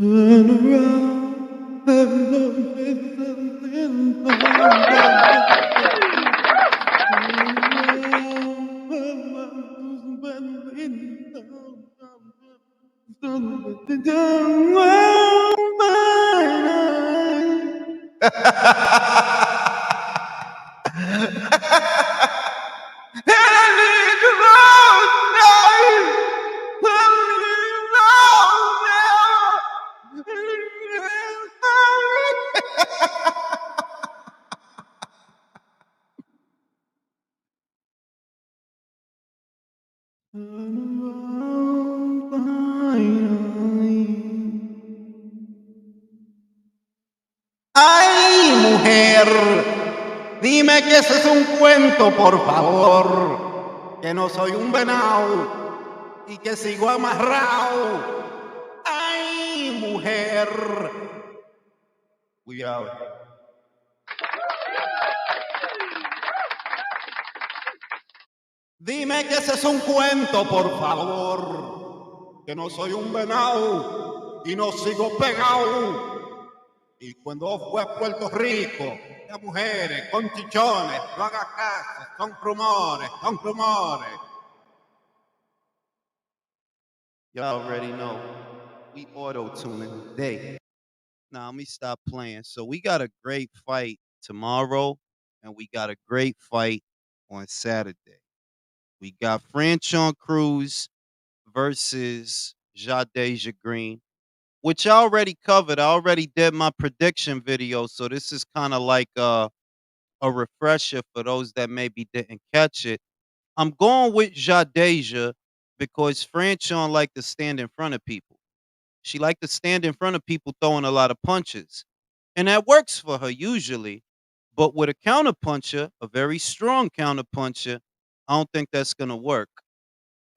Turn around, everyone ¡Ay, mujer! Dime que ese es un cuento, por favor. Que no soy un venado y que sigo amarrado. ¡Ay, mujer! Cuidado. Dime que ese es un cuento, por favor. Que no soy un venado y no sigo pegado. Y cuando fue a Puerto Rico, las mujeres con chichones, no hagas caso, son rumores, son rumores. Y'all already know, we auto-tuning today. Now, let me stop playing. So we got a great fight tomorrow, and we got a great fight on Saturday. We got Franchon Cruz versus Jadeja Green, which I already covered. I already did my prediction video, so this is kind of like a refresher for those that maybe didn't catch it. I'm going with Jadeja because Franchon like to stand in front of people. She like to stand in front of people throwing a lot of punches. And that works for her usually. But with a counterpuncher, a very strong counterpuncher, I don't think that's going to work.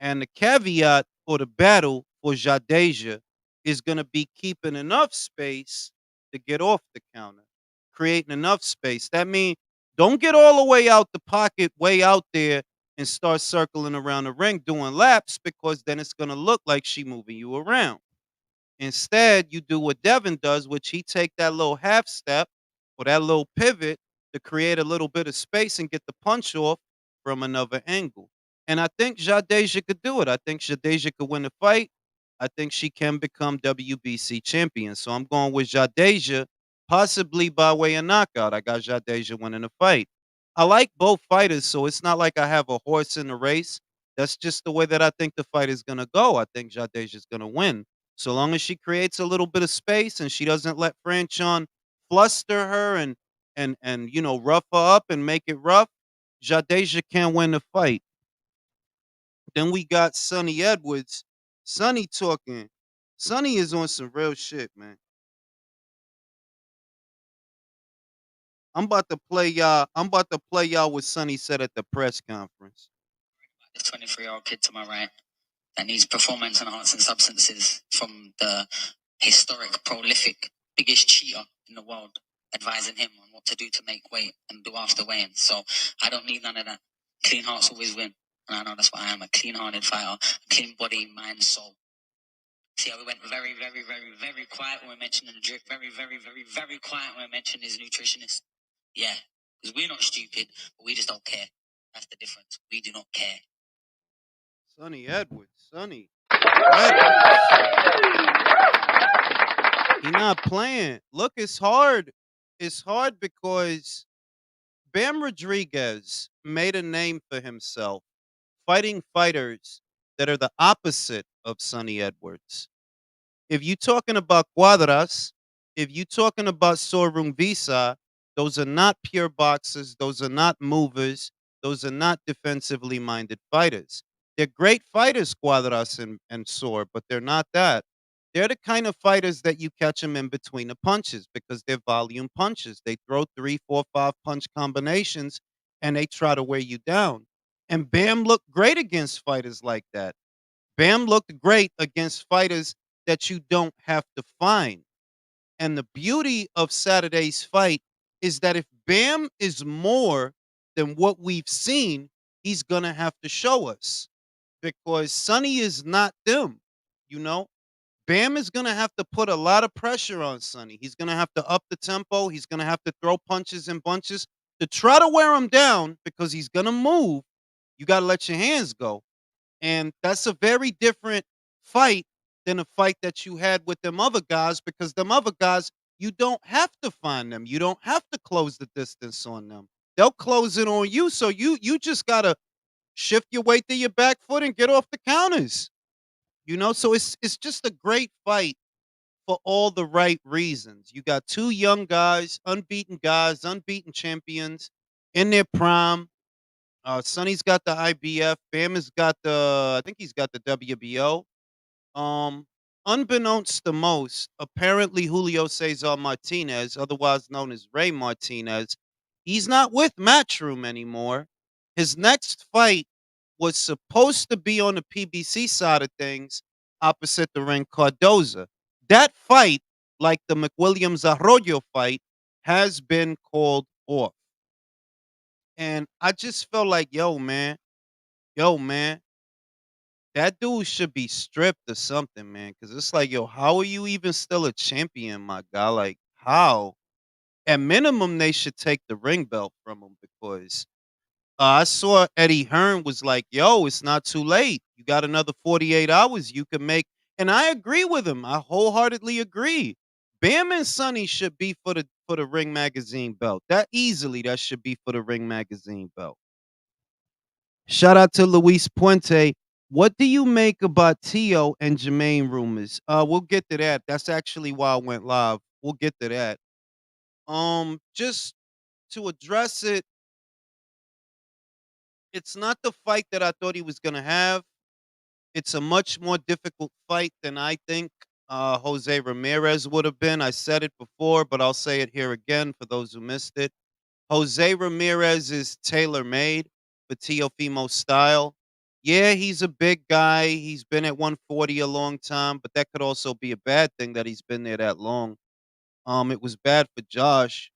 And the caveat for the battle for Jadeja is going to be keeping enough space to get off the counter, creating enough space. That means don't get all the way out the pocket, way out there, and start circling around the ring doing laps because then it's going to look like she moving you around. Instead, you do what Devin does, which he take that little half step or that little pivot to create a little bit of space and get the punch off from another angle. And I think Jadeja could do it. I think Jadeja could win the fight. I think she can become WBC champion. So I'm going with Jadeja, possibly by way of knockout. I got Jadeja winning the fight. I like both fighters, so it's not like I have a horse in the race. That's just the way that I think the fight is going to go. I think Jadeja is going to win. So long as she creates a little bit of space and she doesn't let Franchon fluster her and you know rough her up and make it rough, Jadeja can win the fight. Then we got Sonny Edwards. Sonny talking. Sonny is on some real shit, man. I'm about to play y'all what Sonny said at the press conference. This 23-year-old kid to my right that needs performance enhancing substances from the historic, prolific, biggest cheater in the world, advising him on what to do to make weight and do after weighing. So I don't need none of that. Clean hearts always win. And I know that's why I am a clean-hearted fighter, clean body, mind, soul. See how we went very, very, very, very quiet when we mentioned the drip. Very, very, very, very quiet when we mentioned his nutritionist. Yeah, because we're not stupid, but we just don't care. That's the difference. We do not care. Sonny Edwards. Sonny Edwards. He not playing. Look, it's hard. It's hard because Bam Rodriguez made a name for himself fighting fighters that are the opposite of Sonny Edwards. If you're talking about Cuadras, if you're talking about Sorung Visa, those are not pure boxers. Those are not movers. Those are not defensively minded fighters. They're great fighters, Cuadras and Sor, but they're not that. They're the kind of fighters that you catch them in between the punches because they're volume punches. They throw 3, 4, 5 punch combinations and they try to wear you down. And Bam looked great against fighters like that. Bam looked great against fighters that you don't have to find. And the beauty of Saturday's fight is that if Bam is more than what we've seen, he's going to have to show us because Sonny is not them, you know? Bam is gonna have to put a lot of pressure on Sonny. He's gonna have to up the tempo. He's gonna have to throw punches and bunches to try to wear him down because he's gonna move. You gotta let your hands go. And that's a very different fight than a fight that you had with them other guys because them other guys, you don't have to find them. You don't have to close the distance on them. They'll close it on you. So you just gotta shift your weight to your back foot and get off the counters. So it's just a great fight for all the right reasons. You got two young guys, unbeaten champions in their prime. Sonny's got the IBF. Bam has got I think he's got the WBO. Um, Unbeknownst to most, apparently Julio Cesar Martinez, otherwise known as Ray Martinez, he's not with Matchroom anymore. His next fight was supposed to be on the PBC side of things, opposite the ring Cardoza. That fight, like the McWilliams Arroyo fight, has been called off. And I just felt like, yo, man, that dude should be stripped or something, man. Cause it's like, yo, how are you even still a champion, my guy? Like, how? At minimum, they should take the ring belt from him because I saw Eddie Hearn was like, yo, it's not too late. You got another 48 hours you can make. And I agree with him. I wholeheartedly agree. Bam and Sonny should be for the Ring Magazine belt. That should be for the Ring Magazine belt. Shout out to Luis Puente. What do you make about Tio and Jermaine rumors? We'll get to that. That's actually why I went live. We'll get to that. Just to address it, it's not the fight that I thought he was gonna have. It's a much more difficult fight than I think Jose Ramirez would have been. I said it before, but I'll say it here again for those who missed it. Jose Ramirez is tailor made for Teofimo style. Yeah, he's a big guy. He's been at 140 a long time, but that could also be a bad thing that he's been there that long. It was bad for Josh.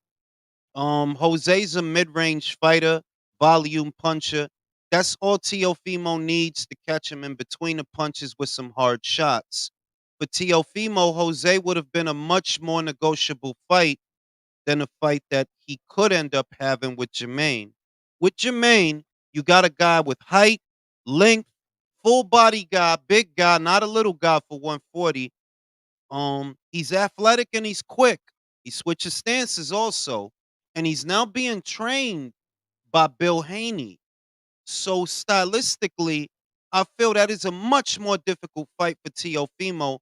Jose's a mid-range fighter, volume puncher. That's all Teofimo needs to catch him in between the punches with some hard shots. For Teofimo, Jose would have been a much more negotiable fight than a fight that he could end up having with Jermaine. With Jermaine, you got a guy with height, length, full body guy, big guy, not a little guy for 140. He's athletic and he's quick. He switches stances also, and he's now being trained by Bill Haney. So stylistically, I feel that is a much more difficult fight for Teofimo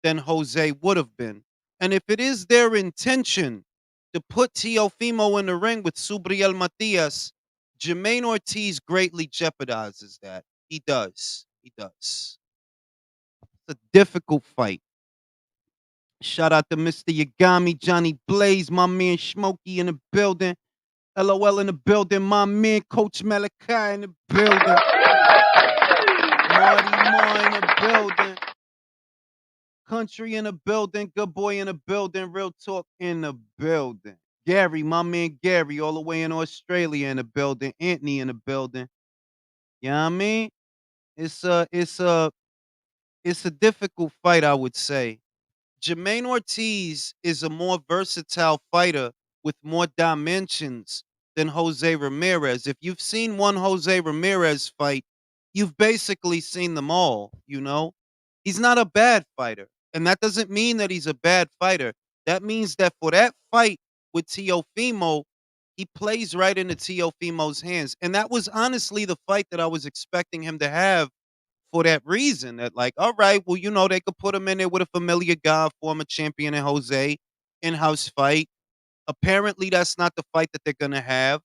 than Jose would have been. And if it is their intention to put Teofimo in the ring with Subriel Matias, Jermaine Ortiz greatly jeopardizes that. He does. He does. It's a difficult fight. Shout out to Mr. Yagami, Johnny Blaze, my man Smokey in the building. LOL in the building, my man Coach Malachi in the building. Marty Moore in the building. Country in the building, good boy in the building, real talk in the building. Gary, my man Gary, all the way in Australia in the building. Anthony in the building. You know what I mean? It's a it's a it's a difficult fight, I would say. Jermaine Ortiz is a more versatile fighter with more dimensions than Jose Ramirez. If you've seen one Jose Ramirez fight, you've basically seen them all. He's not a bad fighter. And that doesn't mean that he's a bad fighter. That means that for that fight with Teofimo, he plays right into Teofimo's hands. And that was honestly the fight that I was expecting him to have for that reason that like, all right, well, they could put him in there with a familiar guy, former champion and Jose, in-house fight. Apparently, that's not the fight that they're gonna have.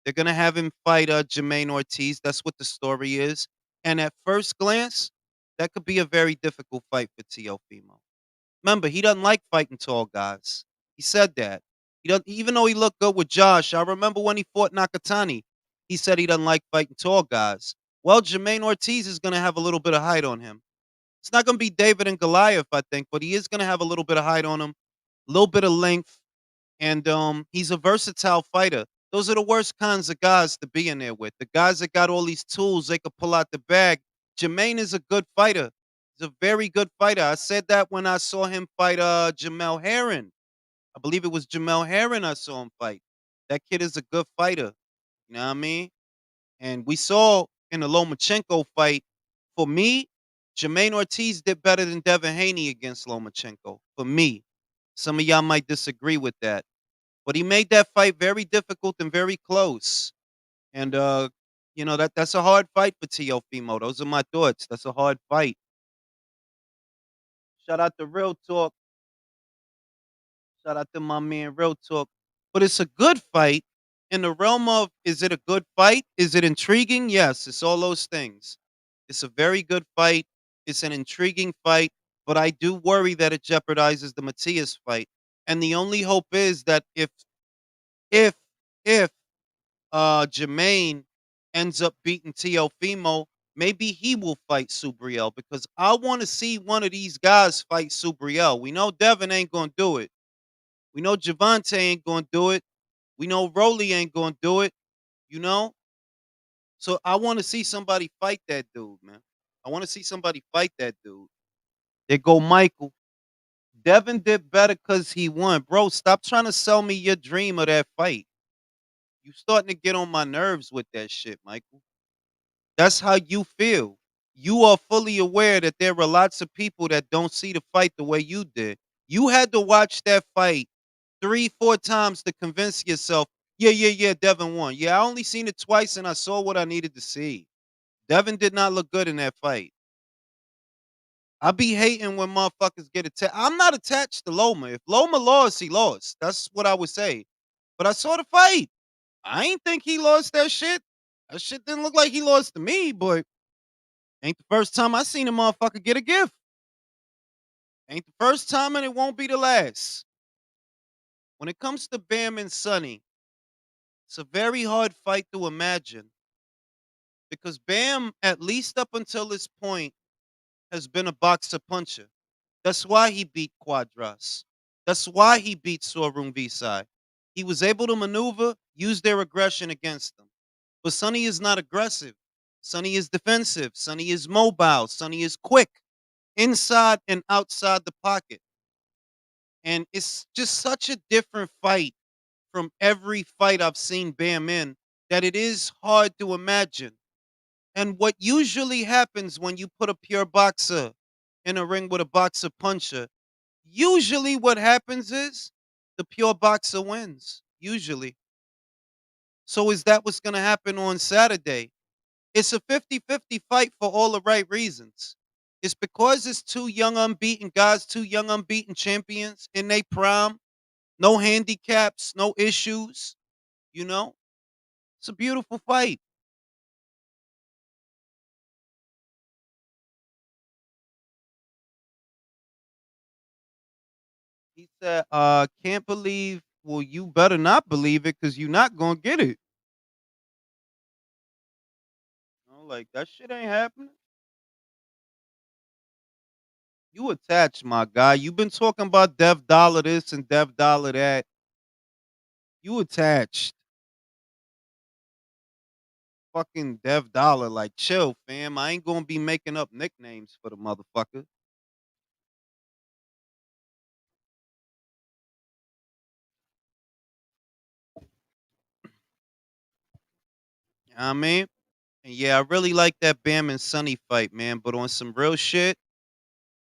They're gonna have him fight Jermaine Ortiz. That's what the story is. And at first glance, that could be a very difficult fight for Teofimo. Remember, he doesn't like fighting tall guys. He said that. He doesn't, even though he looked good with Josh. I remember when he fought Nakatani, he said he doesn't like fighting tall guys. Well, Jermaine Ortiz is going to have a little bit of height on him. It's not going to be David and Goliath, I think, but he is going to have a little bit of height on him, a little bit of length, and he's a versatile fighter. Those are the worst kinds of guys to be in there with. The guys that got all these tools they could pull out the bag. Jermaine is a good fighter. He's He's a very good fighter. I said that when I saw him fight Jamel Herring. I believe it was Jamel Herring I saw him fight. That kid is a good fighter. You know what I mean? And we saw in the Lomachenko fight, for me, Jermaine Ortiz did better than Devin Haney against Lomachenko. For me. Some of y'all might disagree with that. But he made that fight very difficult and very close. And that's a hard fight for Teofimo. Those are my thoughts. That's a hard fight. Shout out to Real Talk. Shout out to my man Real Talk. But it's a good fight in the realm of, is it a good fight? Is it intriguing? Yes, it's all those things. It's a very good fight. It's an intriguing fight, but I do worry that it jeopardizes the Matias fight. And the only hope is that if if Jermaine ends up beating Teofimo, maybe he will fight Subriel because I want to see one of these guys fight Subriel. We know Devin ain't gonna do it. We know Gervonta ain't gonna do it. We know Rolly ain't gonna do it. You know, so I want to see somebody fight that dude, man. I want to see somebody fight that dude. There go Michael. Devin did better because he won, bro. Stop trying to sell me your dream of that fight. You starting to get on my nerves with that shit, Michael. That's how you feel. You are fully aware that there are lots of people that don't see the fight the way you did. You had to watch that fight 3, 4 times to convince yourself, yeah, yeah, yeah, Devin won. Yeah, I only seen it twice and I saw what I needed to see. Devin did not look good in that fight. I be hating when motherfuckers get attached. I'm not attached to Loma. If Loma lost, he lost. That's what I would say. But I saw the fight. I ain't think he lost that shit. That shit didn't look like he lost to me, but ain't the first time I seen a motherfucker get a gift. Ain't the first time and it won't be the last. When it comes to Bam and Sonny, it's a very hard fight to imagine because Bam, at least up until this point, has been a boxer puncher. That's why he beat Quadras. That's why he beat Sorun Visai. He was able to maneuver, use their aggression against them. But Sonny is not aggressive. Sonny is defensive. Sonny is mobile. Sonny is quick inside and outside the pocket. And it's just such a different fight from every fight I've seen Bam in that it is hard to imagine. And what usually happens when you put a pure boxer in a ring with a boxer puncher, usually what happens is the pure boxer wins. Usually. So is that what's going to happen on Saturday? It's a 50-50 fight for all the right reasons. It's because it's two young unbeaten guys, two young unbeaten champions in their prime. No handicaps, no issues. You know, it's a beautiful fight. He said, can't believe, well, you better not believe it because you're not going to get it. Like, that shit ain't happening. You attached, my guy. You've been talking about Dev Dollar this and Dev Dollar that. You attached. Fucking Dev Dollar. Like, chill, fam. I ain't gonna be making up nicknames for the motherfucker. You know what I mean? And yeah, I really like that Bam and Sonny fight, man. But on some real shit,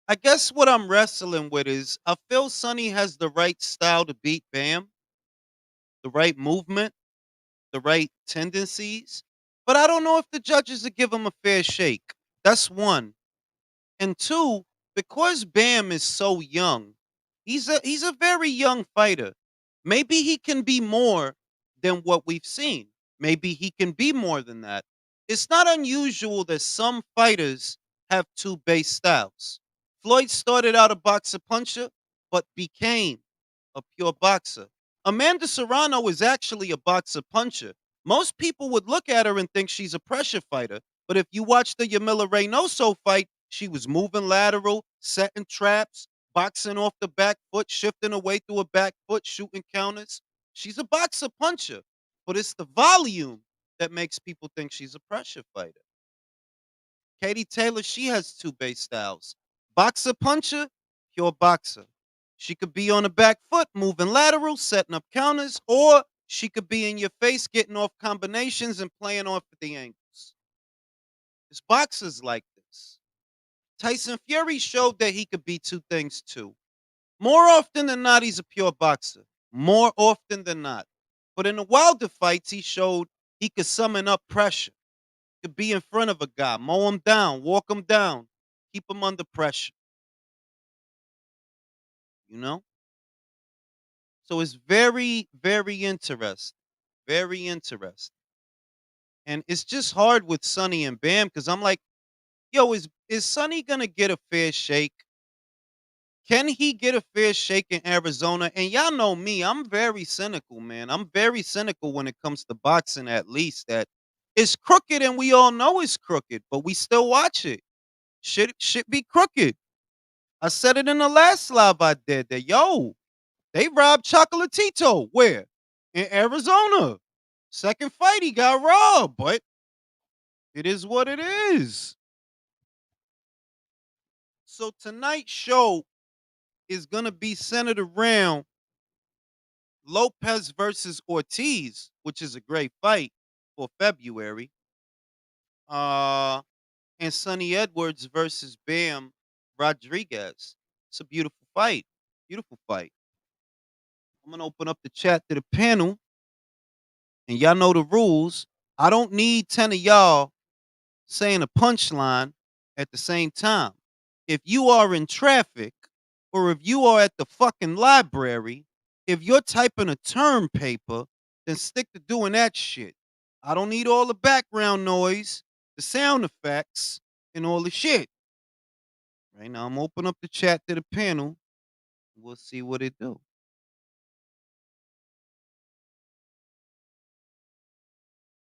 I guess what I'm wrestling with is I feel Sonny has the right style to beat Bam, the right movement, the right tendencies. But I don't know if the judges will give him a fair shake. That's one. And two, because Bam is so young, he's a very young fighter. Maybe he can be more than what we've seen. Maybe he can be more than that. It's not unusual that some fighters have two base styles. Floyd started out a boxer puncher, but became a pure boxer. Amanda Serrano is actually a boxer puncher. Most people would look at her and think she's a pressure fighter, but if you watch the Yamila Reynoso fight, she was moving lateral, setting traps, boxing off the back foot, shifting away through a back foot, shooting counters. She's a boxer puncher, but it's the volume that makes people think she's a pressure fighter. Katie Taylor, she has two base styles. Boxer puncher, pure boxer. She could be on the back foot, moving lateral, setting up counters, or she could be in your face, getting off combinations and playing off at the angles. There's boxers like this. Tyson Fury showed that he could be two things too. More often than not, he's a pure boxer. More often than not. But in the Wilder fights, he showed he could summon up pressure. He could be in front of a guy, mow him down, walk him down, keep him under pressure. You know? So it's very, very interesting. Very interesting. And it's just hard with Sonny and Bam because I'm like, yo, is Sonny gonna get a fair shake? Can he get a fair shake in Arizona? And y'all know me, I'm very cynical, man. I'm very cynical when it comes to boxing, at least that it's crooked and we all know it's crooked, but we still watch it. Should be crooked. I said it in the last live I did that they robbed Chocolatito. Where? In Arizona. Second fight, he got robbed, but it is what it is. So tonight's show is gonna be centered around Lopez versus Ortiz, which is a great fight for February. Uh, and Sonny Edwards versus Bam Rodriguez. It's a beautiful fight. Beautiful fight. I'm gonna open up the chat to the panel, and y'all know the rules. I don't need 10 of y'all saying a punchline at the same time. If you are in traffic or if you are at the fucking library, if you're typing a term paper, then stick to doing that shit. I don't need all the background noise, the sound effects, and all the shit. Right now, I'm opening up the chat to the panel. We'll see what it do.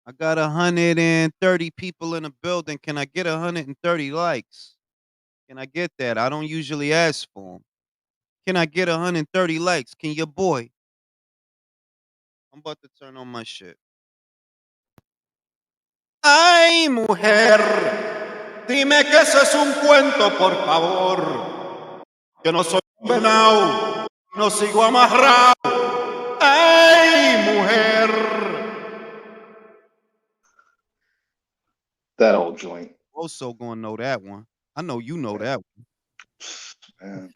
I got 130 people in the building. Can I get 130 likes? Can I get that? I don't usually ask for them. Can I get 130 likes? Can your boy? I'm about to turn on my shit. Ay, mujer, dime que eso es un cuento, por favor. Yo no soy un venado, no sigo amarrado. Ay, mujer. That old joint. Also gonna know that one. I know you know that one. Man,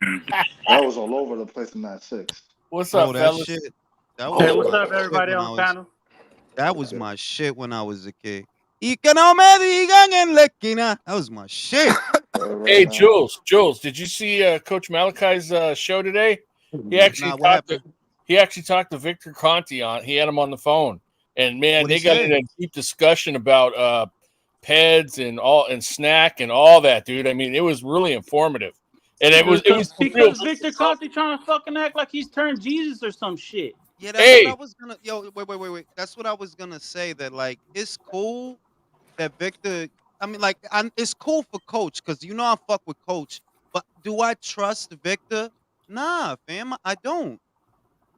that was all over the place in that 6. What's up, that fellas? shit. That Hey, was what's my up, shit everybody when on the panel? That was my shit when I was a kid. Y que no me digan en la esquina. That was my shit. Hey, Jules, did you see Coach Malachi's show today? He actually talked to Victor Conte on. He had him on the phone, and man, they got in a deep discussion about PEDs and snack and all that, dude. I mean, it was really informative, and it was because Victor Conte trying to fucking act like he's turned Jesus or some shit. Yeah, that's what I was gonna. Yo, wait. That's what I was gonna say. That like it's cool that Victor. I mean, like, it's cool for Coach because you know I fuck with Coach. But do I trust Victor? Nah, fam, I don't.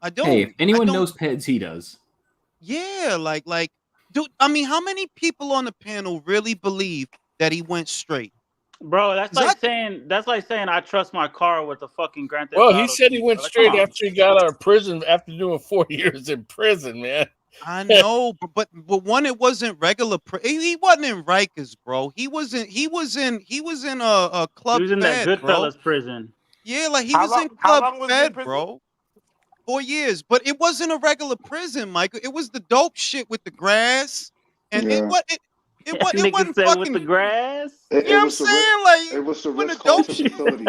Hey, if anyone knows PEDs, he does. Yeah, like, dude. I mean, how many people on the panel really believe that he went straight? Bro, that's like saying I trust my car with a fucking Grand Theft Well, Auto he said he went straight after he got out of prison after doing 4 years in prison, man. I know, but one, it wasn't regular. He wasn't in Rikers, bro. He was in a club. He was in Fed, that Goodfellas bro. prison. Yeah, like he was in Club Fed, bro. 4 years, but it wasn't a regular prison, Michael. It was the dope shit with the grass, and it wasn't fucking with the grass. You know what I'm saying? Like it was the dope shit. facility.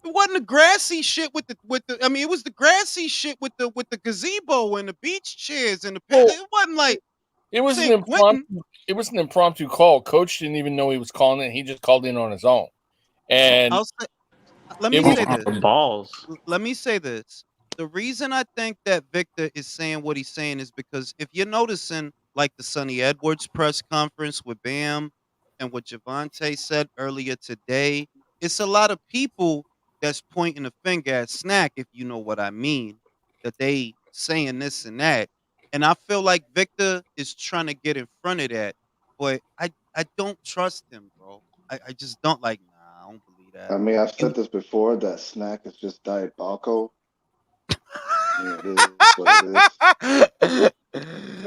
It wasn't the grassy shit with the. I mean, it was the grassy shit with the gazebo and the beach chairs and the. It wasn't like. It was an impromptu call. Coach didn't even know he was calling it. He just called in on his own. And let me say this. Balls. Let me say this. The reason I think that Victor is saying what he's saying is because if you're noticing, like the Sonny Edwards press conference with Bam and what Gervonta said earlier today, it's a lot of people that's pointing a finger at Snack, if you know what I mean, that they saying this and that. And I feel like Victor is trying to get in front of that. But I don't trust him, bro. I just don't like. Nah, I don't believe that. I mean, I've said this before. That snack is just Diet Balco. Yeah, it is what it is.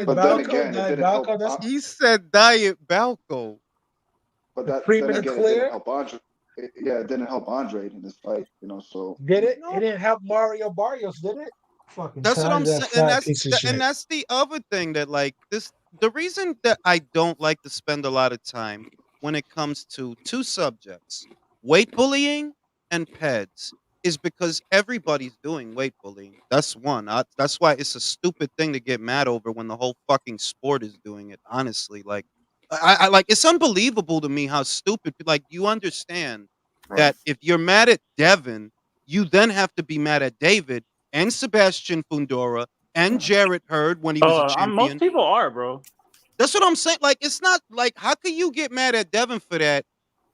But then again, it didn't help. He said Diet Balco. But then again, it didn't help Andre. It didn't help Andre in this fight, So did it? It didn't help Mario Barrios, did it? Fucking that's what I'm saying, and that's the other thing that like this. The reason that I don't like to spend a lot of time when it comes to two subjects, weight bullying and PEDs, is because everybody's doing weight bullying. That's one. That's why it's a stupid thing to get mad over when the whole fucking sport is doing it. Honestly, like, I like it's unbelievable to me how stupid. Like, you understand that if you're mad at Devin, you then have to be mad at David and Sebastian Fundora and Jarrett Hearn when he was a champion. Most people are, bro. That's what I'm saying. Like, it's not like, how can you get mad at Devin for that?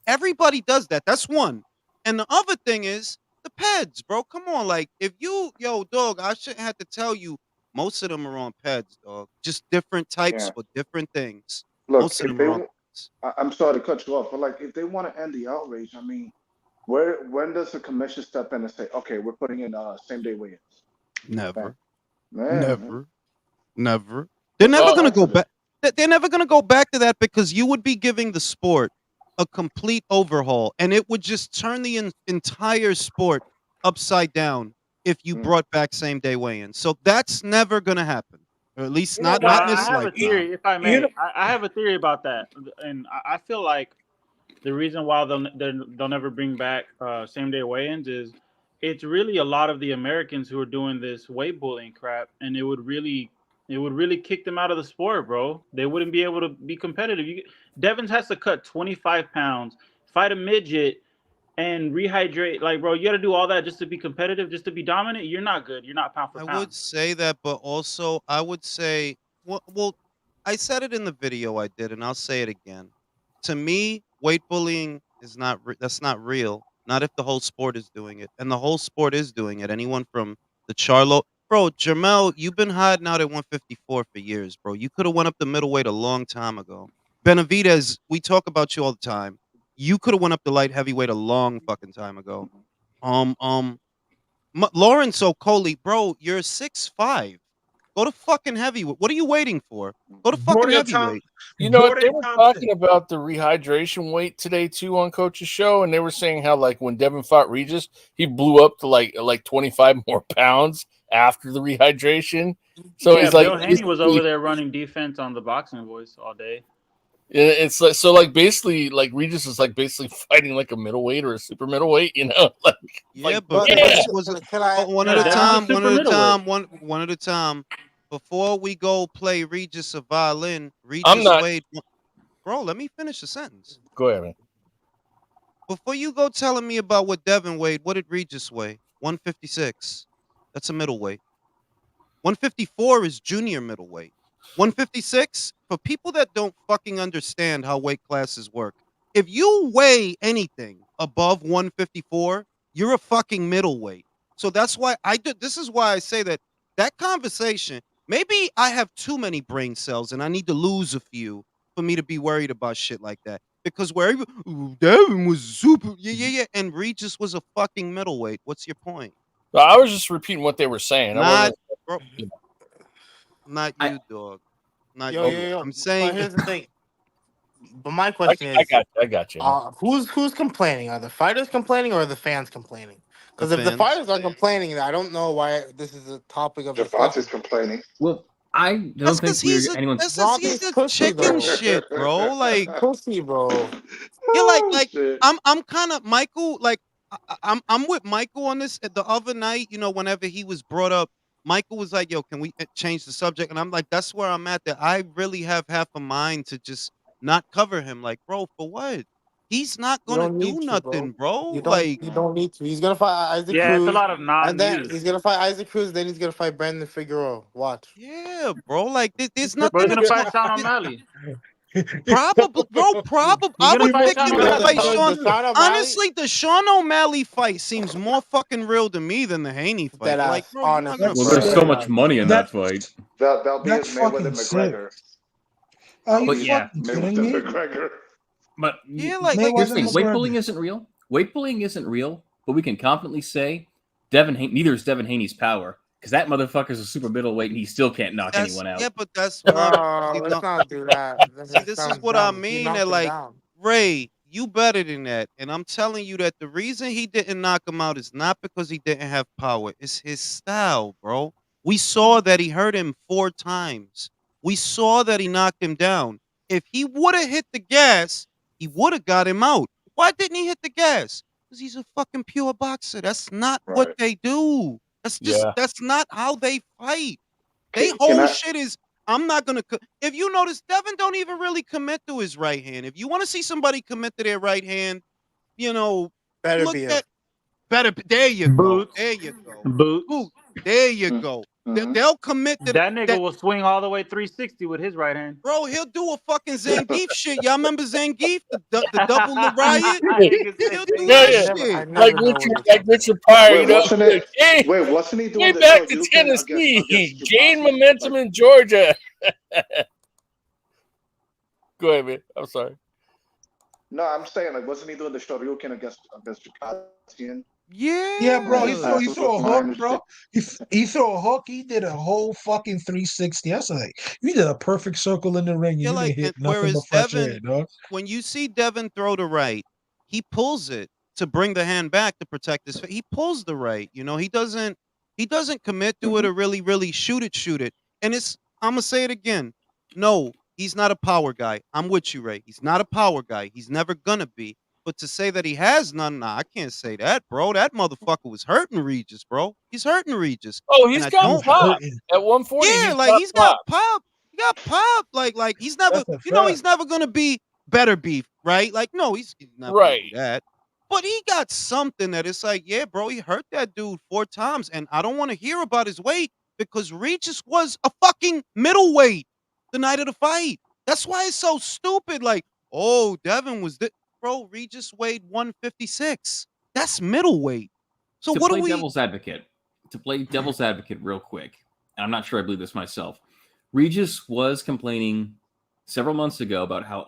Everybody does that. That's one. And the other thing is the PEDs, bro. Come on. Like, if dog, I shouldn't have to tell you, most of them are on PEDs, dog. Just different types for different things. Look, most of them are on PEDs. I'm sorry to cut you off, but like, if they want to end the outrage, I mean, when does the commission step in and say, okay, we're putting in same day weigh-ins? Never. Man. Never. They're never going to go back. They're never going to go back to that because you would be giving the sport a complete overhaul, and it would just turn the entire sport upside down if you brought back same day weigh-ins. So that's never going to happen, or at least not in this I have a theory, if I may. I have a theory about that, and I feel like the reason why they'll never bring back same day weigh-ins is it's really a lot of the Americans who are doing this weight bullying crap, and it would really kick them out of the sport, bro. They wouldn't be able to be competitive. Devin has to cut 25 pounds, fight a midget, and rehydrate. Like, bro, you got to do all that just to be competitive, just to be dominant. You're not good. You're not pound for pound. I would say that, but also I would say, well, I said it in the video I did, and I'll say it again. To me, weight bullying is that's not real. Not if the whole sport is doing it, and the whole sport is doing it. Anyone from the Charlo. Bro, Jermell, you've been hiding out at 154 for years, bro. You could have went up the middleweight a long time ago. Benavidez, we talk about you all the time. You could have went up the light heavyweight a long fucking time ago. Lawrence Okoli, bro, you're 6'5". Go to fucking heavyweight. What are you waiting for? Go to fucking heavyweight. You know what? They were talking about the rehydration weight today too on Coach's show, and they were saying how like when Devin fought Regis, he blew up to like 25 more pounds after the rehydration. So he's like, Bill Haney was over there running defense on the Boxing Voice all day. It's like so, like basically, like Regis is like basically fighting like a middleweight or a super middleweight, Like, one at a time. Before we go play Regis a violin, Regis weighed. Bro, let me finish the sentence. Go ahead, man. Before you go telling me about what Devin weighed, what did Regis weigh? 156. That's a middleweight. 154 is junior middleweight. 156, for people that don't fucking understand how weight classes work, if you weigh anything above 154, you're a fucking middleweight. So that's why this is why I say that conversation, maybe I have too many brain cells and I need to lose a few for me to be worried about shit like that. Because wherever Devin was super, and Regis was a fucking middleweight. What's your point? I was just repeating what they were saying. Not you, dog. Not you. I'm saying. But here's the thing. But my question is, I got you. Who's complaining? Are the fighters complaining or are the fans complaining? Because if the fighters are complaining, I don't know why this is a topic of Gervonta's complaining. Well, I don't think anyone's. He's a chicken shit, bro. Like pussy, bro. Yeah, I'm kind of Michael. Like I'm with Michael on this. The other night, whenever he was brought up, Michael was like, "Yo, can we change the subject?" And I'm like, "That's where I'm at. That I really have half a mind to just not cover him. Like, bro, for what? He's not gonna do nothing, bro. You don't need to. He's gonna fight Isaac Cruz. Yeah, it's a lot of non-news. And then he's gonna fight Isaac Cruz. Then he's gonna fight Brandon Figueroa. Watch. Yeah, bro. Like, there's nothing. Bro, he's gonna fight Sean O'Malley. Probably, bro. Probably. I would pick him to fight Sean. Honestly, the Sean O'Malley fight seems more fucking real to me than the Haney fight. Like, bro, well, there's so much money in that fight. That'll be his Mayweather McGregor. Are you But yeah, fucking kidding me? McGregor. but Yeah, here's the thing: weight McGregor. bullying isn't real. Weight bullying isn't real, but we can confidently say neither is Devin Haney's power, because that motherfucker's a super middleweight and he still can't knock anyone out. Yeah, but that's what I'm. No, let's not do that. See, this is what I mean. He That knocked him like down. Ray, you better than that, and I'm telling you that the reason he didn't knock him out is not because he didn't have power. It's his style, bro. We saw that he hurt him 4 times. We saw that he knocked him down. If he would have hit the gas, he would have got him out. Why didn't he hit the gas? Because he's a fucking pure boxer. That's not what they do. That's not how they fight. They whole shit is I'm not gonna. If you notice, Devin don't even really commit to his right hand. If you want to see somebody commit to their right hand, Better look be at better. There you go. Boots. There you go. Boots. There you go. They'll commit to that nigga will swing all the way 360 with his right hand. Bro, he'll do a fucking Zangief shit. Y'all remember Zangief, the double the riot? He'll do that shit. Like Richard Pryor, Wait, wasn't he doing way the back to Shoryuken Tennessee? against Gain momentum in Georgia. Go ahead, man. I'm sorry. No, I'm saying, like, wasn't he doing the Shoryuken against Jakatian? Yeah, bro. He threw a hook, bro. He threw a hook. He did a whole fucking 360. That's like you did a perfect circle in the ring. You didn't hit nothing but fresh air, dog. When you see Devin throw the right, he pulls it to bring the hand back to protect his face. He pulls the right. He doesn't commit to it or really shoot it. And I'm gonna say it again. No, he's not a power guy. I'm with you, Ray. He's not a power guy. He's never gonna be. But to say that he has none, I can't say that, bro. That motherfucker was hurting Regis, bro. He's hurting Regis. Oh, he's got pop at 140. Yeah, like he's got pop. He got pop. Like he's never, he's never gonna be better beef, right? Like, no, he's never gonna do that. But he got something that it's like, yeah, bro, he hurt that dude 4 times, and I don't want to hear about his weight because Regis was a fucking middleweight the night of the fight. That's why it's so stupid. Like, oh, Devin was bro, Regis weighed 156. That's middleweight. So to what play do we? Devil's advocate real quick, and I'm not sure I believe this myself. Regis was complaining several months ago about how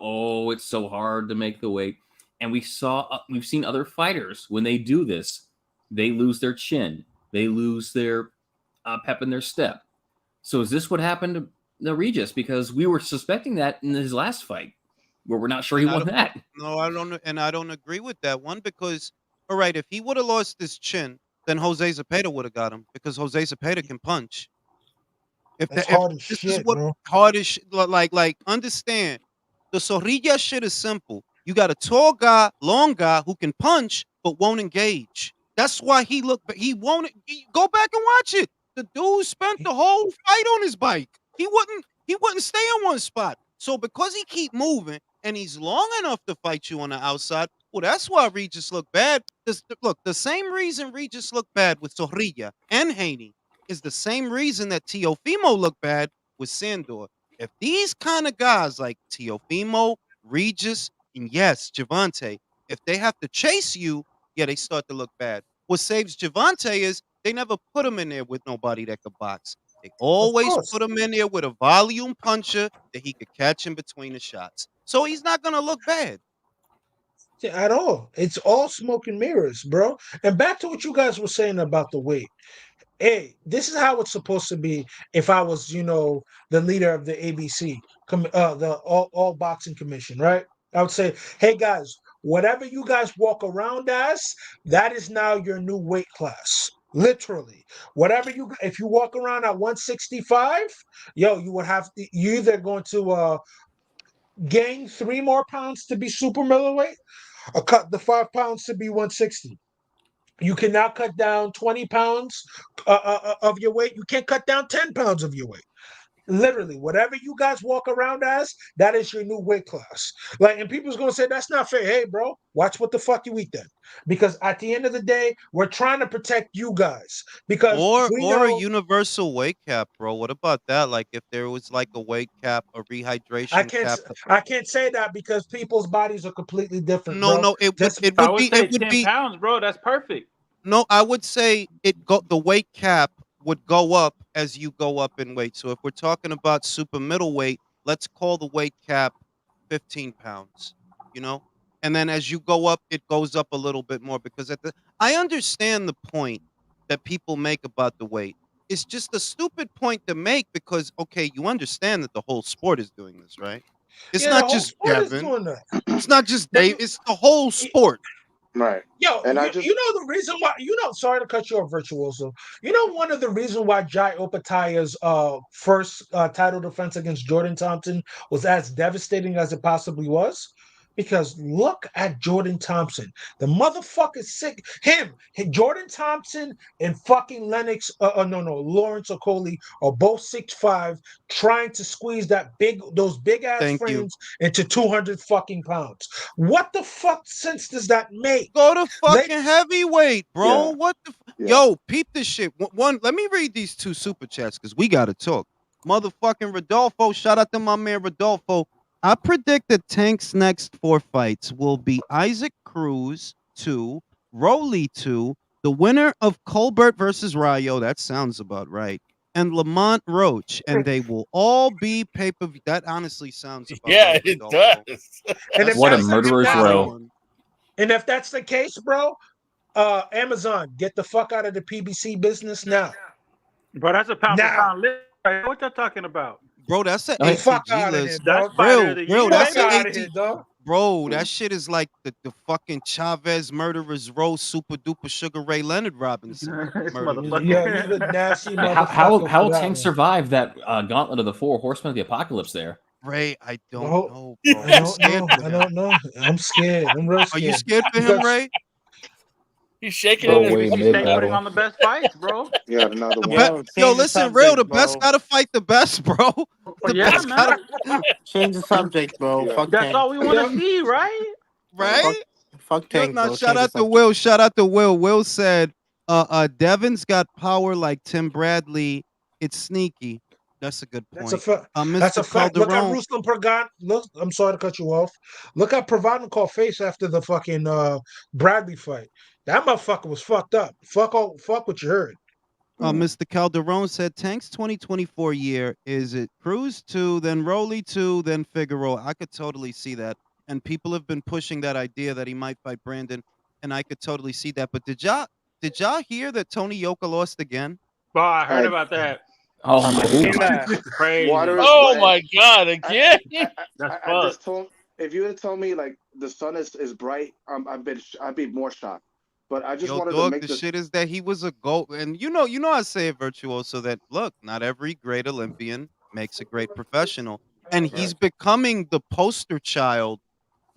it's so hard to make the weight, and we've seen other fighters when they do this, they lose their chin, they lose their pep in their step. So is this what happened to Regis? Because we were suspecting that in his last fight, where we're not sure he won that. No, I don't, and I don't agree with that one because, all right, if he would have lost his chin, then Jose Zepeda would have got him because Jose Zepeda can punch. Hard as shit, bro. Hard as shit, like understand, the Zorrilla shit is simple. You got a tall guy, long guy who can punch but won't engage. That's why he won't. Go back and watch it. The dude spent the whole fight on his bike. He wouldn't stay in one spot. So because he keep moving and he's long enough to fight you on the outside, well, that's why Regis looked bad. Look, the same reason Regis looked bad with Zorrilla and Haney is the same reason that Teofimo looked bad with Sandor. If these kind of guys like Teofimo, Regis, and yes, Gervonta, if they have to chase you, yeah, they start to look bad. What saves Gervonta is they never put him in there with nobody that could box. They always put him in there with a volume puncher that he could catch in between the shots. So he's not going to look bad. At all. It's all smoke and mirrors, bro. And back to what you guys were saying about the weight. Hey, this is how it's supposed to be if I was, the leader of the ABC, the all Boxing Commission, right? I would say, hey, guys, whatever you guys walk around as, that is now your new weight class. Literally, if you walk around at 165, you would have to, you either going to gain 3 more pounds to be super middleweight, or cut the 5 pounds to be 160. You cannot cut down 20 pounds of your weight. You can't cut down 10 pounds of your weight. Literally, whatever you guys walk around as, that is your new weight class. And people's gonna say that's not fair. Hey, bro, watch what the fuck you eat then, because at the end of the day, we're trying to protect you guys. Because or a universal weight cap, bro. What about that? Like if there was like a weight cap, a rehydration cap. I can't say that because people's bodies are completely different. No, it would be 10 pounds, bro. That's perfect. No, I would say the weight cap would go up as you go up in weight. So if we're talking about super middleweight, let's call the weight cap 15 pounds, you know? And then as you go up, it goes up a little bit more because I understand the point that people make about the weight. It's just a stupid point to make because, okay, you understand that the whole sport is doing this, right? It's not just Devin. It's not just Dave. It's the whole sport. Right. Yo, and you know the reason why, sorry to cut you off, Virtuoso. You know one of the reasons why Jai Opetaya's first title defense against Jordan Thompson was as devastating as it possibly was? Because look at Jordan Thompson. The motherfucker's sick. Jordan Thompson and fucking Lawrence Okoli are both 6'5", trying to squeeze those big ass frames into 200 fucking pounds. What the fuck sense does that make? Go to fucking heavyweight, bro. Yeah. What the Yo, peep this shit. Let me read these 2 super chats because we gotta talk. Motherfucking Rodolfo, shout out to my man Rodolfo. I predict that Tank's next 4 fights will be Isaac Cruz 2, Rolly 2, the winner of Colbert versus Rayo, that sounds about right, and Lamont Roach, and they will all be pay-per-view. That honestly sounds about right. It does. And what a murderer's row. And if that's the case, bro, Amazon, get the fuck out of the PBC business now. Bro, that's a pound for pound list. What y'all talking about? Bro, that's an ATG list. That's real. That's an ATG, dog. Bro, that shit is like the fucking Chavez murderers row super duper Sugar Ray Leonard Robinson. Yeah, he's a nasty motherfucker. How Tank survived that gauntlet of the 4 horsemen of the apocalypse there? Ray, I don't know, bro. I don't know. I'm scared. I'm real scared. Are you scared for him, Ray? He's shaking it. He's putting on the best fights, bro. Yeah, another one. Yo, listen, real. The best gotta fight the best, bro. The best man. Change the subject, bro. Yeah. Fuck That's Tank. all we want to see, right? Right? Fuck Tank, No, bro. shout out to Will. Shout out to Will. Will said, Devin's got power like Tim Bradley. It's sneaky. That's a good point. That's a fact. That's a fact. Look at Ruslan Pergan. Look, I'm sorry to cut you off. Look at Provodnikov face after the fucking Bradley fight. That motherfucker was fucked up. Fuck what you heard. Mr. Calderon said Tank's 2024 year is it Cruz 2, then Rolly 2, then Figueroa. I could totally see that. And people have been pushing that idea that he might fight Brandon, and I could totally see that. But did y'all hear that Tony Yoka lost again? Oh, I heard about that. Oh my god. Crazy. Oh my god, again? That's just told, if you had told me like the sun is bright, I'd be more shocked. But I just wanted to make the shit is that he was a GOAT. And you know I say it, Virtuoso, that look, not every great Olympian makes a great professional. And he's becoming the poster child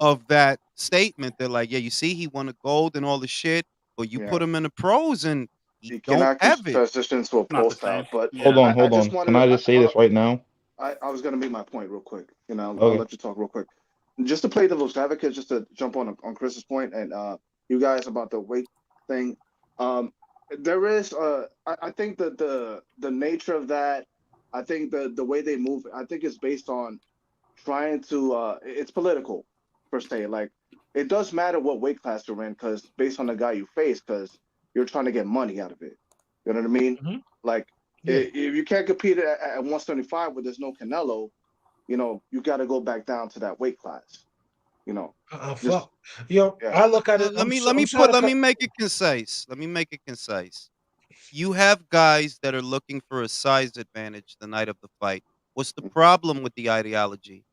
of that statement. They're like, yeah, you see, he won a gold and all the shit, but you put him in the pros and he cannot have it. transition to a post out. But hold on. Can I just say this right now? I was gonna make my point real quick. I'll let you talk real quick. Just to play devil's advocate, just to jump on Chris's point and you guys about the weight thing. There is I think that the nature of that, I think the way they move, I think it's based on trying to it's political per se. Like it does matter what weight class you're in because based on the guy you face, because you're trying to get money out of it. You know what I mean? Mm-hmm. Like if you can't compete at 175 where there's no Canelo, you got to go back down to that weight class. Fuck. I look at it. Let me make it concise. You have guys that are looking for a size advantage the night of the fight. What's the problem with the ideology?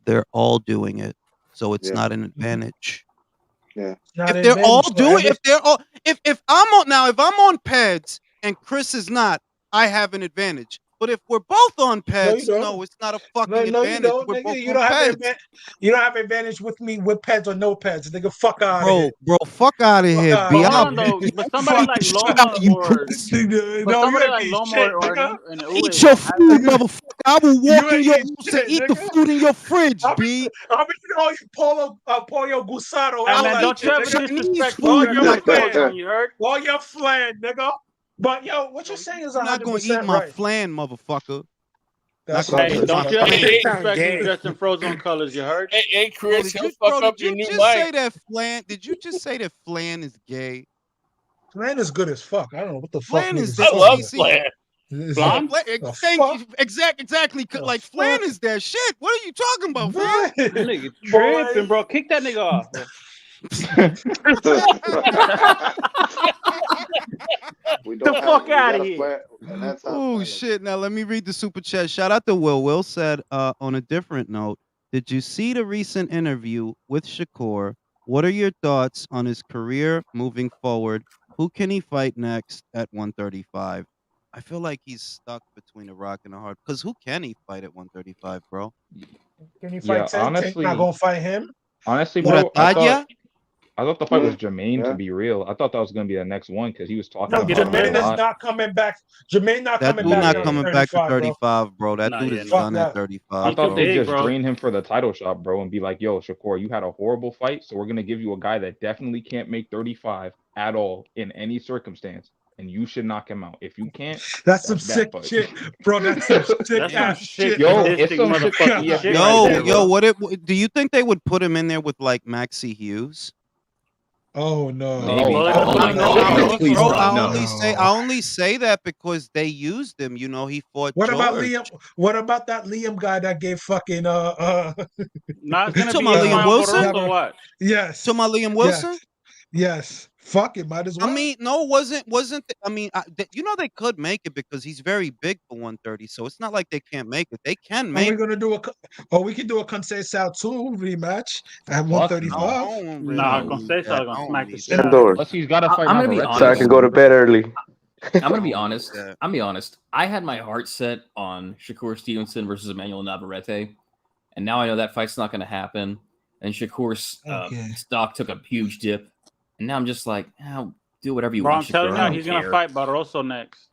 They're all doing it, so it's not an advantage. Yeah. If they're all doing, if I'm on PEDs and Chris is not, I have an advantage. But if we're both on PEDs, no, it's not a fucking advantage. You don't have advantage with me with PEDs or no PEDs. Nigga, fuck out of here. Bro, fuck out of here, B. But somebody like Loma or eat your food, motherfucker. I will walk in your house and eat the food in your fridge, B. I'm eating all your pollo gusano. And don't you ever disrespect all your flan, nigga. But what you're saying is 100% not going to eat my flan, motherfucker. That's right. Don't you ever disrespect me dressed in frozen colors, you heard? Hey Chris, he'll fuck up your new mic. Did you just say that flan is gay? Flan is good as fuck. I don't know what the fuck. I love flan. Flan? Thank you. Exactly. Like Flan is that shit. What are you talking about, Flan? That nigga tripping, bro. Kick that nigga off. The fuck out of here. Oh shit. Now let me read the super chat. Shout out to Will. Will said, on a different note, did you see the recent interview with Shakur? What are your thoughts on his career moving forward? Who can he fight next at 135? I feel like he's stuck between a rock and a hard. Because who can he fight at 135, bro? Can he fight Tank? Honestly, not gonna fight him. Honestly, bro, I thought the fight was Jermaine, to be real. I thought that was going to be the next one because he was talking about Jermaine is not coming back. Jermaine not coming back. That dude not coming back to 35, bro. That dude is done at 35. I thought they just drained him for the title shot, bro, and be like, yo, Shakur, you had a horrible fight, so we're going to give you a guy that definitely can't make 35 at all in any circumstance, and you should knock him out. If you can't, that's some sick shit, bro. That's some sick ass shit. Yo, it's some motherfucking shit. Yo, do you think they would put him in there with like Maxie Hughes? Oh no! I only say that because they used him. You know, he fought. What George. about Liam? What about that Liam guy that gave fucking Not gonna be Liam Wilson? Or what? Yes. To my Liam Wilson? Yes. Fuck it, might as well. I mean, no, wasn't. I mean, you know, they could make it because he's very big for 130. So it's not like they can't make it. They can make. We're gonna do we can do a Conceição 2 rematch at 135. Nah, Conceição gonna smack the shit. Unless he's got to fight. I'm gonna be honest. So I can go to bed early. I'm gonna be honest. I had my heart set on Shakur Stevenson versus Emmanuel Navarrete, and now I know that fight's not gonna happen. And Shakur's stock took a huge dip. And now I'm just like, do whatever you want. I'm telling you, he's gonna fight Barboza next.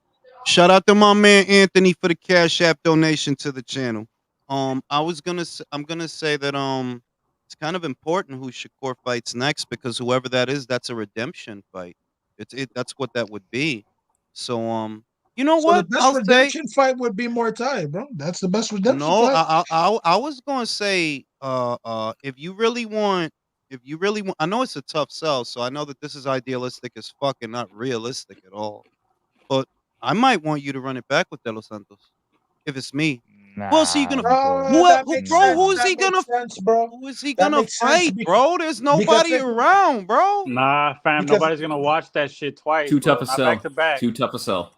Shout out to my man Anthony for the Cash App donation to the channel. I'm gonna say that it's kind of important who Shakur fights next because whoever that is, that's a redemption fight. That's what that would be. So you know what? The best redemption fight would be Muay Thai, bro. That's the best redemption fight. I was gonna say if you really want, I know it's a tough sell, so I know that this is idealistic as fuck and not realistic at all. But I might want you to run it back with De Los Santos. If it's me. Who is he gonna fight, bro? There's nobody around, bro. Nah, fam, nobody's gonna watch that shit twice. Too tough a sell. Back to back. Too tough a sell.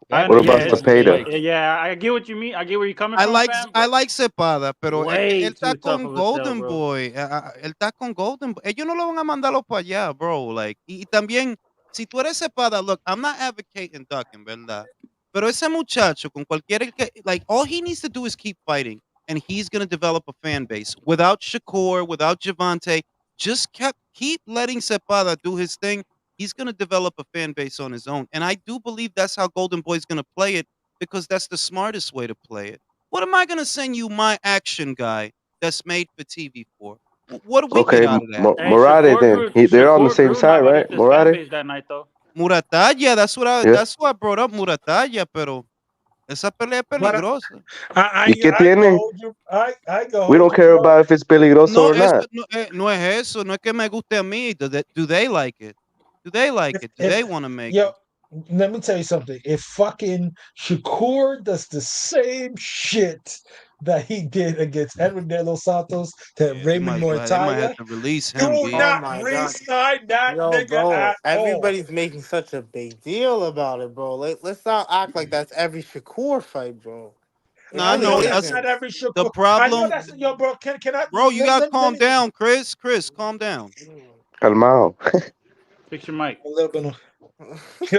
What about Cepeda? Yeah, I get what you mean. I get where you're coming from. I like Cepada, pero él está tough con of a Golden sell, bro. Boy. Él está con Golden Boy. Ellos no lo van a mandarlo para allá, bro. Like, y también, si tú eres Cepada, look, I'm not advocating ducking, ¿verdad? Pero ese muchacho, con cualquier, like, all he needs to do is keep fighting, and he's going to develop a fan base. Without Shakur, without Gervonta, just keep letting Cepada do his thing. He's going to develop a fan base on his own. And I do believe that's how Golden Boy's going to play it because that's the smartest way to play it. What am I going to send you my action guy that's made for TV for? What do we get out of that? Morade then. They're on the same side, right? Morade? Muratalla, that's why I brought up Muratalla, pero esa pelea es peligrosa. We don't care about if it's peligroso or not. No es eso, no es que me guste a mí. Do they like it? Do they like it? Do they want to make it? Let me tell you something. If fucking Shakur does the same shit that he did against Edwin De Los Santos to Raymond Mortaya, release him. Do not re-sign that nigga bro, at everybody's all. making such a big deal about it, bro. Let's not act like that's every Shakur fight, bro. No, I know that's not every Shakur. The problem. I know that's, yo, bro, can I? Bro, you gotta calm down, Chris. Chris, calm down. Calmao. Fix your mic.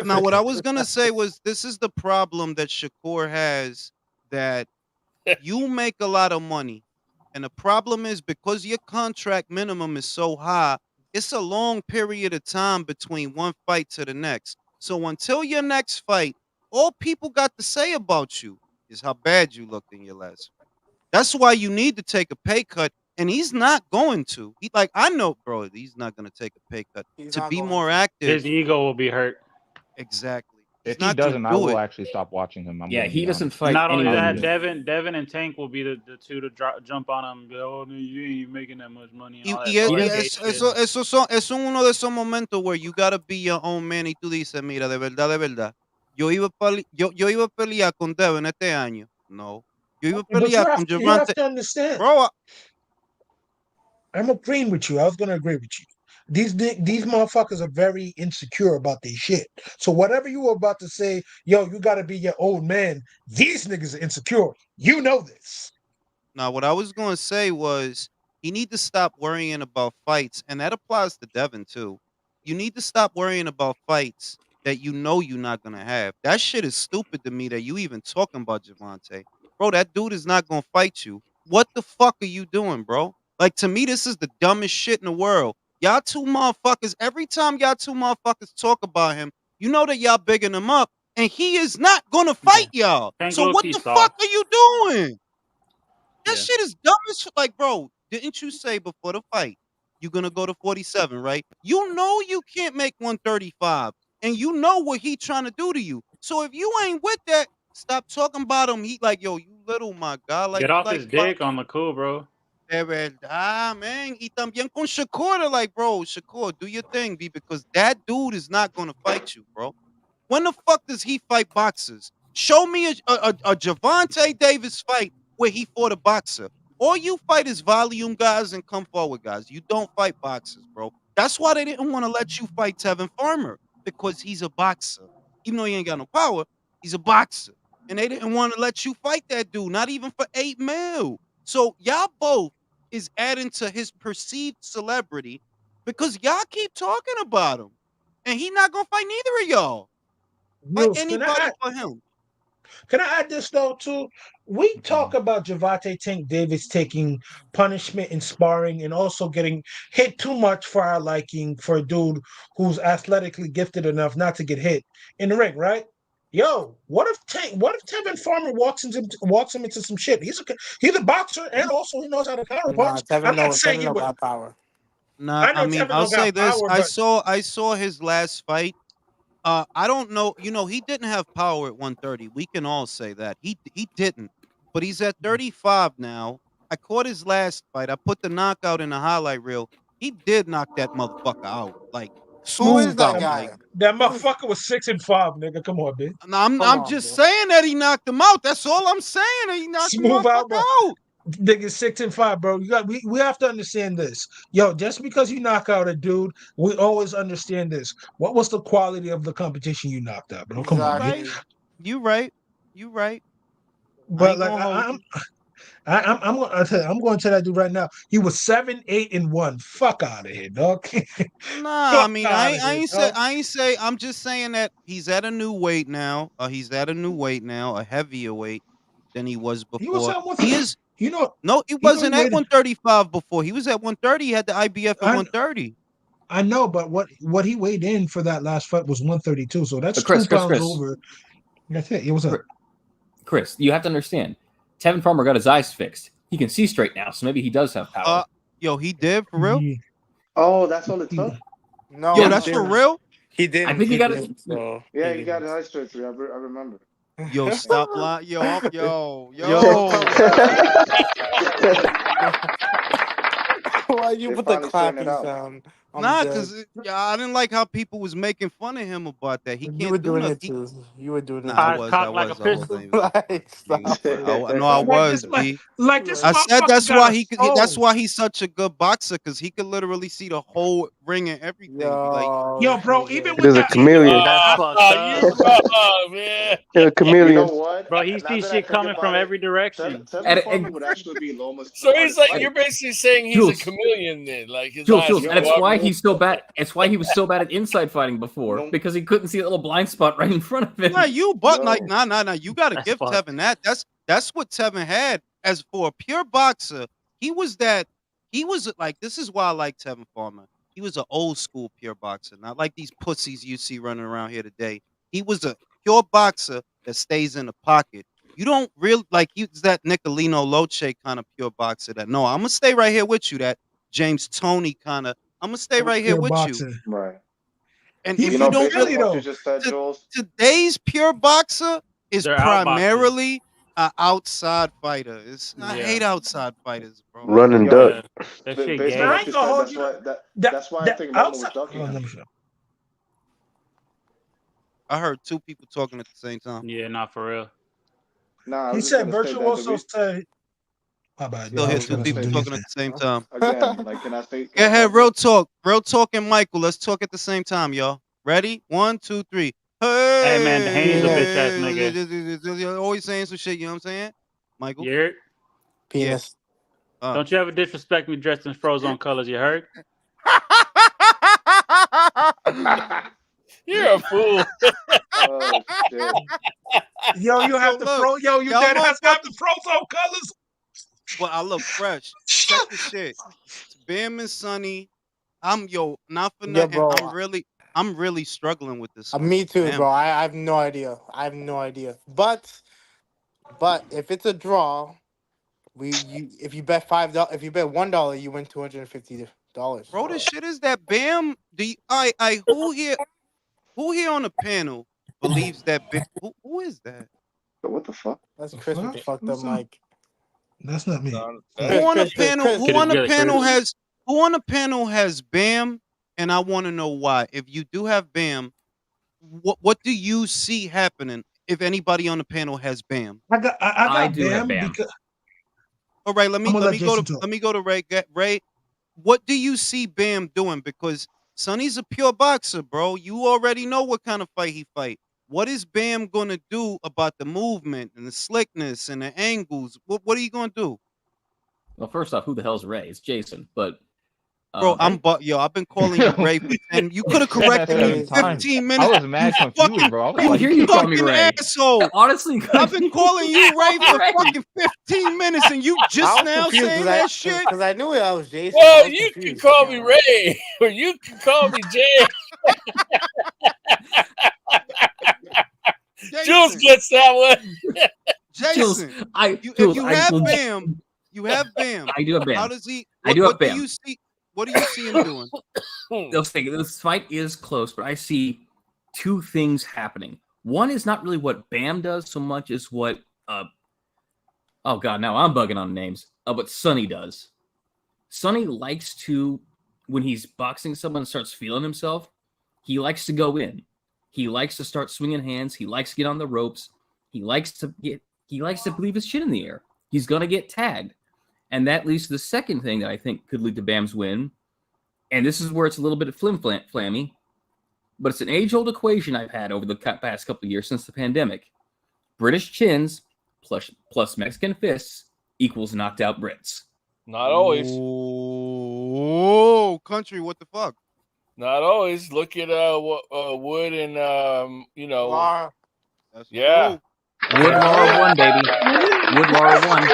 Now, what I was gonna say was, this is the problem that Shakur has, that you make a lot of money, and the problem is because your contract minimum is so high, it's a long period of time between one fight to the next. So until your next fight, all people got to say about you is how bad you looked in your last fight. That's why you need to take a pay cut. And he's not going to. I know, bro, he's not going to take a pay cut to be more active. His ego will be hurt. Exactly. If he doesn't, I will actually stop watching him. He doesn't fight. Not only that, Devin and Tank will be the two to jump on him. Oh, you ain't making that much money. Eso es uno de esos momentos where you got to be your own man y tú dices, mira, de verdad, Yo iba a pelear con Devin este año. No. Yo iba a But pelear con you have Gervonta. to understand. Bro, I'm agreeing with you. I was gonna agree with you. These motherfuckers are very insecure about their shit. So whatever you were about to say, yo, you gotta be your old man. These niggas are insecure. You know this. now what I was gonna say was he need to stop worrying about fights, and that applies to Devin too. You need to stop worrying about fights that you know you're not gonna have. That shit is stupid to me that you even talking about Gervonta. Bro, that dude is not gonna fight you. What the fuck are you doing, bro? Like, to me, this is the dumbest shit in the world. Y'all two motherfuckers, every time y'all two motherfuckers talk about him, you know that y'all bigging him up, and he is not gonna fight y'all. Thank So what Loki, the Saw. fuck are you doing? That Yeah. shit is dumb as shit. Like, bro, didn't you say before the fight you're gonna go to 47, right? You know you can't make 135, and you know what he trying to do to you. So if you ain't with that, stop talking about him. He like, yo, you little my God. Like, Get off like his dick on the cool, bro. de verdad, man. Y también con Shakur, they're like, bro, Shakur, do your thing, B, because that dude is not gonna fight you, bro. When the fuck does he fight boxers? Show me a Gervonta Davis fight where he fought a boxer. All you fight is volume guys and come forward guys. You don't fight boxers, bro. That's why they didn't want to let you fight Tevin Farmer, because he's a boxer. Even though he ain't got no power, he's a boxer. And they didn't want to let you fight that dude, not even for $8 million. So y'all both is adding to his perceived celebrity because y'all keep talking about him. And he not gonna fight neither of y'all. Fight Bruce, anybody but him. Can I add this though too? We talk about Gervonta Tank Davis taking punishment in sparring and also getting hit too much for our liking for a dude who's athletically gifted enough not to get hit in the ring, right? Yo, what if Tevin Farmer walks him into some shit? He's a boxer and also he knows how to counter punch. I'm not saying he would. Got power. Nah, I mean, I'll say this. Power, I saw his last fight. I don't know. You know, he didn't have power at 130. We can all say that. He didn't. But he's at 35 now. I caught his last fight. I put the knockout in the highlight reel. He did knock that motherfucker out. Like, Who is smooth that out. guy? Like, that motherfucker was 6-5, nigga. Come on, bitch. I'm just saying that he knocked him out. That's all I'm saying. He knocked him out. Nigga, 6-5, bro. We have to understand this. Yo, just because you knock out a dude, we always understand this. What was the quality of the competition you knocked out, bro? Come on, right. You right. But like I'm going to tell that dude right now. He was 7-8-1. Fuck out of here, dog. Nah, I mean, I ain't say. I'm just saying that he's at a new weight now. He's at a new weight now, a heavier weight than he was before. He is. No, he wasn't at 135 before. He was at 130. He had the IBF at 130. I know, but what he weighed in for that last fight was 132. So that's 2 pounds over. That's it. It was up. Chris, you have to understand. Tevin Farmer got his eyes fixed. He can see straight now, so maybe he does have power. Yo, he did for real? Yeah. Oh, that's all it took? No, yo, that's for real? He didn't. I think he got it. So yeah, he got his eyes surgery. I remember. Yo, stop lying. Yo. Why you put the clapping sound? Nah, because I didn't like how people was making fun of him about that. He can't You were do doing nothing. it too. You were doing it. Nah, I was. Like a pistol. No, I was, B. Like this. I said that's why he could. That's why he's such a good boxer, because he could literally see the whole ring and everything. Yo, bro, even It is a chameleon. Man. A chameleon. You know what? Bro, he sees shit coming from every direction. Tevin Farmer would actually be Loma's. So he's like, you're basically saying he's a chameleon then, like his eyes. And it's why he's so bad. It's why he was so bad at inside fighting before, because he couldn't see a little blind spot right in front of him. Nah, you gotta give Tevin that. That's what Tevin had. As for a pure boxer, he was like, this is why I like Tevin Farmer. He was an old school pure boxer, not like these pussies you see running around here today. He was a pure boxer that stays in the pocket. You don't really like, he's that Nicolino Loche kind of pure boxer that, no, I'm gonna stay right here with you. That James Toney kind of, I'm gonna stay right here with you. Right. And if you don't really know, today's pure boxer is primarily an outside fighter. I hate outside fighters, bro. Run and duck. That's why I think Loma was ducking him. I heard two people talking at the same time. Yeah, not for real. Nah, He said Virtuoso said. My bad. Still hear two people talking at the same time. Again, like, can I say? Go ahead, real talk, and Michael. Let's talk at the same time, y'all. Ready? 1, 2, 3. Hey man, Haney's a bitch ass nigga. Always saying some shit. You know what I'm saying, Michael? You heard? Penis. Don't you ever disrespect me dressed in Frozone colors? You heard? You're a fool. Oh shit. Yo, you have to you dead ass got the Frozone colors. Well, I look fresh. Check the shit. It's Bam and Sonny. Not for nothing. bro. I'm really struggling with this. Me too, Damn. bro. I have no idea. But if it's a draw, if you bet $5, if you bet $1, you win $250. Bro, this shit is that Bam. Who here on the panel believes that Bam? Who is that? What the fuck? That's Chris with the fucked up mic. That's not me. Who on the panel has Bam? And I want to know why. If you do have Bam, what do you see happening if anybody on the panel has Bam? I got Bam. Because... All right, let me go to Ray. Ray, what do you see Bam doing? Because Sonny's a pure boxer, bro. You already know what kind of fight he fight. What is Bam gonna do about the movement and the slickness and the angles? What are you gonna do? Well, first off, who the hell's Ray? It's Jason, but. Bro, I've been calling you Ray, and you could have corrected me in 15 minutes. I was mad confused, bro. I hear you call me Ray. Asshole. Honestly, I've been calling you Ray for fucking 15 minutes, and you just now saying that shit. Because I knew I was Jason. Well, you can call me Ray, or you can call me Jay. Jules gets that one. Jason, you have Bam. You have Bam. I do have Bam. How does he? I do have Bam. What do you see him doing? This fight is close, but I see two things happening. One is not really what Bam does so much as what oh god, now I'm bugging on names. What Sonny does. Sonny likes to, when he's boxing someone and starts feeling himself, he likes to go in. He likes to start swinging hands. He likes to get on the ropes. He likes to leave his chin in the air. He's gonna get tagged. And that leads to the second thing that I think could lead to Bam's win. And this is where it's a little bit of flammy, but it's an age-old equation I've had over the past couple of years since the pandemic. British chins plus Mexican fists equals knocked out Brits. Not always. Oh, country, what the fuck? Not always. Look at Wood and Lara. Yeah. Wood Lara won, baby. Wood Lara won.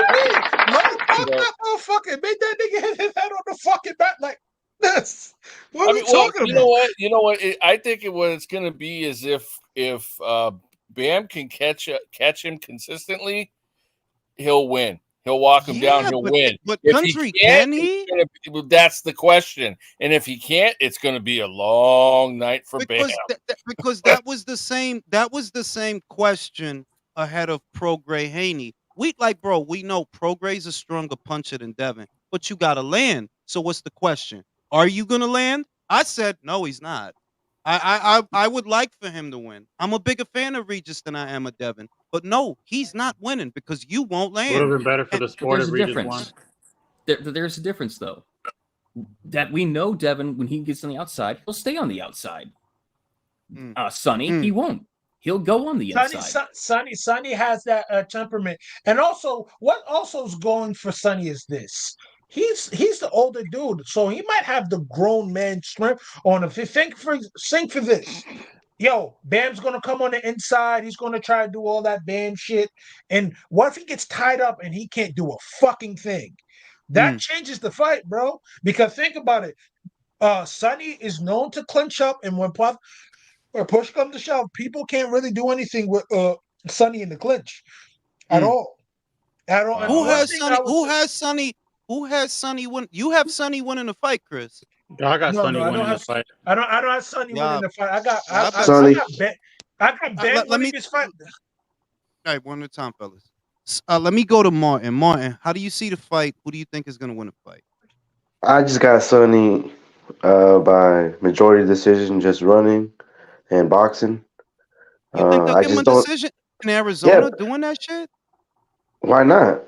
That motherfucker made that nigga hit his head on the fucking back like this. What are we talking about? You know what? I think what it's going to be is if Bam can catch him consistently, he'll win. He'll walk him down. He'll win. But if country, can he? That's the question. And if he can't, it's going to be a long night for Bam. Because that was the same question ahead of Pro Gray Haney. We know Pro Gray's a stronger puncher than Devin, but you gotta land. So what's the question? Are you gonna land? I said no, he's not. I would like for him to win. I'm a bigger fan of Regis than I am of Devin, but no, he's not winning because you won't land. Would have been better for the sport if Regis won. There's a difference though. That we know Devin, when he gets on the outside, he'll stay on the outside. Sonny, he won't. He'll go on the inside. Sonny has that temperament, and also what is going for Sonny is this: he's the older dude, so he might have the grown man strength on him. Think for this. Yo, Bam's gonna come on the inside. He's gonna try to do all that Bam shit. And what if he gets tied up and he can't do a fucking thing? That changes the fight, bro. Because think about it. Sonny is known to clinch up, and when push comes to shove, people can't really do anything with Sonny in the clinch at all. Who has Sonny win? You have Sonny winning the fight, Chris. I got Sonny winning the fight. I don't have Sonny winning the fight. I got Ben winning this fight. All right, one at a time, fellas. Let me go to Martin. Martin, how do you see the fight? Who do you think is going to win the fight? I just got Sonny by majority decision, just running and boxing. You think they'll I give him just a don't. decision in Arizona doing that shit? Why not?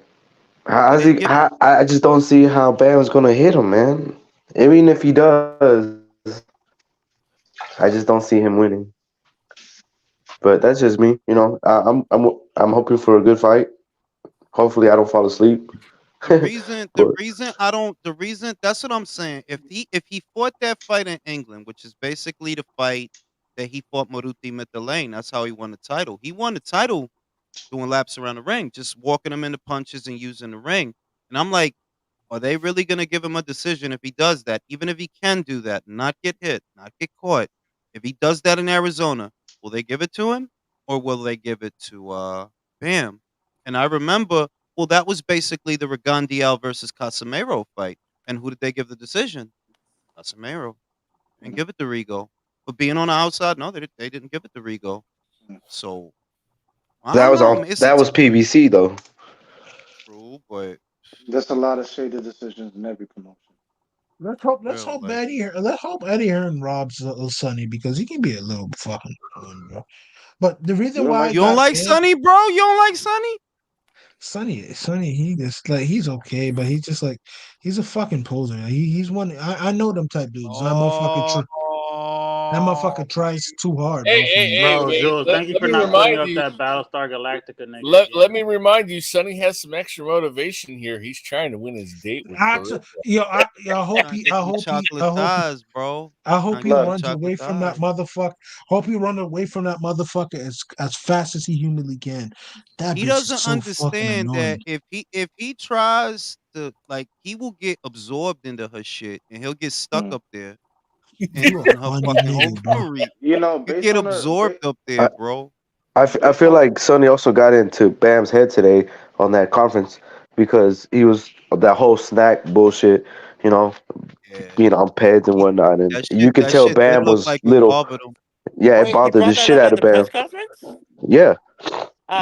How's They he? give I just don't see how Bam's gonna hit him, man. Even if he does, I just don't see him winning. But that's just me. You know, I'm hoping for a good fight. Hopefully, I don't fall asleep. the reason But the reason that's what I'm saying. If he fought that fight in England, which is basically the fight that he fought Maruti Mitterlane, that's how he won the title. He won the title doing laps around the ring, just walking him into punches and using the ring. And I'm like, are they really going to give him a decision if he does that? Even if he can do that, not get hit, not get caught. If he does that in Arizona, will they give it to him or will they give it to Bam? And I remember, well, that was basically the Regandiel versus Casemiro fight. And who did they give the decision? Casemiro. And give it to Rigo. But being on the outside, no, they didn't give it to Rigo. So I that don't was know. on. That was PBC though. True, but There's a lot of shaded decisions in every promotion. Let's hope. like, Let's hope Eddie Hearn robs Sonny because he can be a little fucking coon, bro. But the reason You don't why like I you don't got like Bam, Sonny, bro? You don't like Sonny? Sonny, he just like he's okay, but he's just like he's a fucking poser. He's one. I know them type dudes. Oh, That motherfucker tries too hard, Hey, bro. For hey, me. hey, Bro, wait. Jules, Let, thank you let for me not putting remind up you. that Battlestar Galactica nigga. Let me remind you, Sonny has some extra motivation here. He's trying to win his date with Claressa. I hope trying to he. get them chocolate thighs, bro. I Trying hope to he get them Look, runs away chocolate from that thighs. motherfucker. Hope he run away from that motherfucker as fast as he humanly can. That He bitch is doesn't so fucking understand that annoying. if he tries to like he will get absorbed into her shit and he'll get stuck mm. up there You a in her funny fucking whole nigga, bro. fury. You know, You based get on her, absorbed up I, there, bro. I based feel on like Sonny also got into Bam's head today on that conference because he was that whole snack bullshit. You know, Yeah. being on PEDs and whatnot, and you could That tell shit did Bam look was like it little. bothered him. Yeah, it Wait, he bothered the brought that shit up out at of the Bam. press conference? Yeah,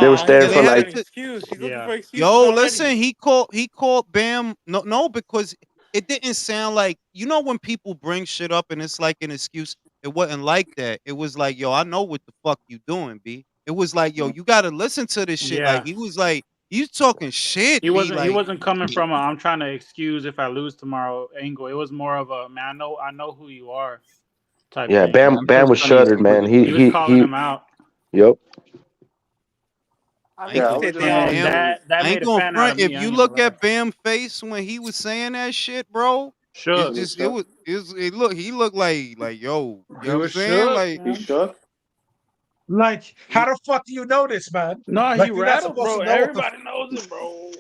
they were He's staring Yeah, for they looking had for it an like to excuse. He's looking yeah. for excuses yo, already. listen, he called Bam no, because it didn't sound like when people bring shit up and it's like an excuse, it wasn't like that. It was like, yo, I know what the fuck you doing, B. It was like, yo, mm, you gotta listen to this shit. Like Yeah. he was like, you talking shit, He B. wasn't he Like wasn't coming from a I'm trying to excuse if I lose tomorrow angle. It was more of a man, I know who you are type yeah. thing. Yeah, I'm sure Bam was Sonny is shuttered, man. completely He was clear. calling him out. Yep. I I mean, ain't yeah, I he gonna was said just front. that. And Bam, watching. that I ain't made a gonna fan out front. of If me. I you ain't gonna look lie. at Bam's face when he was saying that shit, bro, Shook. He was it shook. was he looked like yo, you He know what I'm was saying? shook, Like He man. shook. Like, how he the fuck do you know this, man? No, he Like, you're not rattled, supposed bro. to know what the. Everybody knows it, bro.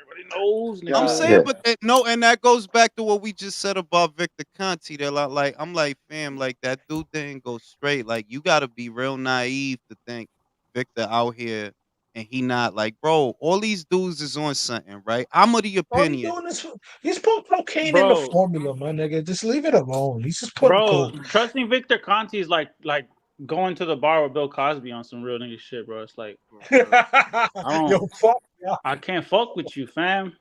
Everybody knows, I'm nigga. Yeah, saying, Yeah. but no, and that goes back to what we just said about Victor Conte. They're like, I'm like, fam, like that dude didn't go straight. Like, you got to be real naive to think Victor out here and he not like, bro. All these dudes is on something, right? I'm of the All he opinion. doing is he's putting cocaine in the Bro, formula, my nigga. Just leave it alone. He's just putting bro, coke. trusting Victor Conte is like going to the bar with Bill Cosby on some real nigga shit, bro. It's like Yo, fuck yeah. I can't fuck with you, fam.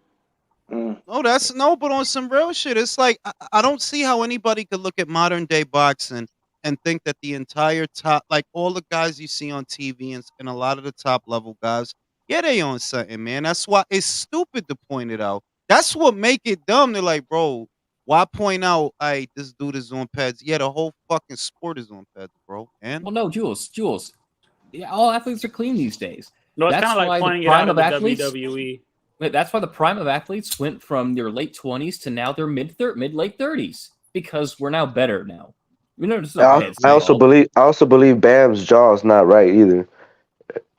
mm. No, that's no, but on some real shit, it's like I don't see how anybody could look at modern day boxing and think that the entire top, like all the guys you see on TV and a lot of the top level guys, yeah, they on something, man. That's why it's stupid to point it out. That's what make it dumb. They're like, bro, why point out, hey, this dude is on pads? Yeah, the whole fucking sport is on pads, bro. And Well, no, Jules. Yeah, all athletes are clean these days. No, it's kind That's of like why the pointing it prime out of in the athletes. WWE. That's why the prime of athletes went from their late 20s to now their mid late 30s because we're now better now. We know this is our heads. I also believe Bam's jaw's not right either.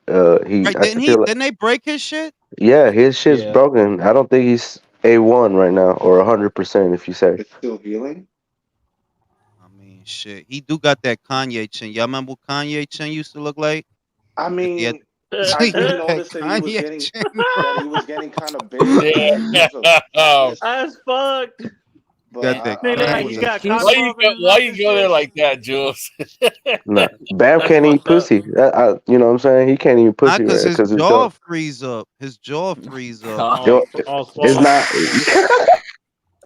right, I feel like didn't they break his shit? yeah, his shit's Yeah. broken. I don't think he's A1 right now or 100% if you say. It's still healing. I mean, shit, he do got that Kanye chin. Y'all remember what Kanye chin used to look like? I If he had mean, I he did got that notice that Kanye chin. kind of big. Yeah. That's fucked. But Got that They look like Kanye you He's got chin. cotton balls in his mouth and Why you go there shit. like that, Jules? Nah, Bam That's can't eat fucked up. pussy. You know what I'm saying? He can't eat pussy Because right his because his jaw jaw. freeze up. His jaw freeze up. God. All It's swollen. not.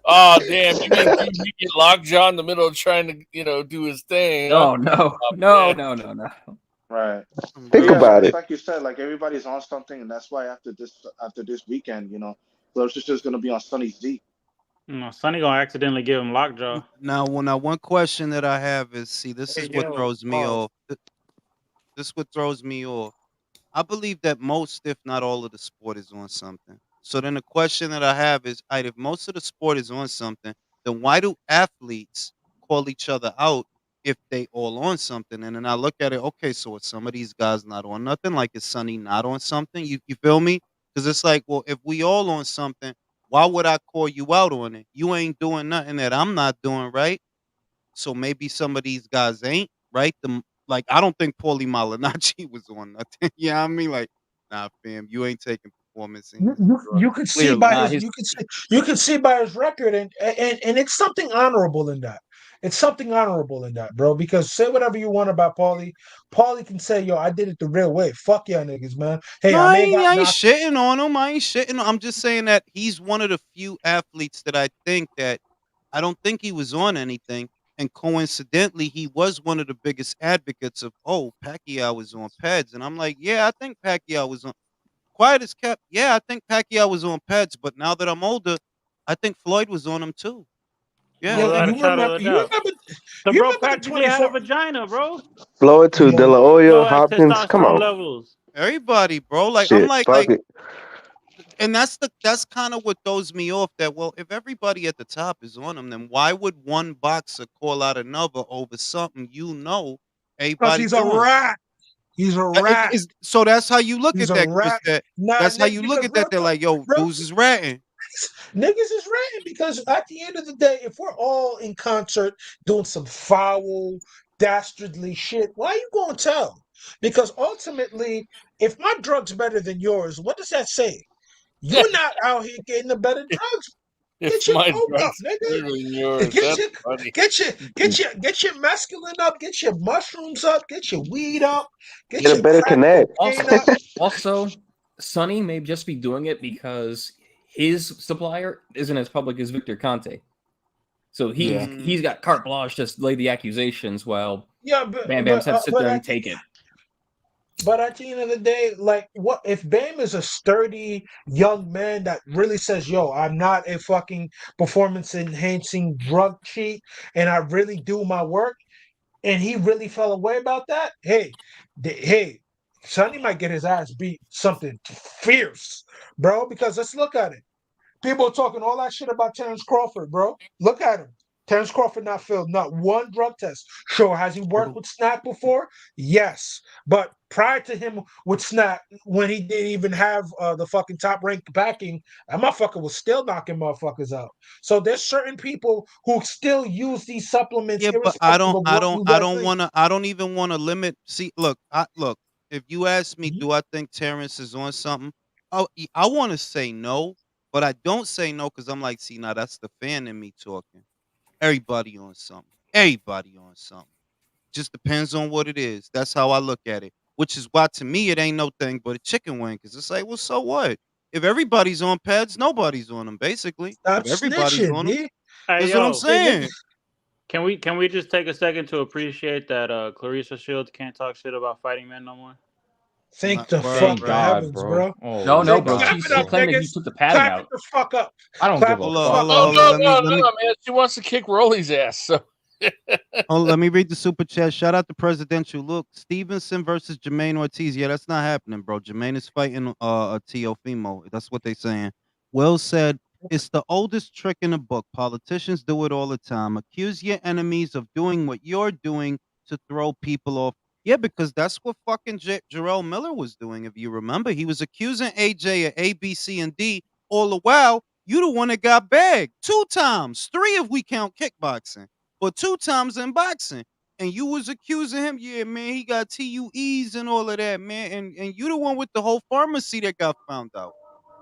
Oh damn! You mean he get lockjaw in the middle of trying to do his thing? Huh? Oh no. Man. No. Right. Think Yeah, about it's it. like you said, like everybody's on something, and that's why after this weekend, Claressa's just gonna be on Sonny's D. Sonny gonna accidentally give him lockjaw. Now, one question that I have is, see, this Hey, is what yo, throws me pause. off. This what throws me off. I believe that most, if not all of the sport is on something. So then the question that I have is, all right, if most of the sport is on something, then why do athletes call each other out if they all on something? And then I look at it, okay, so if some of these guys not on nothing, like is Sonny not on something? You feel me? Because it's like, well, if we all on something, why would I call you out on it? You ain't doing nothing that I'm not doing, right? So maybe some of these guys ain't, right? Like, I don't think Paulie Malignaggi was on nothing. Yeah, I mean, like, nah, fam, you ain't taking performance You, enhancing you, drugs. you could see Clearly. by Nah, his his you can see by his record, and it's something honorable in that. It's something honorable in that, bro. Because say whatever you want about Paulie, Paulie can say, "Yo, I did it the real way. Fuck y'all niggas, man. Hey, No, I may have got I ain't knocked." shitting on him. I ain't shitting. I'm just saying that he's one of the few athletes that I don't think he was on anything. And coincidentally, he was one of the biggest advocates of, oh, Pacquiao was on PEDs. And I'm like, yeah, I think Pacquiao was on. Quiet as kept. Yeah, I think Pacquiao was on PEDs. But now that I'm older, I think Floyd was on them too. Yeah, Yeah, Without a you shadow remember? of a doubt. The You bro remember the practically had a 24. vagina, bro. Floyd to Come De on, La Low Hoya, ass Hopkins. Come testosterone on. levels. everybody, bro. Like I'm Shit. Fuck like, it. and that's kind of what throws me off. That, well, if everybody at the top is on them, then why would one boxer call out another over something because everybody he's a doing? rat. He's a rat. So that's how you look He's at a that, Chris. rat. Nah, That's how Nick, you look because at that. They're like, yo, real dudes is ratting. niggas is ranting because at the end of the day, if we're all in concert doing some foul, dastardly shit, why are you going to tell? Because ultimately, if my drug's better than yours, what does that say? You're not out here getting the better drugs. If Get your my coke up, drugs nigga. better than yours, Get that's your funny. get your mescaline up, get your mushrooms up, get your weed up, get Get a your better crack connect. cocaine up. also, Sonny may just be doing it because his supplier isn't as public as Victor Conte. So Yeah. he's got carte blanche to lay the accusations while Yeah, Bam Bam's had to sit but there and take it. But at the end of the day, like, what if Bam is a sturdy young man that really says, "Yo, I'm not a fucking performance enhancing drug cheat, and I really do my work," and he really fell away about that? Hey, Sonny might get his ass beat something fierce, bro. Because let's look at it. People are talking all that shit about Terrence Crawford, bro. Look at him. Terrence Crawford not failed not one drug test. Sure, has he worked with Snap before? Yes. But prior to him with Snap, when he didn't even have the fucking top ranked backing, that motherfucker was still knocking motherfuckers out. So there's certain people who still use these supplements Yeah, but irrespective of what you I guys don't think. want to. I don't even want to limit. See, look. If you ask me, Mhm. do I think Terrence is on something? I want to say no, but I don't say no because I'm like, see, now that's the fan in me talking. Everybody on something. Everybody on something. Just depends on what it is. That's how I look at it. Which is why, to me, it ain't no thing but a chicken wing. Because it's like, well, so what? If everybody's on pads, nobody's on them. Basically, Stop if everybody's snitching, on them, B. Hey that's what I'm yo, Hey, nigga, saying. can we just take a second to appreciate that Claressa Shields can't talk shit about fighting men no more? thank Not the word, fuck Thank to word. God, heavens, bro. bro. Oh No, my no, Say, bro. clap God, it She up, bro. claimed that he niggas. took the padding Clap it out. the fuck up. I don't Clap give it a the fuck. fuck No, up. Hold on. no, Let me no, let me no, man. She wants to kick Rolly's ass. So let me read the super chat. Shout out to Presidential. Look, Stevenson versus Jermaine Ortiz. Yeah, that's not happening, bro. Jermaine is fighting a Teofimo. That's what they saying. Will said it's the oldest trick in the book. Politicians do it all the time. Accuse your enemies of doing what you're doing to throw people off. Yeah, because that's what fucking Jarrell Miller was doing. If you remember, he was accusing AJ of A, B, C, and D. All the while, you the one that got bagged 2 times, 3 if we count kickboxing, but 2 times in boxing. And you was accusing him, yeah, man, he got TUEs and all of that, man. And you the one with the whole pharmacy that got found out.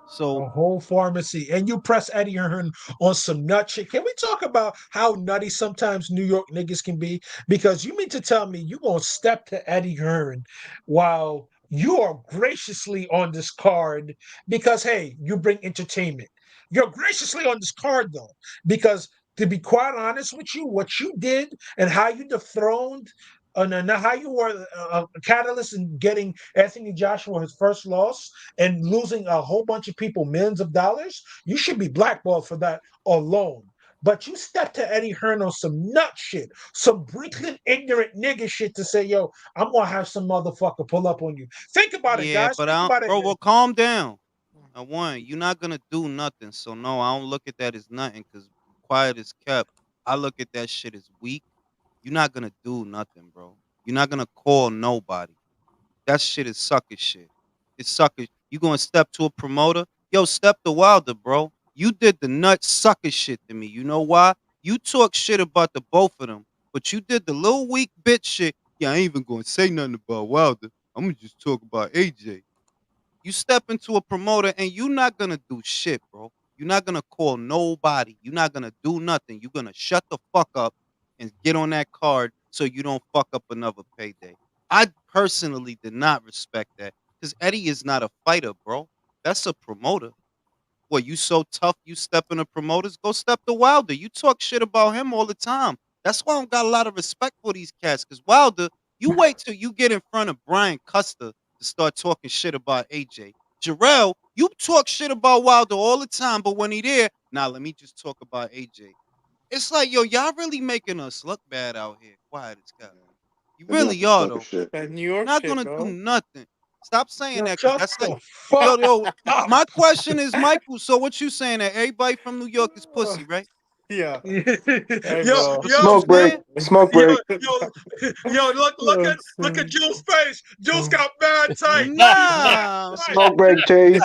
So A whole pharmacy, and you press Eddie Hearn on some nut shit. Can we talk about how nutty sometimes New York niggas can be? Because you mean to tell me you gonna step to Eddie Hearn while you are graciously on this card because hey, you bring entertainment. You're graciously on this card though, because to be quite honest with you, what you did and how you dethroned now how you were a catalyst in getting Anthony Joshua his first loss and losing a whole bunch of people millions of dollars, you should be blackballed for that alone. But you stepped to Eddie Hearn on some nut shit, some brinkling ignorant nigga shit to say, yo, I'm gonna have some motherfucker pull up on you. Think about it, Yeah, guys. but Think about it. bro, well, calm down. You're not gonna do nothing. So no, I don't look at that as nothing because quiet is kept. I look at that shit as weak. You're not gonna do nothing, bro. You're not gonna call nobody. That shit is sucker shit. It's sucker. You gonna step to a promoter? Yo, step to Wilder, bro. You did the nut sucker shit to me. You know why? You talk shit about the both of them, but you did the little weak bitch shit. Yeah, I ain't even gonna say nothing about Wilder. I'm gonna just talk about AJ. You step into a promoter and you're not gonna do shit, bro. You're not gonna call nobody. You're not gonna do nothing. You're gonna shut the fuck up and get on that card so you don't fuck up another payday. I personally did not respect that because Eddie is not a fighter, bro. That's a promoter. What, you so tough you step in the promoters? Go step to Wilder. You talk shit about him all the time. That's why I don't got a lot of respect for these cats. Because Wilder, you wait till you get in front of Brian Custer to start talking shit about AJ. Jarrell, you talk shit about Wilder all the time, but when he there, now let me just talk about AJ. It's like, yo, y'all really making us look bad out here. Quiet as kept. You really are, though. That New York Not shit, gonna bro. do nothing. Stop saying Yo, that because shut that's the like, fuck yo, up. my question is, Michael, so what you saying that everybody from New York is pussy, right? Yeah. yo, That's what you Smoke break. saying? Smoke yo, break. look at Jules' face. Jules got mad tight. Nah, Smoke break, Chase.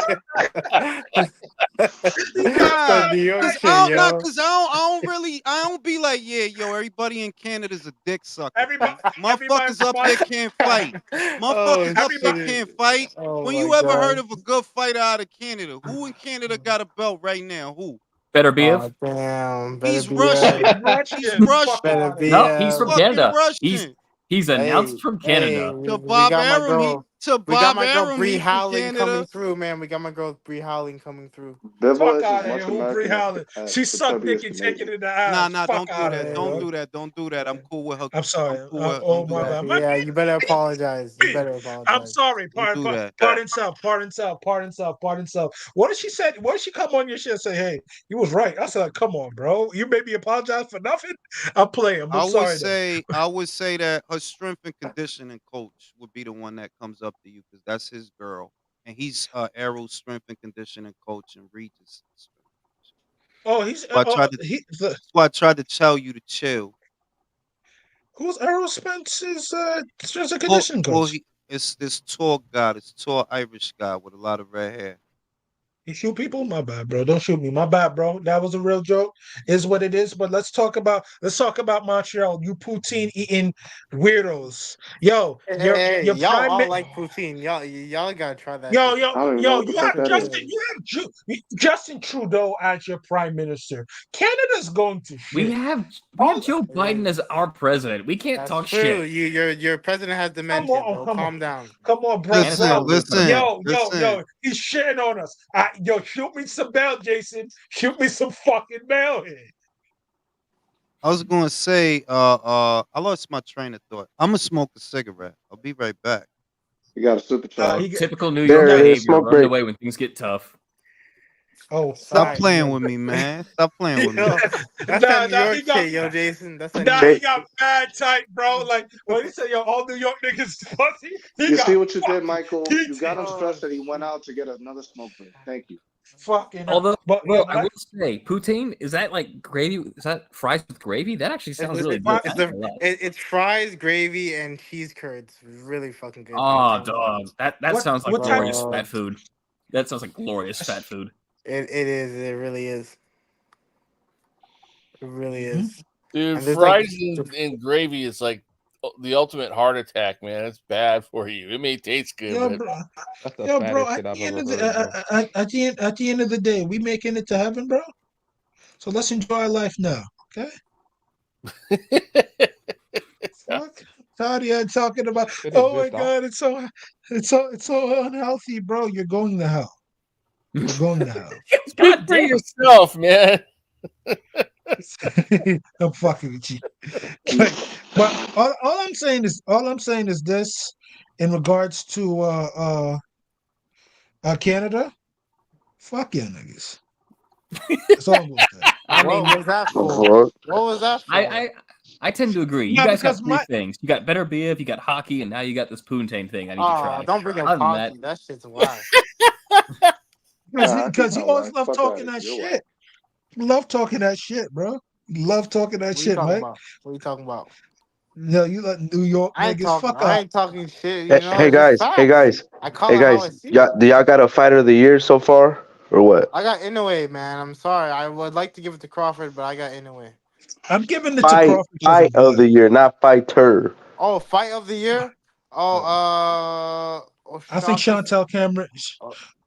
He got That mad New York cause tight. shit, yo. I don't be like, yeah, yo, everybody in Canada's a dick sucker. Everybody Motherfuckers up there can't fight. Oh Motherfuckers up there everybody can't shit. fight. Oh When my you ever heard god. of a good fighter out of Canada? Who in Canada got a belt right now? Who? Better be Oh if damn. Better He's be Russian. He's Russian. Fuck Russian. Better out of be no, here. he's from Fucking Canada. Russian. He's Hey, announced from hey, Canada. To we Bob got my Arum, girl. to We got Bob my girl Arum, Bree he from Howling coming Canada. through, man. We got my girl Bree Howling coming through. Bivol Fuck is as out of much here. Who Bree American Howland? as She sucked Tubby dick is and take it Canadian. in the ass. Nah, Fuck don't do out of that. here, Don't bro. do that. Don't do that. I'm cool with her. I'm sorry. I'm cool with her. Oh Don't do my that. bad. Yeah, you better apologize. You better I'm apologize. sorry. Don't do that. Pardon self. Pardon self. Pardon self. Pardon self. What did she say? What did she come on your shit and say? Hey, you was right. I said, come on, bro. You made me apologize for nothing. I'm playing. I'm sorry. I would say that her strength and conditioning coach would be the one that comes up to you because that's his girl, and he's Arrow's strength and conditioning coach and Regis. Oh, he's So that's why I tried to tell you to chill. who's Errol Spence's strength and Well, conditioning well, coach? it's this tall guy, this tall Irish guy with a lot of red hair. You shoot people? My bad, bro. Don't shoot me. My bad, bro. That was a real joke. Is what it is. But let's talk about Montreal. You poutine eating weirdos. Yo, Hey, your y'all prime all mi- like poutine. Y'all gotta try that yo shit. yo I don't even know yo. what the You fuck have that is. Justin Trudeau as your prime minister. Canada's going to We shit. have Oh, Joe Biden as our president. We can't That's talk true. shit. Your president has Come dementia, on, bro. come on. Calm down. Come on, bro. Canada's Listen, probably gonna put him in. listen. He's shitting on us. Yo, shoot me some mail, Jason. Shoot me some fucking mail here. I was gonna say, I lost my train of thought. I'm gonna smoke a cigarette. I'll be right back. You got a super chat. Typical New There York it is. behavior. Smoke Running break. away when things get tough. Oh, Stop Right. playing with me, man. Stop playing with me. Yo, that's that New York shit, yo, Jason. That's that New Nah, York he got mad tight, bro. Like when he said, "Yo, all New York niggas pussy," You see what you did, Michael? He You got him did. stressed that he went out to get another smoke break. Thank you. fucking. Although, But I will say, poutine, is that like gravy? Is that fries with gravy? That actually sounds really good. It's fries, gravy, and cheese curds. Really fucking good. Oh, dog. That What- sounds like what type- glorious fat food. That sounds like glorious fat food. It is. It really is. It really is. Dude, And there's fries like- and gravy is like the ultimate heart attack, man. It's bad for you. It may taste good, Yo, but bro. That's the Yo, fattest bro. shit I've ever heard, bro. At the end of the day, we making it to heaven, bro. So let's enjoy our life now, okay? Fuck. Claudia talking about. It Oh my exists, dog. God, it's so unhealthy, bro. You're going to hell. You're going to hell. speak for yourself, man. I'm fucking with you. Like, But all I'm saying is this in regards to Canada. Fuck yeah, niggas. That's all I'm gonna say. What was that for? Fuck. What was that for? I tend to agree. You Yeah, guys got because three things. You got better beer, you got hockey, and now you got this poontang thing. I need to try. Don't bring up Other than hockey. That shit's wild. Because you always love talking that shit. You love talking that shit, bro. You love talking that What you shit, talking Mike. about? What you talking about? No, you let New York niggas fuck I up. ain't talking shit. Hey, hey guys, hey guys, I call hey it how I guys. see Y'all, it. do y'all got a fighter of the year so far, or what? I got Inoue, man. I'm sorry. I would like to give it to Crawford, but I got Inoue. I'm giving it to Fight, Crawford. fight of the year, not fighter. Oh, fight of the year? I think Chantel Cameron.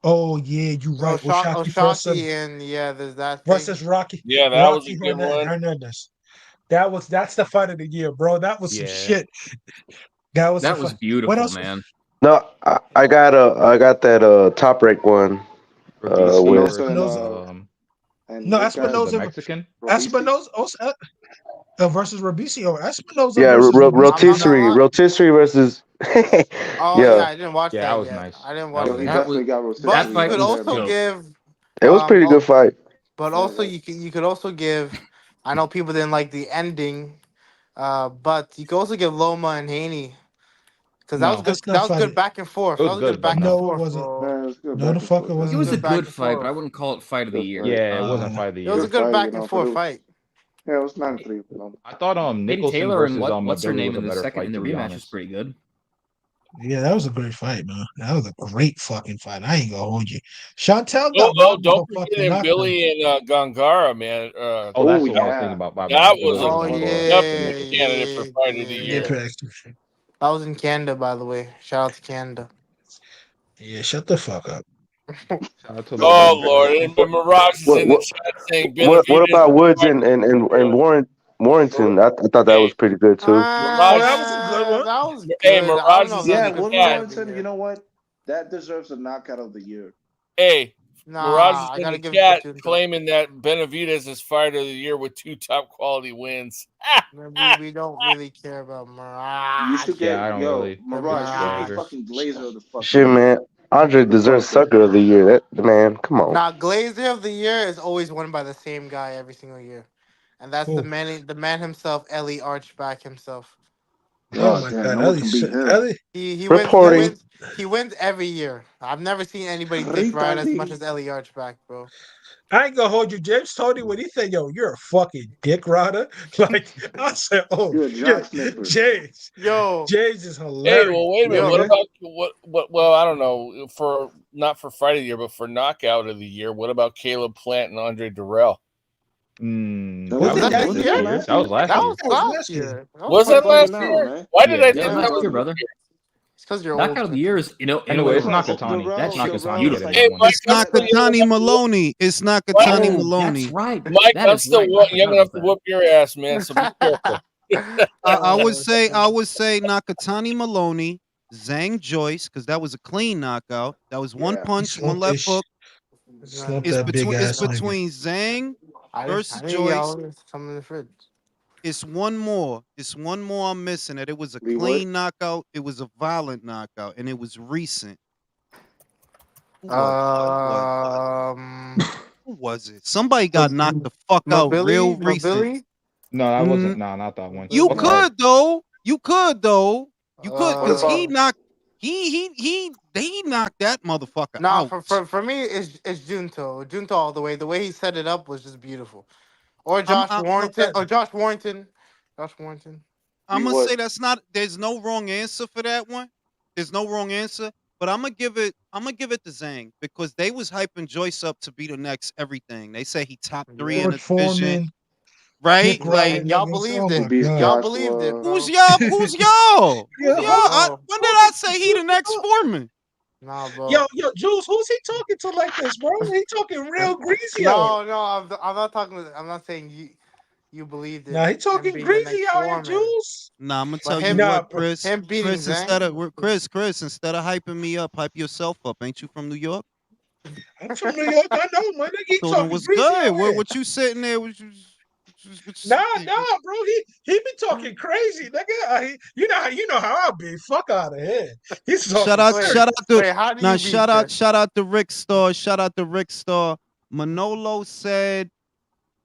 Oh yeah, you right. Oshaki and there's that thing. versus Rocky. Yeah, that was a good one. Hernandez. That's the fight of the year, bro. That was some shit. That was beautiful, what else? man. No, I got that top rank one. With Espinoza. No, Espinoza. the Mexican. Espinoza versus Robicio. Espinoza. Yeah, versus rotisserie versus. I didn't watch that. That was yet. nice. I didn't watch He that. definitely got rotisserie. But you could also give. It was a pretty good fight. But also, you could also give. I know people didn't like the ending, but you could also give Loma and Haney. Because that was good. That was good back and forth. That was good back and forth. It wasn't. No, the fuck it wasn't. It was a good fight, but I wouldn't call it fight of the year. Yeah, it wasn't fight of the year. It was a good back and forth fight. Yeah, it was 9-3. I thought Nicholson Taylor versus and what's her name was a in the better second fight, in the to be rematch honest. was pretty good. Yeah, that was a great fight, man. That was a great fucking fight. I ain't gonna hold you. Chantel don't forget Billy and Gongara, man. That's what I was thinking about. That was definitely a candidate for fight of the year. That was in Canada, by the way. Shout out to Canada. Yeah, shut the fuck up. Oh Lord! And Mirage is in the chat saying, what about Woods and Warrington? I thought that was pretty good too. That was a good one. That was good. Hey, Mirage is yeah, in the Warrington. You know what? That deserves a knockout of the year. Hey, Mirage is in the chat claiming that Benavidez is fight of the year with 2 top quality wins. We don't really care about Mirage. You should get I don't really. Mirage. You should fucking Glazer of the fucking Shit, man. Andre deserves sucker of the year. That man, come on. Now, Glazer of the year is always won by the same guy every single year, and that's the man himself, Ellie Archback himself. Oh my God, Reporting. He wins every year. I've never seen anybody dick ride as much as Ellie Archback, bro. I ain't gonna hold you. James told me when he said, "Yo, you're a fucking dick rider." Like I said, "Oh, you're a jock sniffer." James, James is hilarious. Hey, well, wait a minute. What about what? Well, I don't know. Not for fight of the year, but for knockout of the year. What about Caleb Plant and Andre Durrell? That was last year. Was that last year? Why did I think that last was year, brother? It's because you're knockout of the year is Anyway, it's Nakatani. That's Nakatani. It's Nakatani Maloney. It's Nakatani Maloney. That's right, Mike. I'm still young enough to whoop your ass, man. So be careful. I would say Nakatani Maloney, Zhang Joyce, because that was a clean knockout. That was one punch, one left hook. It's between Zhang versus Joyce. It's one more. It's one more I'm missing. That it was a clean knockout. It was a violent knockout, and it was recent. Who was it? Somebody got knocked the fuck out real recent. No, that wasn't. No, not that one. You could though. You could because he knocked. He knocked that motherfucker out. For me, it's Junto. Junto all the way. The way he set it up was just beautiful. Or Josh Warrington. Josh Warrington. I'm gonna say there's no wrong answer for that one. There's no wrong answer. But I'm gonna give it to Zhang because they was hyping Joyce up to be the next everything. They say he top 3 in the division. Right? Like y'all believed it. Y'all believed it. Bro. Who's y'all? When did I say he the next Foreman? Nah, bro. Yo, Jules, who's he talking to like this, bro? He talking real greasy. No, I'm not talking. I'm not saying you believed it. Nah, he talking greasy out here, Jules. Nah, I'm gonna tell you what, Chris. Instead of hyping me up, hype yourself up. Ain't you from New York? I'm from New York. I know, man. So what's good? What you sitting there? What Nah, bro. He be talking crazy, nigga. You know how I be. Fuck out of here. He's shout out to Rick Starr. Shout out to Rick Starr. Manolo said,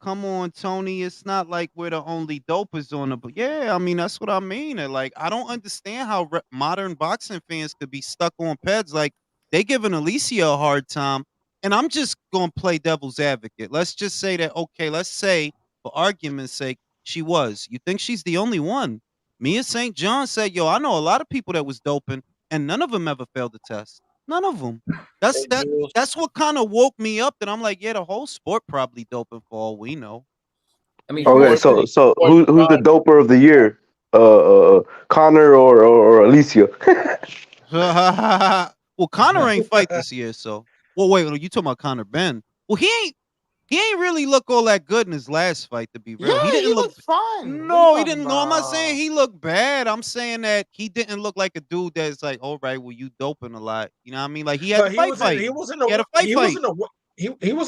"Come on, Tony. It's not like we're the only dopers on it." But yeah, I mean that's what I mean. And like I don't understand how modern boxing fans could be stuck on PEDs. Like they giving Alicia a hard time, and I'm just gonna play devil's advocate. Let's just say that let's say for argument's sake, she was. You think she's the only one? Mia St. John said, "Yo, I know a lot of people that was doping, and none of them ever failed the test. None of them." That's what kind of woke me up. That I'm like, yeah, the whole sport probably doping for all we know. I mean, okay, so who's the doper of the year? Connor or Alicia? Well, Connor ain't fight this year, so. Well, wait, you talking about Connor Ben? Well, he ain't really look all that good in his last fight, to be real. Yeah, he didn't look fine. No, he didn't. No, I'm not saying he looked bad. I'm saying that he didn't look like a dude that's like, all right, well, you doping a lot. You know what I mean? Like he had a fight. He was in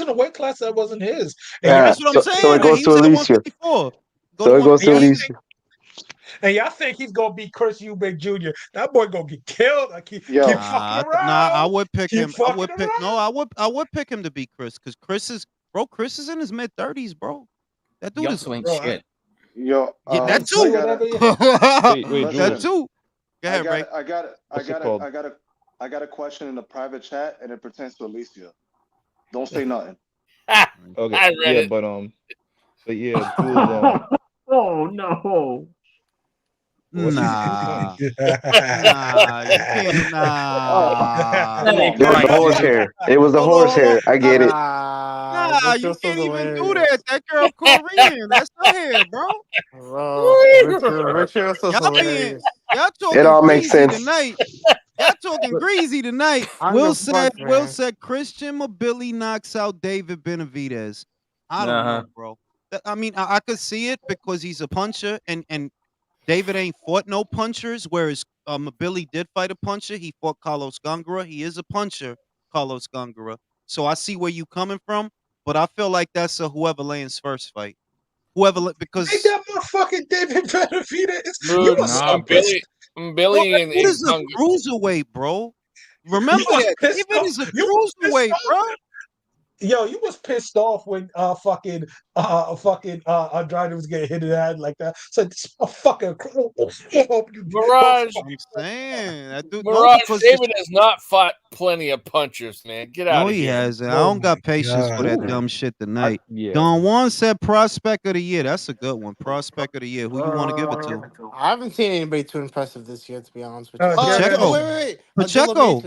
a weight class that wasn't his. And that's what I'm saying. So it goes to Alicia. So it goes to Alicia. And y'all think he's gonna be Chris Eubank Jr. That boy gonna get killed. Keep fucking around. Nah, I would pick him. I would pick him to beat Chris because Chris is in his mid-30s, bro. That dude is ain't shit. Yo, that too. Wait, that too. Go ahead, Ray. I got a question in the private chat, and it pertains to Alicia. Don't say nothing. Okay. Yeah, but yeah, Jules, oh no. Nah. The horsehair. It was the horsehair. I get it. Nah, you can't even do that. That girl Korean. That's her hair, bro. Y'all talking it all makes sense tonight. Y'all talking greasy tonight. Will said Christian Mabili knocks out David Benavidez. I don't know, bro. I mean, I could see it because he's a puncher, and David ain't fought no punchers, whereas Mabili did fight a puncher. He fought Carlos Gongora. He is a puncher, Carlos Gongora. So I see where you coming from, but I feel like that's a whoever lands first fight. Because ain't that motherfucking David Benavidez? Billy and is a cruiserweight, bro. Remember that David is a cruiserweight, bro. Yo, you was pissed off when Andrade was getting hit in the head like that. So this fucking Mirage. I'm saying that dude. Mirage, David has not fought plenty of punchers, man. Get out of here. No, he hasn't. I don't got patience for that dumb shit tonight. Don Juan said prospect of the year. That's a good one. Prospect of the year. Who you want to give it to? I haven't seen anybody too impressive this year, to be honest with you. Pacheco. Wait. Pacheco.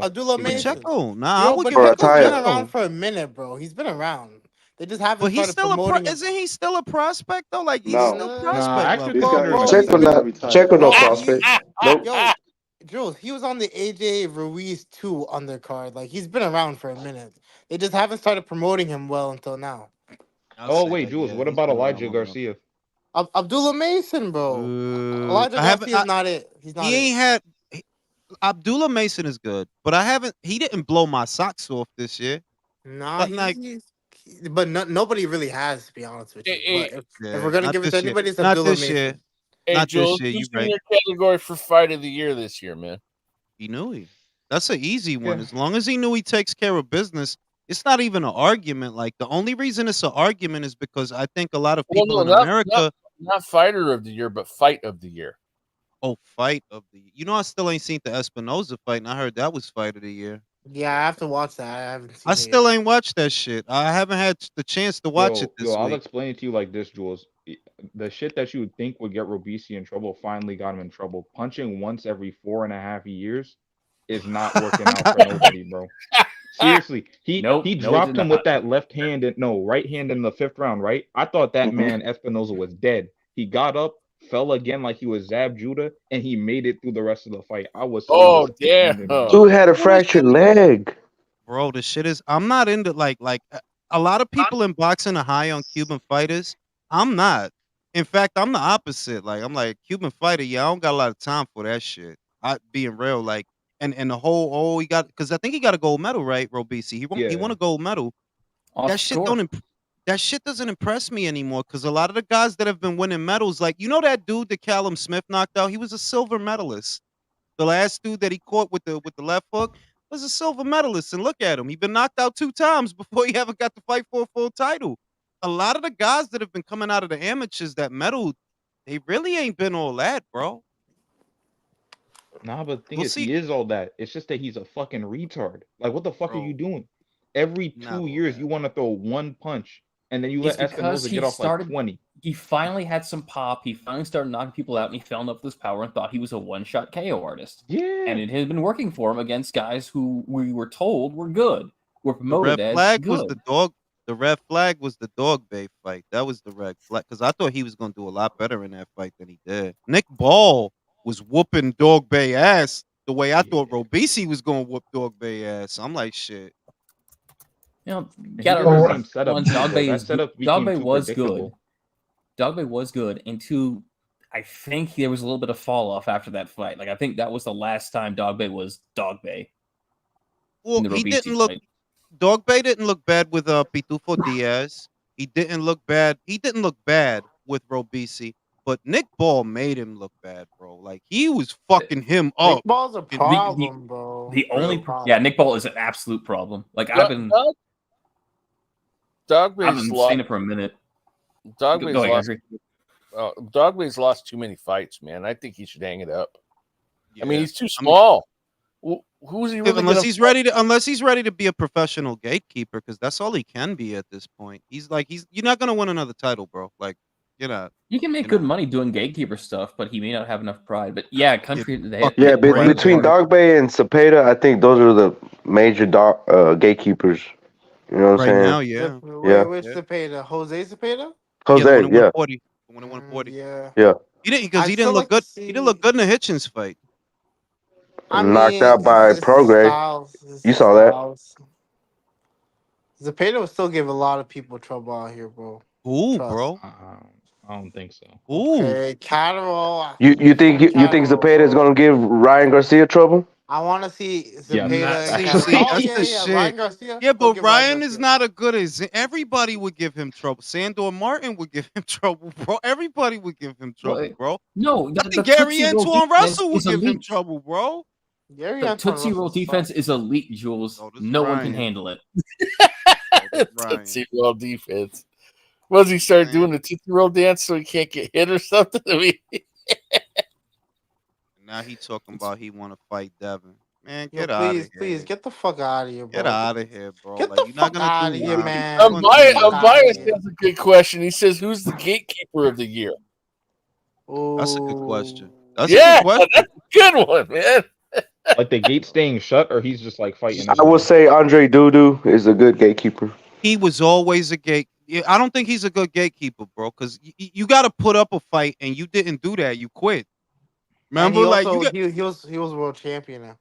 Abdullah Mason. Pacheco. Nah, I would give Pacheco's been around for a minute, bro. He's been around. They just haven't started promoting him. Isn't he still a prospect though? Like he's still prospect. Pacheco no prospect. Nope. Yo, Jules, he was on the AJ Ruiz 2 undercard. Like he's been around for a minute. They just haven't started promoting him well until now. Wait, Jules, what about Elijah Garcia? Abdullah Mason, bro. Elijah Garcia is not it. He's not. He ain't had. Abdullah Mason is good, but he didn't blow my socks off this year. Nah, but nobody really has, to be honest with you. If we're gonna give it to anybody, it's Abdullah Mason. Hey, Jules, who's in your category for fight of the year this year, man? He knew he. That's an easy one. As long as he knew he takes care of business, it's not even an argument. Like the only reason it's an argument is because I think a lot of people in America, not fighter of the year, but fight of the year. Oh, fight of the year. You know, I still ain't seen the Espinoza fight, and I heard that was fight of the year. Yeah, I have to watch that. I haven't seen I still ain't watched that shit. I haven't had the chance to watch it this week. I'll explain it to you like this, Jules. The shit that you would think would get Robisi in trouble finally got him in trouble. Punching once every 4.5 years is not working out for nobody, bro. Seriously, he dropped him with that right hand in the 5th round, right? I thought that man Espinoza was dead. He got up, fell again like he was Zab Judah, and he made it through the rest of the fight. I was so damn. Dude had a fractured leg. Bro, the shit is I'm not into like a lot of people in boxing are high on Cuban fighters. I'm not. In fact, I'm the opposite. Like I'm like Cuban fighter, I don't got a lot of time for that shit. I being real, like and the whole he got because I think he got a gold medal, right, Robisi? He won a gold medal. That shit don't that shit doesn't impress me anymore because a lot of the guys that have been winning medals, like that dude that Callum Smith knocked out, he was a silver medalist. The last dude that he caught with the left hook was a silver medalist, and look at him. He's been knocked out 2 times before he ever got to fight for a full title. A lot of the guys that have been coming out of the amateurs that medaled, they really ain't been all that, bro. Nah, but the thing is, he is all that. It's just that he's a fucking retard. Like, what the fuck are you doing? Every 2 years, you want to throw one punch, and then you let Espinosa get off like 20. He finally had some pop. He finally started knocking people out, and he fell in love with his power and thought he was a one-shot KO artist. Yeah. And it had been working for him against guys who we were told were good, were promoted as good. Was the dog. The red flag was the dog bay fight. That was the red flag because I thought he was going to do a lot better in that fight than he did. Nick Ball was whooping dog bay ass the way I thought Robeisy was going to whoop dog bay ass. I'm like, shit. Dog Bay was good. Dog Bay was good. And two, I think there was a little bit of fall off after that fight. Like I think that was the last time Dog Bay was Dog Bay. Well, he didn't look. Dog Bay didn't look bad with Pitufo Diaz. He didn't look bad. He didn't look bad with Robeisy. But Nick Ball made him look bad, bro. Like he was fucking him up. Nick Ball's a problem, bro. The only problem. Nick Ball is an absolute problem. Like I've been saying it for a minute. Dog Bay's lost too many fights, man. I think he should hang it up. Yeah. I mean, he's too small. Who's he really unless he's ready to be a professional gatekeeper, because that's all he can be at this point. You're not gonna win another title, bro. Like you're not. You can make good money doing gatekeeper stuff, but he may not have enough pride. But yeah, country. Between Dog Bay and Cepeda, I think those are the major gatekeepers. You know what I'm saying? Now, yeah. Which Cepeda? Jose Cepeda? Jose, yeah. 140. Yeah. He didn't because he didn't look good. He didn't look good in the Hitchens fight. Knocked out by Prograis. You saw that. Cepeda will still give a lot of people trouble out here, bro. Ooh, bro. I don't think so. Ooh. Okay, Catterall. You think Cepeda is gonna give Ryan Garcia trouble? I want to see Cepeda. Ryan Garcia. Yeah, but Ryan is not as good as everybody would give him trouble. Sandor Martin would give him trouble, bro. Everybody would give him trouble, bro. No, Gary Antoine Russell would give him trouble, bro. The Tootsie Roll defense is elite, Jules. No one can handle it. Tootsie Roll defense. Was he start doing the Tootsie Roll dance so he can't get hit or something? I mean, now he talking about he want to fight Devin. Man, get out of here. Please, get the fuck out of here, bro. Get out of here, bro. Get the fuck out of here, man. Bias has a good question. He says, who's the gatekeeper of the year? Ooh. That's a good question. That's a good one, man. Like the gate staying shut, or he's just like fighting? I would say Andre Dudu is a good gatekeeper. He was always a gate. I don't think he's a good gatekeeper, bro, because you got to put up a fight, and you didn't do that. You quit. Remember, he was world champion now.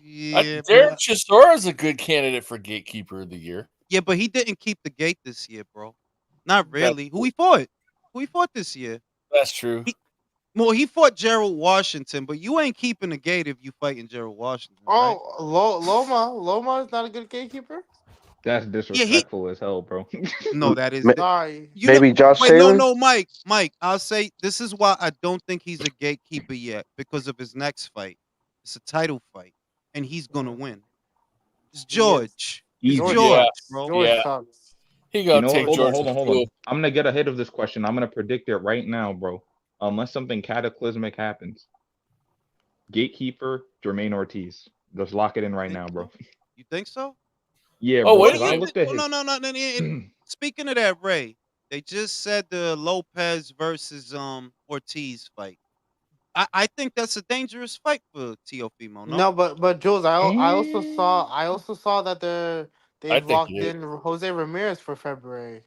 Yeah, Derek Chisora is a good candidate for gatekeeper of the year. Yeah, but he didn't keep the gate this year, bro. Not really. Who he fought? Who he fought this year? That's true. He fought Gerald Washington, but you ain't keeping the gate if you fighting Gerald Washington. Oh, right? Loma is not a good gatekeeper. That's disrespectful as hell, bro. No, that is. Sorry. Maybe Josh Taylor? No, Mike. I'll say this is why I don't think he's a gatekeeper yet, because of his next fight. It's a title fight, and he's gonna win. It's George. He's George, bro. George He gonna take George. Hold on. I'm gonna get ahead of this question. I'm gonna predict it right now, bro. Unless something cataclysmic happens. Gatekeeper, Jermaine Ortiz. Just lock it in right now, bro. You think so? Yeah, bro. No. Speaking of that, Ray, they just said the Lopez versus Ortiz fight. I think that's a dangerous fight for Teofimo. No, but Jules, I also saw that they've locked in Jose Ramirez for February.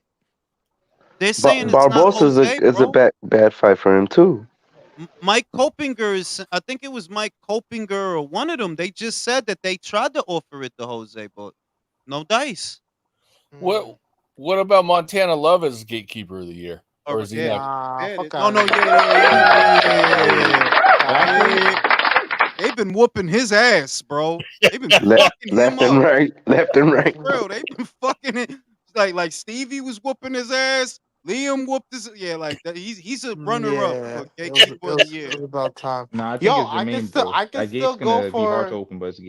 They're saying Barboza is a bad fight for him too. Mike Kopinger I think it was Mike Kopinger or one of them. They just said that they tried to offer it to Jose, but no dice. What about Montana Love as gatekeeper of the year? Or is he not? They've been been whooping his ass, bro. They've been Left, fucking him left and up. right, left and right. Bro, they've been fucking it. Like Stevie was whooping his ass. Liam whooped his like that. He's a runner up for Gatekeeper of the Year. It was about time. Nah, I think Yo, it's I Remain, can still, bro. I can That still gate's go gonna be hard to for, open, but it's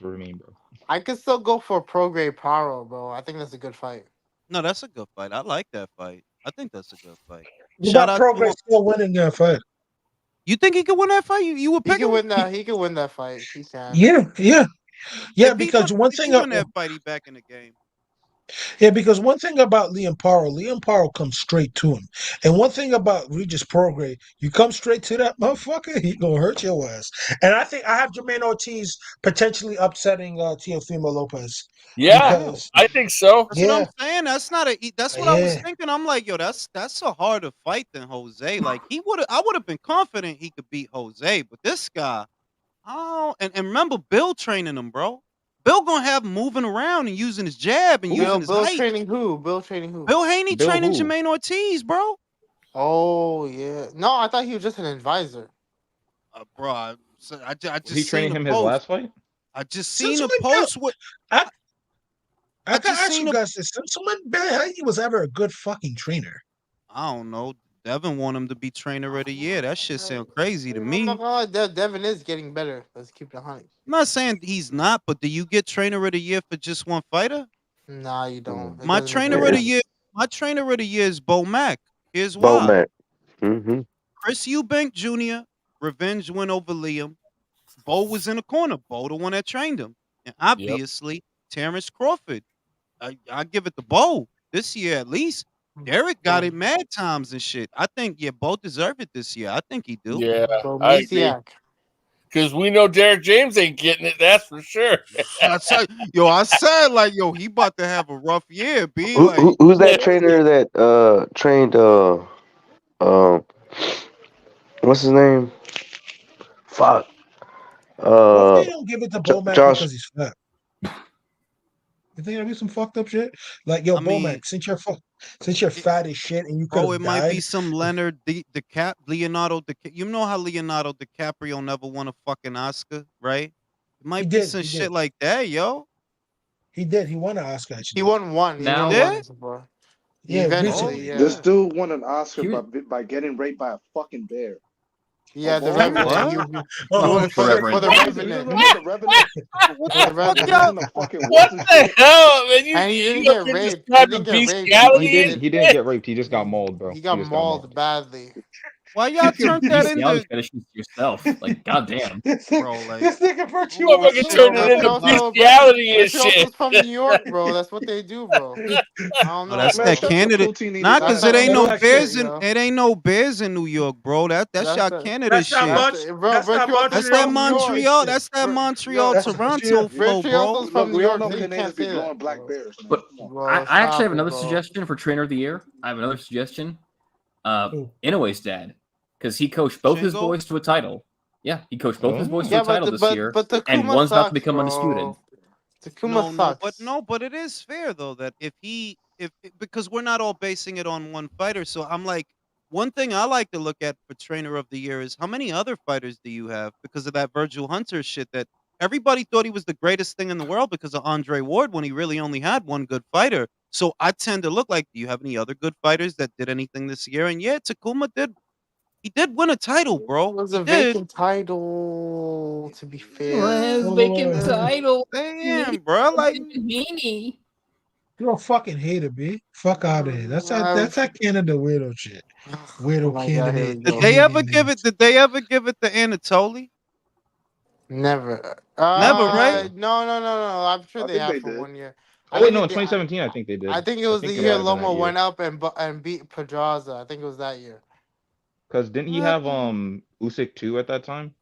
Remain, bro. I can still go for pro grade Paro, bro. I think that's a good fight. No, that's a good fight. I like that fight. I think that's a good fight. You Shout got out Progress to still winning that fight. You think he could win that fight? You would He pick can him? win that. He can win that fight. He can. Yeah, yeah, yeah. If he Because won, one if he thing, win that fight, he back in the game. yeah, because one thing about Liam Paro comes straight to him, and one thing about Regis Prograde, you come straight to that motherfucker, he gonna hurt your ass. And I think I have Jermaine Ortiz potentially upsetting Teofimo Lopez. Yeah, Because, I think so. That's what I'm saying. That's not a. That's what I was Yeah. thinking. I'm like, yo, that's a harder fight than Jose. Like I would have been confident he could beat Jose, but this guy, oh, and remember Bill training him, bro. Bill gonna have him moving around and using his jab and using his Bill height. training who? Bill training who? Bill Haney Bill training who? Jermaine Ortiz, bro. Oh yeah. No, I thought he was just an advisor. Bro, I just Was he training seen him the his post. last fight? I just Since seen a when post with. I I gotta just ask seen you a. guys this: since when Bill Haney was ever a good fucking trainer? I don't know. Devin want him to be trainer of the year. That shit sound crazy to I'm me. not gonna lie, Devin is getting better. Let's keep it honey. I'm not saying he's not, but do you get trainer of the year for just one fighter? Nah, you don't. It My doesn't make trainer sense. of the year, my trainer of the year is Bo Mack. Here's Bo why. Mack. Mm-hmm. Chris Eubank Jr. revenge win over Liam. Bo was in the corner. Bo the one that trained him, and obviously Terrence Crawford. I give it to Bo this year at least. Derek got it mad times and shit. I think both deserve it this year. I think he do. Yeah, I agree. Because we know Derek James ain't getting it. That's for sure. I said, he about to have a rough year. B Who's that trainer that trained what's his name? Fuck. Hopefully, they don't give it to Bo Mack Josh. because he's fat. You think that'd be some fucked up shit? Like, yo, Bo Mack, since you're fat as shit and you could Bro, have it died. might be some Leonardo DiCaprio. You know how Leonardo DiCaprio never won a fucking Oscar, right? It might be some shit like that, yo. He did. He won an Oscar. Actually. He won one. Now, He won one before. Yeah, Eventually, yeah. This dude won an Oscar by getting raped by a fucking bear. Yeah, the Revenant. For the Revenant. What the hell, man? And he didn't get raped. He didn't get raped. He just got mauled, bro. He got mauled badly. Why y'all turned that into fetishes yourself? Like, goddamn, bro. Like this nigga virtue. Motherfucker turned it into bestiality and shit. From New York, bro. That's what they do, bro. I don't know. That's that candidate. Nah, because it ain't no bears in New York, bro. That's y'all Canada shit. That's that Montreal. That's that Montreal Toronto flow, bro. From New York. Black bears. But I actually have another suggestion for trainer of the year. I have another suggestion. Inoue's dad, because he coached both his boys to a title. Yeah, he coached both his boys to a title this year, and one's about to become undisputed. But it is fair though that if because we're not all basing it on one fighter. So I'm like, one thing I like to look at for trainer of the year is how many other fighters do you have, because of that Virgil Hunter shit that everybody thought he was the greatest thing in the world because of Andre Ward when he really only had one good fighter. So I tend to look like, do you have any other good fighters that did anything this year? And yeah, Takuma did win a title, bro. It was a vacant title, to be fair. Vacant title. Damn, bro. Like, you're a fucking hater, B. Fuck out of here. That's that Canada weirdo shit. Weirdo candidate. Did they ever give it to Anatoly? Never. Never, right? No. I'm sure they have for 1 year. Oh wait, no, in 2017 I think they did. I think it was the year Loma went up and beat Pedraza. I think it was that year. Because didn't he have Usyk 2 at that time?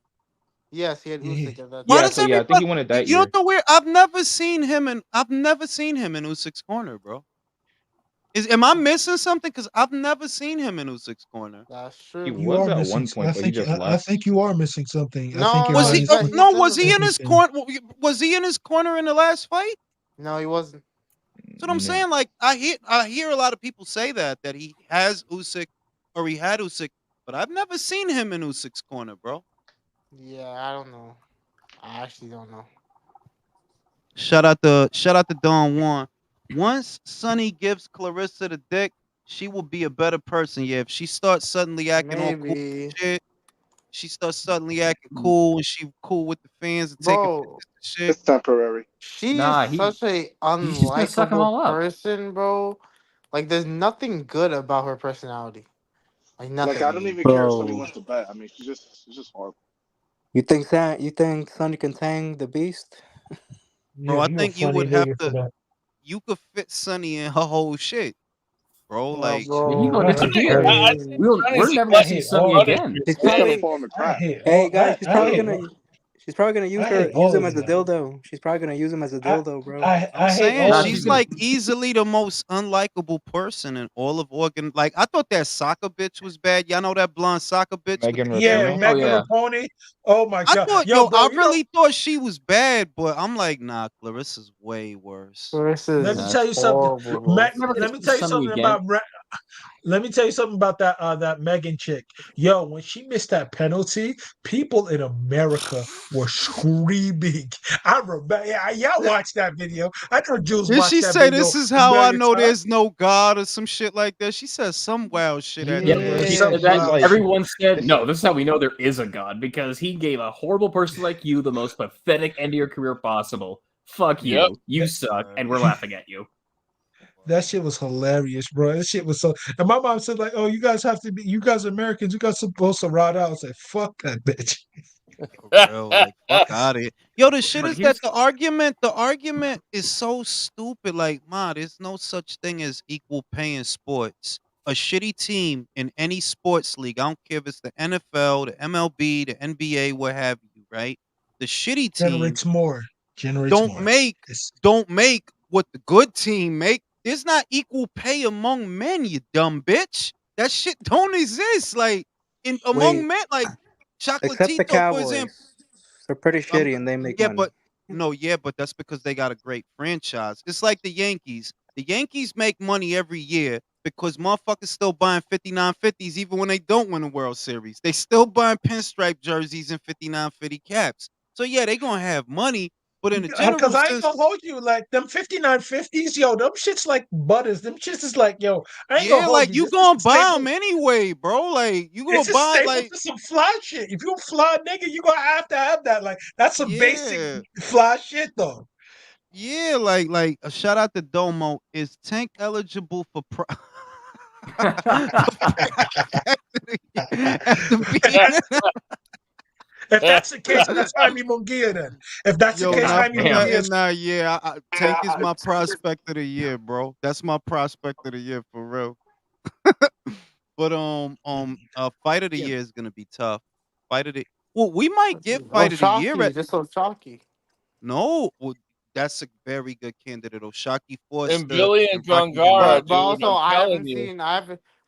Yes, he had Usyk at that time. Why does everybody, I think he won it that year. You know the weird? I've never seen him in Usyk's corner, bro. Am I missing something? Because I've never seen him in Usyk's corner. That's true. He was at one point, but he just left. I think you are missing something. Was he in his corner? Was he in his corner in the last fight? No, he wasn't. That's what I'm saying. Like I hear a lot of people say that he has Usyk or he had Usyk, but I've never seen him in Usyk's corner, bro. Yeah, I don't know. I actually don't know. Shout out to Don Juan. Once Sonny gives Claressa the dick, she will be a better person. Yeah, if she starts suddenly acting all cool and shit, she starts suddenly acting cool and she cool with the fans and taking pictures and shit. It's temporary. She is such a he's just gonna suck 'em all unlikable up. person, bro. Like, there's nothing good about her personality. Like nothing. Like I don't even care if Sonny wants to bet. I mean, she's just horrible. You think Sonny can tang the beast? Bro, I think you would have to. You could fit Sonny in her whole shit, bro. Like, He's gonna disappear. We're never gonna see Sonny again. She's probably, hey guys, she's probably gonna use him as a dildo. She's probably gonna use him as a dildo, bro. I'm saying she's like easily the most unlikable person in all of Oregon. Like, I thought that soccer bitch was bad. Y'all know that blonde soccer bitch? Megan Rapinoe. Oh my god! I thought, I really thought she was bad, but I'm like, nah, Clarissa's way worse. Let me tell you something. Let me tell you something about. Let me tell you something about that Megan chick. Yo, when she missed that penalty, people in America were screaming. I remember. Y'all watched that video. I know Jules Did watched she that say video. this is how I know there's no God or some shit like that? She said some wild shit at the end. She said that. Everyone said, no, this is how we know there is a God, because he gave a horrible person like you the most pathetic end to your career possible. Fuck you. You suck, and we're laughing at you. That shit was hilarious, bro. That shit was so. And my mom said, like, "Oh, you guys have to be. You guys Americans. You guys supposed to ride out." I was like, "Fuck that bitch." Real, like, fuck out of it. Yo, the shit is that the argument is so stupid. Like, ma, there's no such thing as equal pay in sports. A shitty team in any sports league, I don't care if it's the NFL, the MLB, the NBA, what have you, right? The shitty team generates more. Don't make what the good team make. There's not equal pay among men, you dumb bitch. That shit don't exist. Like among men, like Except the Chocolatito, Cowboys. for example. They're pretty shitty and they make money. But that's because they got a great franchise. It's like the Yankees. The Yankees make money every year because motherfuckers still buying 5950s even when they don't win a World Series. They still buying pinstripe jerseys and 5950 caps. So yeah, they gonna have money. But in the general Because I ain't sense, gonna hold you, like them 5950s, yo, them shits like butters. Them shits is like, yo, I ain't gonna hold like you gonna buy them anyway, bro. Like you gonna buy like some fly shit. If you a fly nigga, you gonna have to have that. Like that's some basic fly shit though. Yeah, like a shout out to Domo. Is Tank eligible for If that's the case, that's Jaime Munguia then. If that's the case, Jaime Munguia. Tank is my prospect of the year, bro. That's my prospect of the year for real. But fight of the year is gonna be tough. We might get fight of the year. Just Oshaki. No, that's a very good candidate. Oshaki Forster and Billy and Gongara. But also, I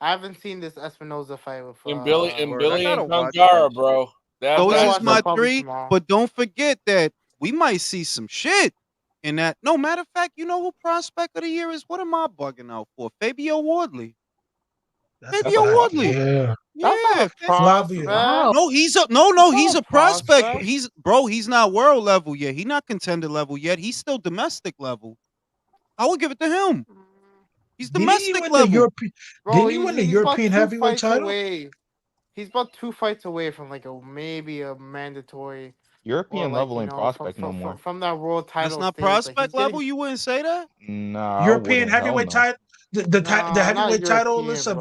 haven't seen this Espinoza fight with Billy and Gongara, bro. Those is my three. But don't forget that we might see some shit in that. No, matter of fact, you know who prospect of the year is? What am I bugging out for? Fabio Wardley. Fabio Wardley. Yeah. No, he's a prospect. He's not world level yet. He's not contender level yet. He's still domestic level. I would give it to him. He's domestic level. Didn't he win the European heavyweight title? He's about 2 fights away from like maybe a mandatory European level and prospect no more. From that world title. That's not prospect level. You wouldn't say that. Nah. European heavyweight title. The heavyweight title list of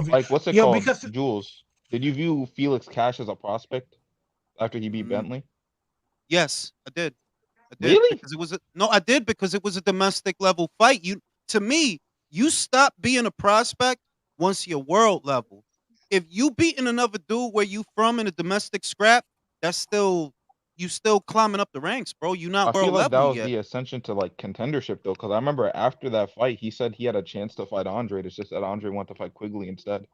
like what's it called? Because Jules, did you view Felix Cash as a prospect after he beat Bentley? Yes, I did. Really? Because I did because it was a domestic level fight. To me, you stop being a prospect once you're world level. If you beating another dude where you from in a domestic scrap, you still climbing up the ranks, bro. You not world level yet. I feel like that was the ascension to like contendership though, because I remember after that fight, he said he had a chance to fight Andre. It's just that Andre wanted to fight Quigley instead.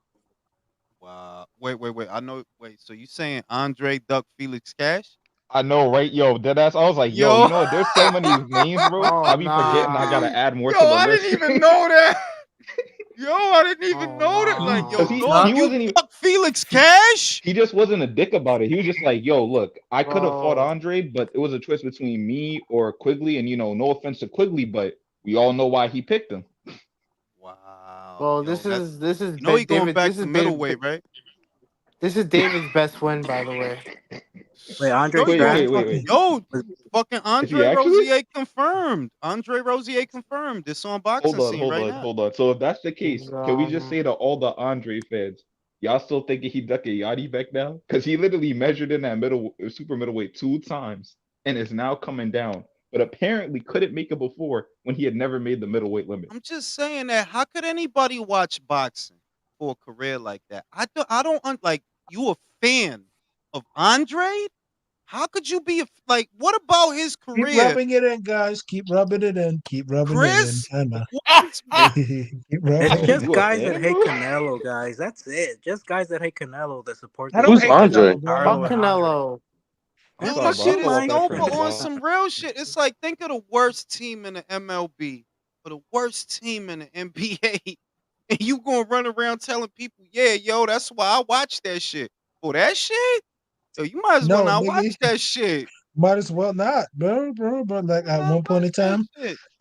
Wow. Wait. I know. Wait. So you saying Andre ducked Felix Cash? I know, right? Yo, deadass. I was like, yo, you know what? There's so many names, bro. I be forgetting I gotta add more to the list. I didn't even know that. Yo, I didn't even know that. Like, yo, dog, he you wasn't even. fuck Felix Cash? He just wasn't a dick about it. He was just like, yo, look, I could have fought Bro. Andre, but it was a choice between me or Quigley. And, no offense to Quigley, but we all know why he picked him. Wow. Well, Yo, this is you know he going David. back This to is David. middleweight, right? This is David's best win, by the way. Wait, Andre Yo, Wait. yo, fucking Is he Andre actually? Rosier confirmed. Andre Rosier confirmed. This on boxing scene right now. Hold on. So if that's the case, can we just say to all the Andre fans, y'all still thinking he ducked a Yachty back now? Because he literally measured in that super middleweight 2 times and is now coming down. But apparently couldn't make it before when he had never made the middleweight limit. I'm just saying that. How could anybody watch boxing for a career like that? I don't like. You a fan of Andre? How could you be like? What about his career? Keep rubbing it in, guys. Keep rubbing it in. Keep rubbing Chris, it in. Keep It's rubbing just it guys that hate Canelo, guys. That's it. Just guys that hate Canelo that support. I don't Who's hate Andre? Canelo, bro. Fuck Canelo. Yo, sorry, this bro. shit I is thought that noble friend on was some real shit. It's like, think of the worst team in the MLB or the worst team in the NBA, and you gonna run around telling people, yeah, yo, that's why I watch that shit. For that shit? Yo, you might as well No, not nigga. watch that shit. Might as well not, bro. Like at one point in time,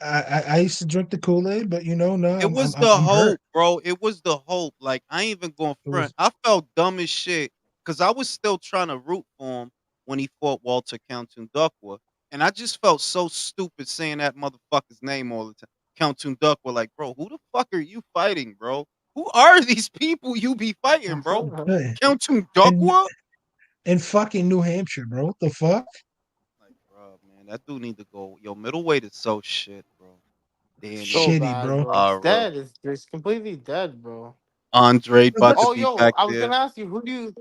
I used to drink the Kool-Aid, but no, It was the I'm hurt. hope, bro. It was the hope. Like, I ain't even going It front. was I felt dumb as shit because I was still trying to root for him when he fought Walter Countundukwa. And I just felt so stupid saying that motherfucker's name all the time. Countundukwa, like, bro, who the fuck are you fighting, bro? Who are these people you be fighting, bro? hey, in Countundukwa? in fucking New Hampshire, bro. What the fuck? Like, bro, man, that dude need to go. Yo, middleweight is so shit, bro. Danny, So Shitty, bad, bro. bro. It's dead. It's completely dead, bro. Andre about to Oh, be yo, back I was there. gonna ask you, who do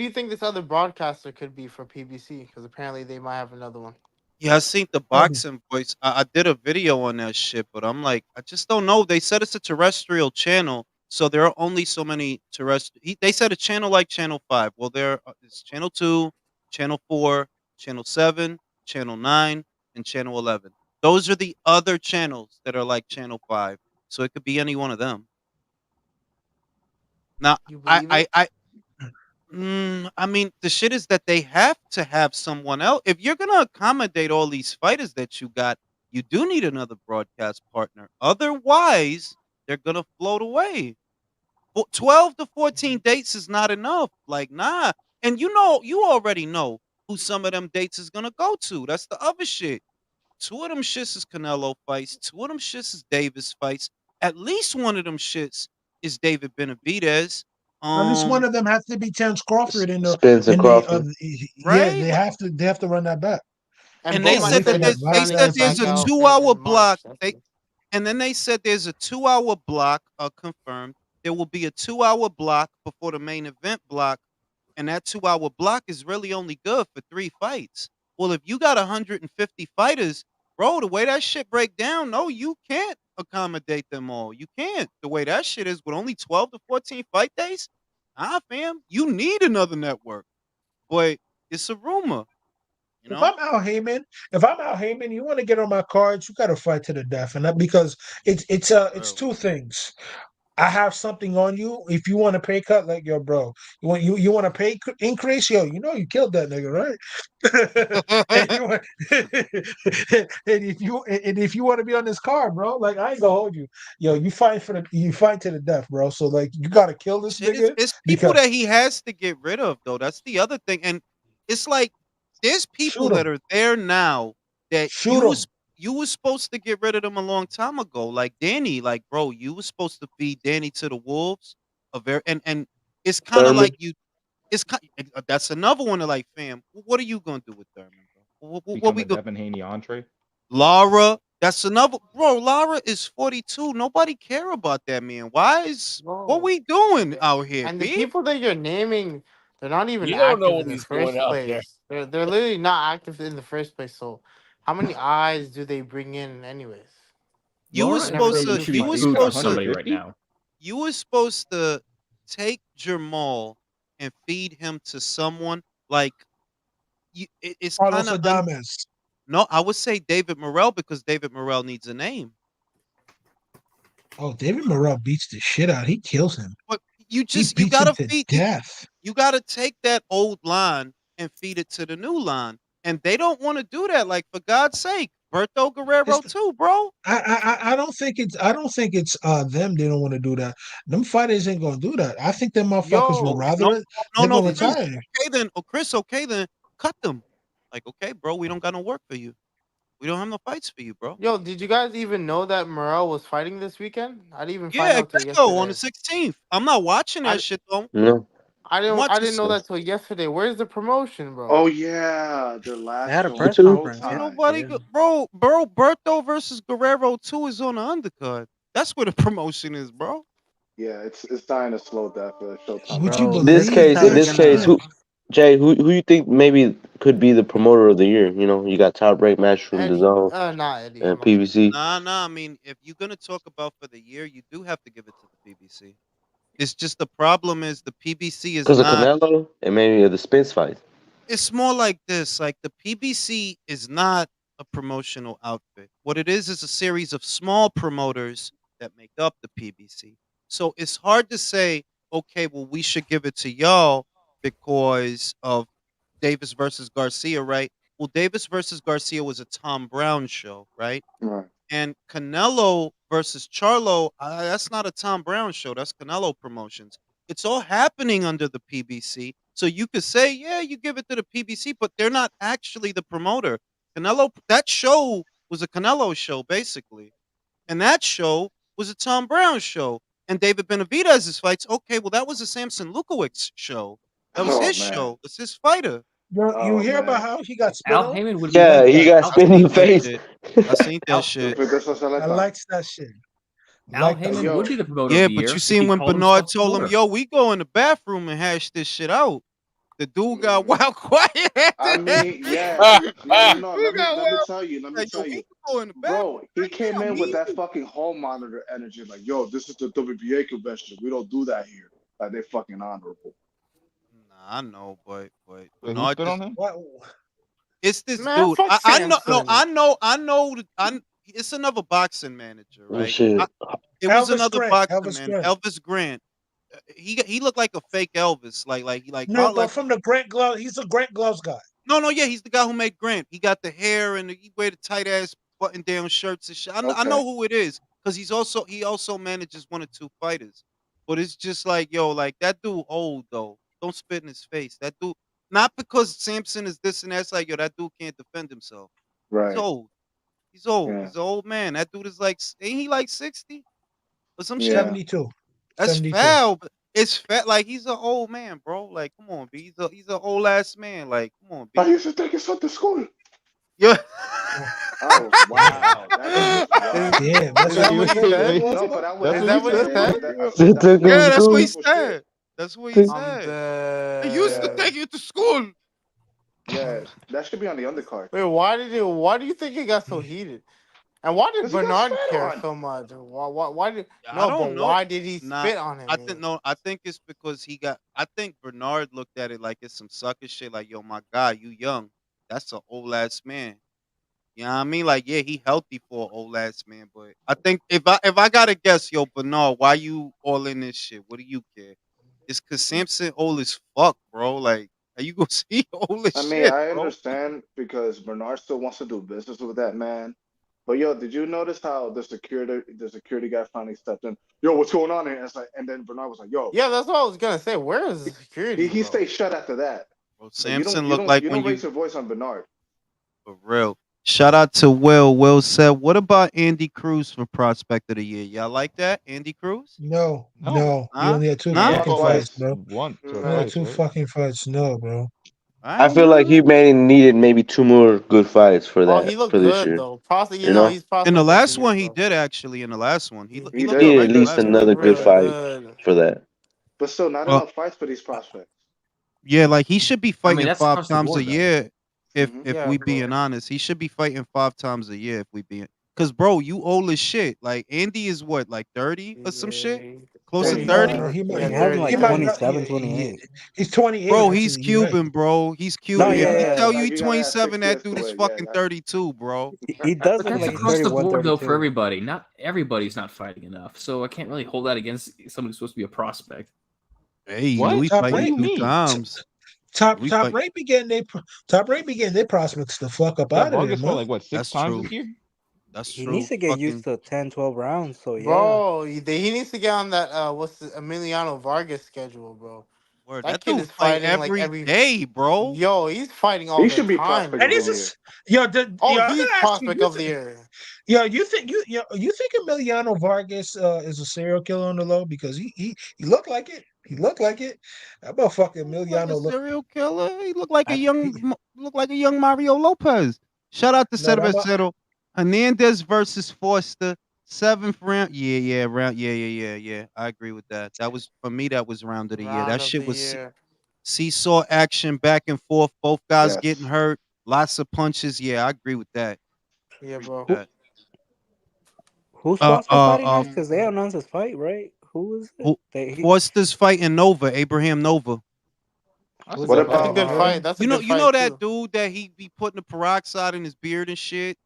you think this other broadcaster could be for PBC? Because apparently they might have another one. Yeah, I seen the boxing voice. I did a video on that shit, but I'm like, I just don't know. They said it's a terrestrial channel, so there are only so many terrestrial. They said a channel like Channel 5. Well, it's Channel 2, Channel 4, Channel 7, Channel 9, and Channel 11. Those are the other channels that are like Channel 5. So it could be any one of them. Now, You believe it? I mean, the shit is that they have to have someone else. If you're gonna accommodate all these fighters that you got, you do need another broadcast partner. Otherwise, they're gonna float away. 12 to 14 dates is not enough. Like, nah. And you already know who some of them dates is gonna go to. That's the other shit. 2 of them shits is Canelo fights. 2 of them shits is Davis fights. At least one of them shits is David Benavidez. At least one of them has to be Terence Crawford in the Spencer Crawford. yeah, right? they have to run that back. And Bo they might said say that he's planning to there's back a out 2-hour in block. March. And then they said there's a 2-hour block confirmed. There will be a 2-hour block before the main event block, and that 2-hour block is really only good for 3 fights. Well, if you got 150 fighters, bro, the way that shit break down, no, you can't accommodate them all. You can't. The way that shit is with only 12 to 14 fight days, fam, you need another network. But it's a rumor. You know? If I'm Al Heyman, you want to get on my cards, you got to fight to the death, and that because it's 2 things. I have something on you. If you want a pay cut, like yo, bro, you want a pay increase, yo, you killed that nigga, right? and if you want to be on this card, bro, like I ain't gonna hold you, yo, you fight to the death, bro. So like you gotta kill this nigga. It's people that he has to get rid of, though. That's the other thing, and it's like there's people that are there now that you was supposed to get rid of them a long time ago. Like Danny, like bro, you was supposed to feed Danny to the wolves. And it's kind of like you. It's that's another one. Like, fam, what are you gonna do with Thurman, bro? What we go? Devin Haney entree. Lara, that's another bro. Lara is 42. Nobody care about that man. What we doing out here? And B? the people that you're naming, they're not even You don't active know what in the he's first doing out there. place. They're literally not active in the first place. So how many eyes do they bring in anyways? You were supposed to. You were supposed to. Right now. You were supposed to take Jamal and feed him to someone like. It's Carlos kind of Adames. No, I would say David Morrell because David Morrell needs a name. Oh, David Morrell beats the shit out. He kills him. But you beats gotta him to feed death. you gotta take that old line and feed it to the new line. And they don't want to do that. Like, for God's sake, Berto Guerrero too, bro. I don't think it's them. They don't want to do that. Them fighters ain't gonna do that. I think them motherfuckers would rather they're gonna retire. Chris, okay then, cut them. Like, okay, bro, we don't got no work for you. We don't have no fights for you, bro. Yo, did you guys even know that Morrell was fighting this weekend? I didn't even find out till yesterday. On the 16th. I'm not watching that shit though. No. I didn't know that till yesterday. Where's the promotion, bro? Oh yeah, the last. They had a press conference. Nobody, bro. Berto versus Guerrero 2 is on the undercard. That's where the promotion is, bro. Yeah, it's dying a slow death for Showtime. Would you In believe this case, who you think maybe could be the promoter of the year? You know, you got Top Rank match from the Zone Eddie, and PBC. Nah. I mean, if you're gonna talk about for the year, you do have to give it to the PBC. It's just the problem is the PBC is Because of not. Canelo and maybe the Spence fight. It's more like this. Like, the PBC is not a promotional outfit. What it is a series of small promoters that make up the PBC. So it's hard to say, okay, well, we should give it to y'all because of Davis versus Garcia, right? Well, Davis versus Garcia was a Tom Brown show, right? Right. And Canelo versus Charlo, that's not a Tom Brown show. That's Canelo Promotions. It's all happening under the PBC. So you could say, yeah, you give it to the PBC, but they're not actually the promoter. Canelo, that show was a Canelo show, basically. And that show was a Tom Brown show. And David Benavidez's fights, okay, well, that was a Samson Lukowicz show. That was his show. It's his fighter. You hear about how he got spit Al on? Heyman would Yeah, he got spit in the face. I seen that shit. I likes that shit. Al Heyman would be the promoter Yeah, of the but year. you seen He when called Bernard himself told him, promoter. yo, we go in the bathroom and hash this shit out. The dude got wild quiet. I mean, yeah. No. Let me tell you. Bro, he came in with that fucking hall monitor energy. Like, yo, this is the WBA convention. We don't do that here. Like, they're fucking honorable. Nah, I know, but Bernard spit on him? It's this Man, dude. fuck I know. Samson. No, I know. It's another boxing manager, right? Shit. It was Elvis another Grant, boxing Elvis man, Grant. Elvis Grant. He looked like a fake Elvis, No, but from the Grant Gloves, he's a Grant Gloves guy. No, yeah, he's the guy who made Grant. He got the hair and he wear the tight ass button down shirts and shit. I know who it is because he also manages 1 or 2 fighters. But it's just like, yo, like, that dude old though. Don't spit in his face. That dude, not because Samson is this and that. It's like, yo, that dude can't defend himself. Right. He's old. He's old. Yeah. He's an old man. That dude is like, ain't he like 60 or some shit? 72. That's 72. foul. But it's fat. Like, he's an old man, bro. Like, come on, B. He's an old ass man. Like, come on, B. I used to take his son to school. Yeah. Oh wow. Yeah, that's what he said. No, but Is that what he said? Yeah, that's what he said. That's what he I'm said. dead. I used to take you to school. Yeah, that should be on the undercard. Wait, why do you think it got so heated? And why did 'Cause he got Bernard spit care on. so much? Why did I don't know. why did he Nah, spit on him? I think it's because I think Bernard looked at it like it's some sucker shit. Like, yo, my guy, you young. That's an old ass man. You know what I mean? Like, yeah, he healthy for an old ass man, but I think if I gotta guess, yo, Bernard, why you all in this shit? What do you care? It's cause Samson old as fuck, bro. Like, are you gonna see old as I shit? mean, I bro? understand because Bernard still wants to do business with that man. But yo, did you notice how the security guy finally stepped in? Yo, what's going on here? And it's like, and then Bernard was like, yo. Yeah, that's what I was gonna say. Where is the security? He stayed shut after that. Bro, Samson looked like you when don't raise your voice on Bernard. For real. Shout out to Will. Will said, what about Andy Cruz for Prospect of the Year? Y'all like that? Andy Cruz? No. He Huh? only had 2 Nah? fucking fights, bro. One. He only had 2 fucking fights. No, bro. I feel like he may needed maybe 2 more good fights for that he looked for this good year. though. You know? He's in the last one, he did actually. In the last one, he looked He all needed right at in the least last one. another good fight for that. But still, not Well- enough fights for these prospects. Yeah, like he should be fighting that's 5 across the times board, a though. year. If Yeah, we bro. being honest, he should be fighting 5 times a year. If we being, cause bro, you old as shit. Like Andy is what, like 30 or some shit. Close to 30? He has him like 27, 28. He's 28. Bro, he's Cuban, bro. He's Cuban. No, If he tell you you gotta add 27, 6 that years dude to is it. fucking 32, bro. He does But look that's like he's across the 31, board, though, 32. for everybody. Not everybody's not fighting enough. So I can't really hold that against somebody who's supposed to be a prospect. Hey, What? we Top fight rate? 2 times. Top We fight. rate be getting their prospects the fuck up Yeah, out of there, Vargas fought man. like what 6 That's times true. this year? That's He true. needs to get Fucking used to 10, 12 rounds. So yeah, Bro, he needs to get on that what's the Emiliano Vargas schedule, bro. word. That That kid dude is fight fighting like every every day, bro. Yo, he's fighting all He the should be time, prospect bro. And of he's the just year. I'm he's gonna ask you, prospect of the year. you think Emiliano Vargas is a serial killer on the low because he looked like it. He looked like it. That motherfucker He look like a Emiliano look. serial killer. He look like a he- young Mario Lopez. Shout out to No, that mu- Cervecero. Hernandez versus Forster. 7th round. Yeah. I agree with that. That was for me. That was round of the year. That Round of shit the was year. seesaw action, back and forth. Both guys Yes. getting hurt. Lots of punches. Yeah, I agree with that. Yeah, bro. who's Foster fighting next? Because they announced his fight, right? Who is it? Forster's fighting Nova, Abraham Nova. What about That's a good fight. That's a good you know fight, that too. dude that he be putting the peroxide in his beard and shit.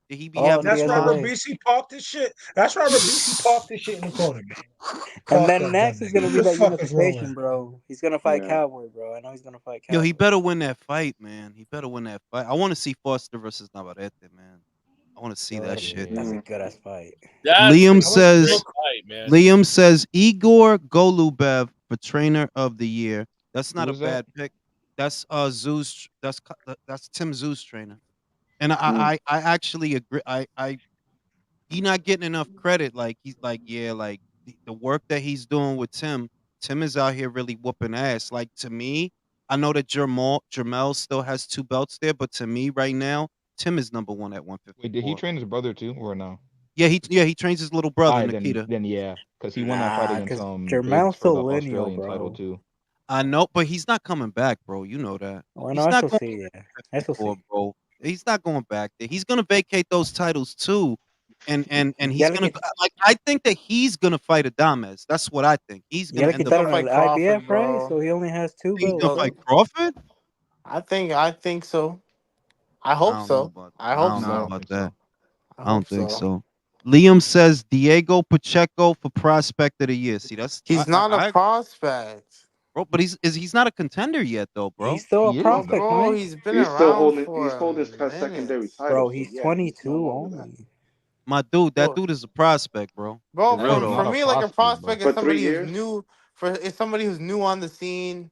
That he be Oh, having. That's the Robert SLA. BC parked this shit. That's Robert BC parked this shit in the corner, man. And then Fuck next that is gonna nigga. be What the that fuck is wrong with unification, him? bro. He's gonna fight Yeah. Cowboy, bro. I know he's gonna fight Yo, Cowboy. he better win that fight, man. He better win that fight. I want to see Foster versus Navarrete, man. I want to see that shit. That's a good ass fight. Liam says, fight, man. Liam says Igor Golubev for trainer of the year. That's not Who a is that? bad pick. That's Zeus. That's Tim Zeus trainer. And I actually agree. He not getting enough credit. Like he's like, yeah, like the work that he's doing with Tim. Tim is out here really whooping ass. Like to me, I know that Jermel still has 2 belts there, but to me right now, Tim is number 1 at 154. Wait, did he train his brother too, or no? Yeah, he trains his little brother, Alright, Nikita. then yeah, because he won that fight against Jermel's Biggs for the so lineal, Australian bro. title too. I know, but he's not coming back, bro. You know that. Oh, He's no, not eso going sí, back yeah. to Eso 54, sí. bro. He's not going back there. He's gonna vacate those titles too. And he's Ya le gonna quit- like I think that he's gonna fight Adames. That's what I think. He's Ya gonna le end up quitaron fight el Crawford, IBF, right? bro. So he only has 2 he's belts. gonna right? fight Crawford. I think so. I I hope don't know so. about I I hope don't know so. about that. I I don't hope think so. so. Liam says Diego Pacheco for prospect of the year. See, that's He's not a I prospect. bro, but he's not a contender yet though, bro. He's still a He is, prospect, Bro, man. he's been He's still around holding. for He's a holding his minute. secondary title. Bro, so he's yeah, 22 no longer that. only. My dude, that Well- dude is a prospect, bro. Bro, For real He's though. not for a me, like a prospect, prospect bro. is For 3 somebody who's years? new. Is somebody who's new on the scene,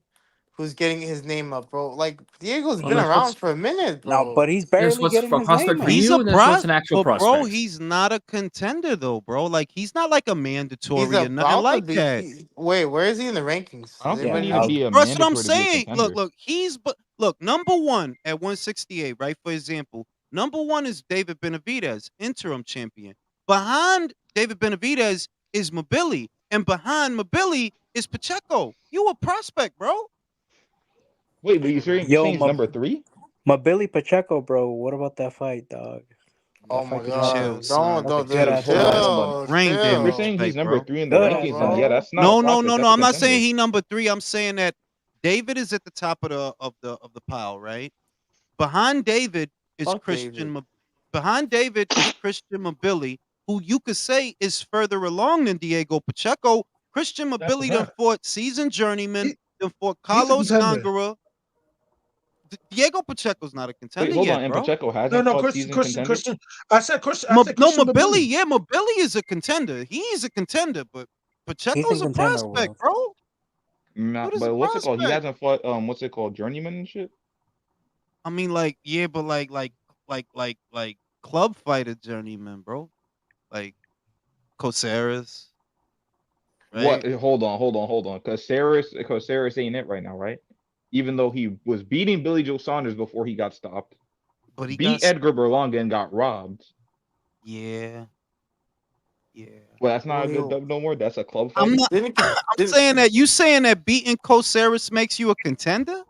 who's getting his name up, bro. Like Diego's Well, been that's around what's for a minute, No, bro. but he's there's barely what's getting for his prospect name for out. He's you, a and there's what's an actual but bro, prospect. he's not a contender though, bro. Like he's not like a He's mandatory or nothing about to like be. that. Wait, where is he in the rankings? I don't Does think you anybody need know? to be a Bro, that's what I'm mandatory to be a saying. contender. Look, look, number 1 at 168, right? For example, number 1 is David Benavidez, interim champion. Behind David Benavidez is Mobili, and behind Mobili is Pacheco. You a prospect, bro. Wait, but you're saying he's number 3? My Billy Pacheco, bro. What about that fight, dog? Oh That my fight just happened. god! Chill, son. That's a Don't, good dude, ass Hold on, fight. hold on. Brain If damage you're chill. saying he's fight, number bro. 3 in the Good rankings, ass then fight. yeah, that's not No, a prospect. That's a I'm not contender. saying he number 3. I'm saying that David is at the top of the pile, right? Behind David is Fuck Christian. David. Behind David is Christian Mobili, who you could say is further along than Diego Pacheco. Christian That's a Mobili done fact. fought seasoned journeyman, done fought He's a Carlos contender. Gongora. Diego Pacheco's not a Wait, contender hold yet, on. And bro. Pacheco No, hasn't no, fought Christian, season Christian, contenders? Christian. I said Christian Mobili, Mobili. yeah, Mobili is a contender. He's a contender, but He's Pacheco's in a contender, prospect, Will. bro. Nah, Dude is a but what's it called? He prospect. hasn't fought what's it called? Journeyman and shit? I mean, like, yeah, but like club fighter journeyman, bro. Like Coceres, What? right? Hold on. Because Sarris ain't it right now, right? Even though he was beating Billy Joe Saunders before he got stopped, But he beat got Edgar Berlanga and got robbed. yeah. Well, that's not a good dub no more. That's a club fight. I'm not. I'm saying that you saying that beating Coceres makes you a contender.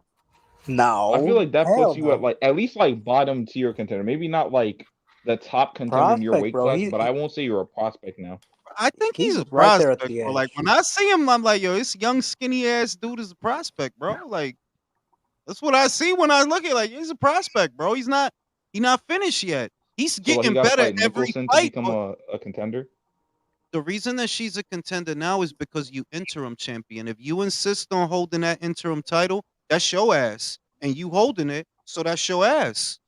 No, I feel like that hell puts you no. at like at least like bottom tier contender. Maybe not like the top contender in your Prospect, weight bro. class, but I won't say you're a prospect now. I think he's a right there at prospect, the bro. edge. Like when I see him, I'm like, yo, this young skinny ass dude is a prospect, bro. Like that's what I see when I look at like he's a prospect, bro. He's not finished yet. He's So like, getting he got to better fight every Nicholson to fight. become But a contender. the reason that she's a contender now is because you interim champion. If you insist on holding that interim title, that's your ass, and you holding it, so that's your ass.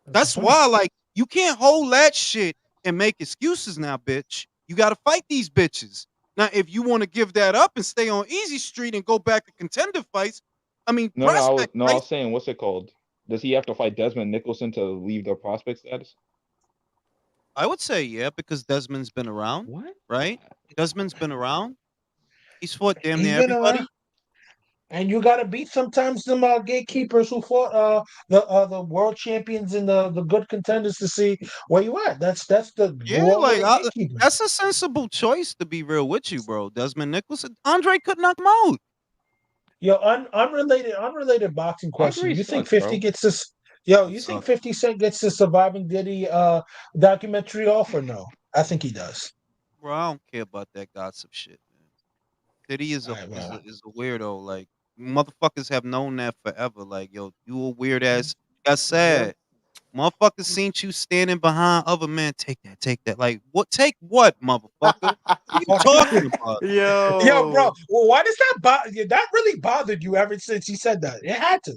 That's why, like, you can't hold that shit and make excuses now, bitch. You got to fight these bitches. Now, if you want to give that up and stay on easy street and go back to contender fights, I mean, No, I prospect was fights. saying, what's it called? Does he have to fight Desmond Nicholson to leave the prospect status? I would say yeah, because Desmond's been around, What? right? Desmond's been around. He's fought damn He's near been everybody. around. And you gotta beat sometimes them gatekeepers who fought the world champions and the good contenders to see where you at. That's the Yeah, role of like the gatekeeper. that's a sensible choice to be real with you, bro. Desmond Nicholson, Andre could knock him out. Yo, unrelated boxing question. Andre You think sucks, 50 bro. gets this? Yo, He you think sucks. 50 Cent gets the Surviving Diddy documentary off or no? I think he does. Bro, I don't care about that gossip shit, man. Diddy is All right, well. is a weirdo. Like motherfuckers have known that forever. Like, yo, you a weird ass. That's sad. Motherfuckers seen you standing behind other men. Take that. Like, what? Take what, motherfucker? What are you talking about? Yo, bro. Well, why does that bother? That really bothered you ever since he said that? It had to.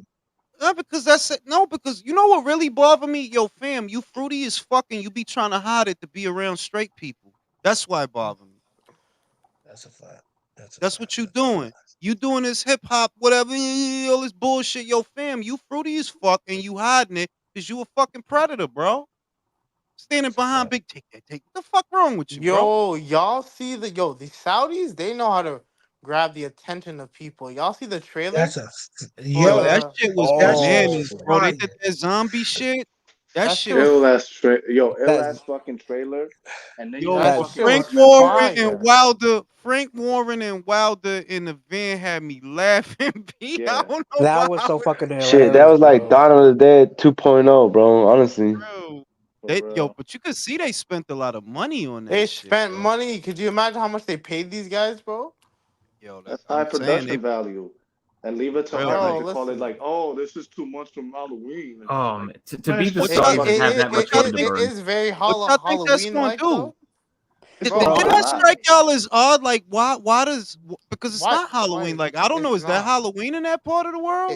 Because that's it. No, because you know what really bothered me? Yo, fam, you fruity as fucking. You be trying to hide it to be around straight people. That's why it bothered me. That's a fact. That's what you doing. You doing this hip hop, whatever, all this bullshit. Yo, fam, you fruity as fuck, and you hiding it because you a fucking predator, bro. Standing behind big, take that. What the fuck wrong with you, bro? Y'all see the Saudis? They know how to grab the attention of people. Y'all see the trailer? Yo, that shit was bananas, bro. They fire. did that zombie shit. That shit was Ill ass That's- fucking trailer. And then Yo, you That have shit Frank fucking Warren fire. and Wilder. Frank Warren and Wilder in the van had me laughing. I don't know That why. was so fucking hilarious. Shit, that was like bro. Dawn of the Dead 2.0, bro. Honestly. Bro. For Yo, real. but you could see they spent a lot of money on that They shit. spent Bro. money. Could you imagine how much they paid these guys, bro? Yo, That's high I'm saying production they value. And leave it to Bro, her like- to call it like, oh, this is too much from Halloween. And To man, beat the shut the Saudis fuck and up. have that much money to It burn. is very what y'all think that's Halloween gonna like do? though. It's Didn't gonna that come strike y'all as odd? Like, why does because it's Why- not Halloween. why? Like, I don't know. It's Is that not. Halloween in that part of the world?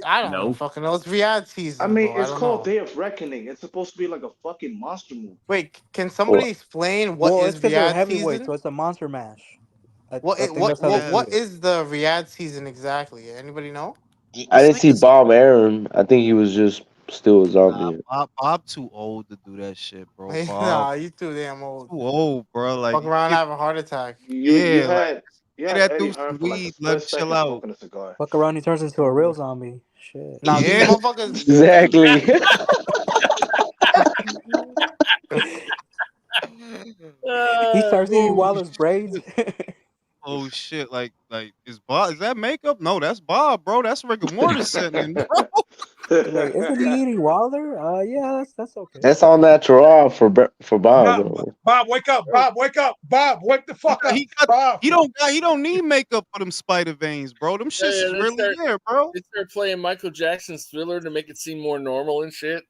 I don't No. fucking know. It's Riyadh season. I mean, bro. it's I don't called know. Day of Reckoning. It's supposed to be like a fucking monster movie. Wait, can somebody explain what Well, is it's because they're Riyadh heavyweight, season? so it's a monster mash. I What think that's how they see what it. is the Riyadh season exactly? Anybody know? I didn't see Bob Aaron. I think he was just still a zombie. Bob too old to do that shit, bro. Hey, Bob nah, you too damn old. too old, bro. Like, Fuck around, have a heart attack. You yeah, like had get that Eddie dude Hearn some for like a weed, let him split chill second out. smoking a cigar. Fuck around, he turns into a real zombie. Shit. Nah, these Yeah. motherfuckers. Exactly. He starts eating Oh, Wilder's braids. Oh shit! Like is Bob? Is that makeup? No, that's Bob, bro. That's rigor mortis sitting in, bro. Wait, isn't he eating Wilder? Yeah, that's okay. That's all natural for Bob, bro. Bob, wake up! Bob, wake up! Bob, wake the fuck up! Bob. He don't need makeup for them spider veins, bro. Them shits is really there, bro. They start playing Michael Jackson's Thriller to make it seem more normal and shit.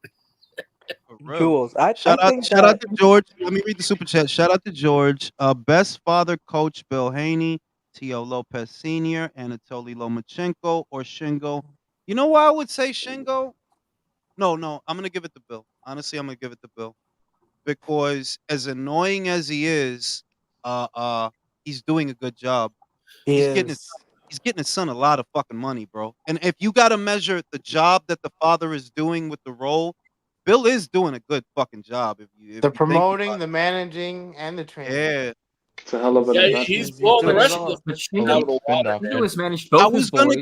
Jules, Shout out to George. Let me read the super chat. Shout out to George. Best father coach Bill Haney, Teo Lopez Sr., Anatoly Lomachenko, or Shingo. You know why I would say Shingo? No, I'm gonna give it to Bill. Honestly, I'm gonna give it to Bill. Because as annoying as he is, he's doing a good job. He's getting his son a lot of fucking money, bro. And if you gotta measure the job that the father is doing with the role, Bill is doing a good fucking job. If The you think promoting, about the managing, and the it. training. Yeah. It's a hell of an investment. He's blowing the rest of But the out of the water, Shingo man. has managed both his boys.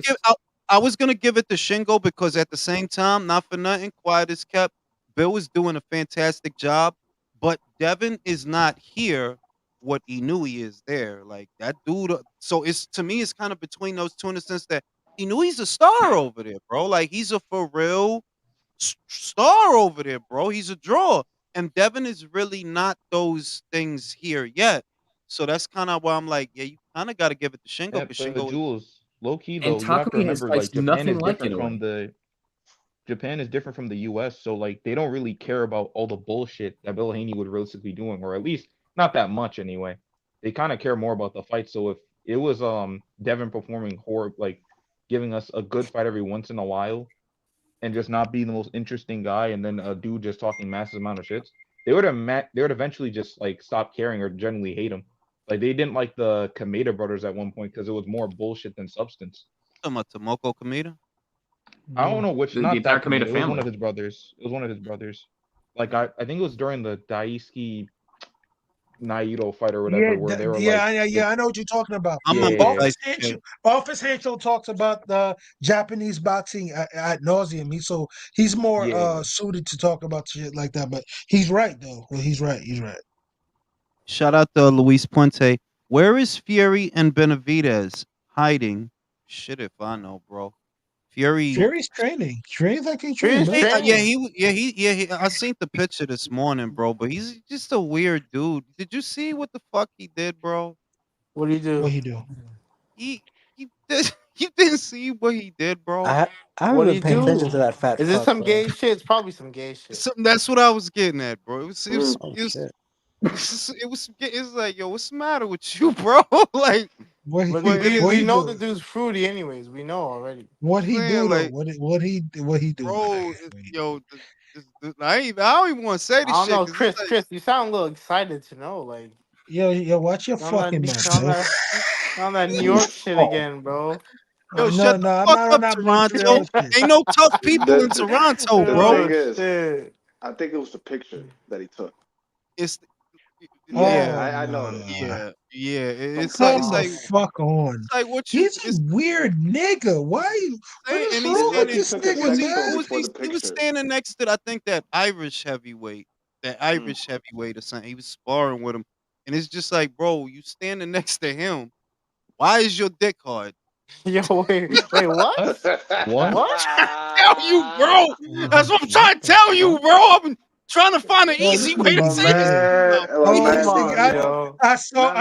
I was gonna give it to Shingo because at the same time, not for nothing, quiet as kept. Bill is doing a fantastic job, but Devin is not here what he knew he is there. Like that dude. So it's to me, it's kind of between those two in the sense that he knew he's a star over there, bro. Like he's a for real star over there, bro. He's a draw. And Devin is really not those things here yet. So that's kind of why I'm like, yeah, you kind of got to give it to Shingo. Yeah, But but Shingo, Jules, low key And though, you have to Takumi has remember fights like Japan nothing is like different from Inoue. Japan is different from the US, so like they don't really care about all the bullshit that Bill Haney would realistically be doing, or at least not that much anyway. They kind of care more about the fight. So if it was Devin performing horrible, like giving us a good fight every once in a while, and just not being the most interesting guy, and then a dude just talking massive amount of shits, they would eventually just like stop caring or generally hate him. Like they didn't like the Kameda brothers at one point because it was more bullshit than substance. talking about Tomoko Kameda. I don't know which, The not entire that Kameda. Kameda It was one family. of his brothers. It was one of his brothers. Like I think it was during the Daisuke Naito fight or whatever, where they were like, I know what you're talking about. I'm Yeah, on yeah, Office Tyson Hancho, Office Hancho talks about the Japanese boxing at nauseum. He's more yeah. suited to talk about shit like that. But he's right though. Well, he's right. He's right. Shout out to Luis Puente. Where is Fury and Benavidez hiding? Shit, if I know, bro. Fury's training. Fury's like he training, bro. I seen the picture this morning, bro. But he's just a weird dude. Did you see what the fuck he did, bro? What do you do? What he do? He did. You didn't see what he did, bro. I haven't What do been you paying attention do? to that fat Is this fuck, some bro. gay shit? It's probably some gay shit. That's what I was getting at, bro. It was shit. it's like, yo, what's the matter with you, bro? Like, What he, But what he, we he know do? the dude's fruity anyways. We know already. What he man, do though? like, What he do? bro, yo, I don't even want to say I this don't shit know, because Chris. it's like, Chris, you sound a little excited to know, like Yo, watch your fucking mouth, bro. on that New York shit again, bro. yo, No, shut the I'm fuck not on up, that Toronto. Montreal shit. Ain't no tough people in The Toronto, the bro. thing is, Shit. I think it was the picture that he took. It's Yeah, yeah, I nah. noticed. It's like Come the fuck on. it's like what you He's a weird nigga. Why you? What saying, is and he's wrong with standing. this took a nigga, sex photo man? before the He was picture. standing next to I think that Irish heavyweight, or something. He was sparring with him, and it's just like, bro, you standing next to him. Why is your dick hard? Yo, wait, what? What? What? Tell you, bro. That's what I'm trying to tell you, bro. I've been trying to find an Yo, easy this way to nigga say this. weird. My man, Come on, nigga, yo. I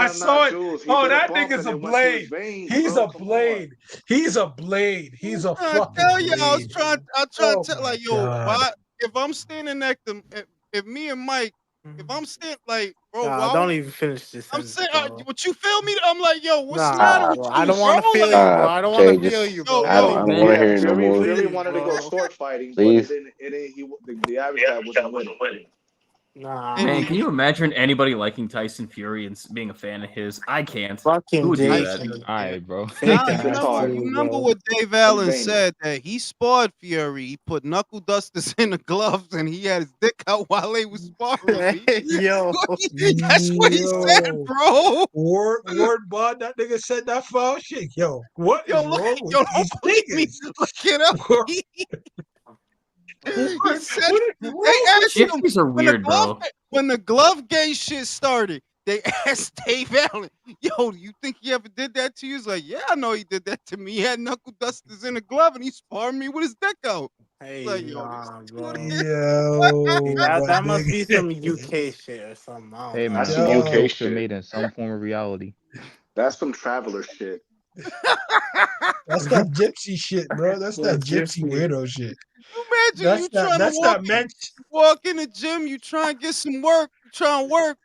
saw it. Jules. He Oh, did a that bump nigga's and a it went to his blade. veins, He's bro. a Come on. blade. He's a blade. He's a I fucking tell you, I was blade. trying Oh to tell, my like, yo, god. why? If I'm standing next to, if me and Mike, if I'm standing, like, bro, Nah, why? don't even finish this I'm sentence, saying, bro. what you feel me? I'm like, yo, what's the Nah, matter with bro. you, I don't want to bro? feel Like, you, bro. I don't want Jay, to feel just you, bro. I don't want to Yeah, hear it no more. Fury Please, wanted to go bro. sword fighting, Please. but it didn't. The Irish guy wasn't winning. Nah, Man, can you imagine anybody liking Tyson Fury and being a fan of his? I can't. Who fucking would do Jason. that? All right, bro. Nah, It's hard. you remember bro. what Dave Allen veiny. said, that he sparred Fury. He put knuckle dusters in the gloves and he had his dick out while they was sparring. Yo. That's what he said, Yo. bro. Word bud, that nigga said that foul shit. Yo, what is wrong with don't these believe me. niggas? Look it up. What- He said, what is they wrong asked him Gypsies are weird, bro. when the glove game shit started. They asked Dave Allen, yo, do you think he ever did that to you? He's like, yeah, I know he did that to me. He had knuckle dusters in the glove and he sparred me with his dick out. Hey, Like, yo, nah, bro. Yo, That must be some UK shit or something. I don't Hey know. man, That's some UK jokes are shit. made in some form of reality. That's some traveler shit. That's that gypsy shit, bro. That's that Yeah, gypsy gypsy. weirdo shit. Imagine you trying to walk in the gym, you try and get some work, you trying to work.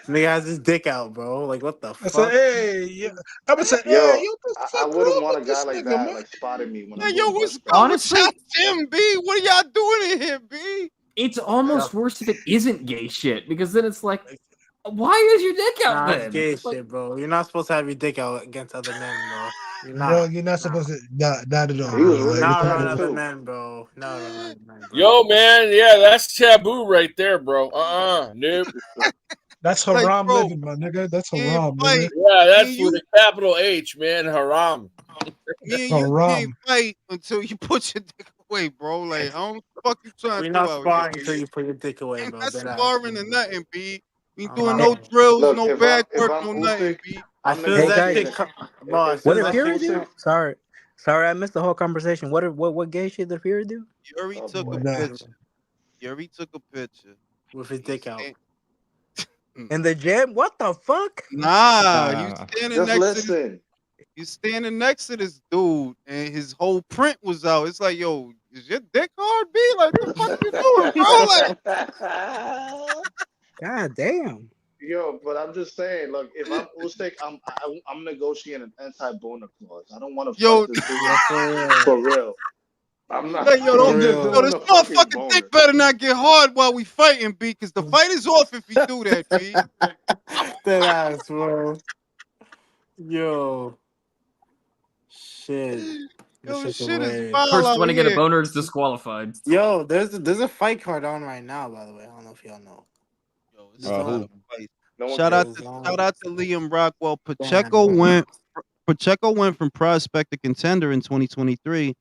Nigga has his dick out, bro. Like, what the I fuck? said, hey, yeah. I'm gonna say, Yo, hey, yo, what the I fuck wouldn't wrong want a with guy this like nigga, that man? like spotting me when Yeah, I'm yo, doing what's butt going Honestly, with y'all gym, B? What are y'all doing in here, B? It's almost worse if it isn't gay shit, because then it's like, why is your dick out Nah, it's then? gay It's like, shit, bro. You're not supposed to have your dick out against other men, bro. You're No, not. you're not supposed to. Not at all, He was bro. really Like, Not tight around other too. men, bro. Not around other men, bro. Yo, man, yeah, that's taboo right there, bro. Nope. that's Like, haram bro, living, my nigga. That's you can't haram, fight. nigga. Yeah, Me that's and with you, a capital H, man. Haram. me and you can't Haram. fight until you put your dick away, bro. Like, how the fuck you trying We're to do not out sparring here? until you put your dick away, Ain't bro. not Dead ass. sparring or nothing, B. We ain't I'm doing not. no drills, Look, no if back I'm work, no nothing, Usyk, B. As I'm soon the as Hey guy that guys, shit saying, bro, as if what soon as did I'm that Fury shit do? Usyk, Sorry, I missed the whole conversation. What gay shit did Fury do? Fury oh took a boy, Nah. picture. Fury took a picture with his dick out. In the gym? What the fuck? Nah, you standing Just next to this, listen. you standing next to this dude, and his whole print was out. It's like, yo, is your dick hard, B? Like, the fuck you doing, bro? Like, God damn. Yo, but I'm just saying, look, if I'm Usyk, I'm negotiating an anti-boner clause. I don't want to yo, fight this dude for real. I'm not. like, yo, I'm this just doing a fucking motherfucking boner. dick better not get hard while we fighting, B, because the fight is off if he do that, B. That ass, bro. Yo. Shit. Yo, This shit is hilarious. foul Person out want to get a here. boner is disqualified. Yo, there's a fight card on right now, by the way. I don't know if y'all know. Yo, it's a lot Who? of fights. No one Shout out cares. to Liam Rockwell. Pacheco went from prospect to contender in 2023.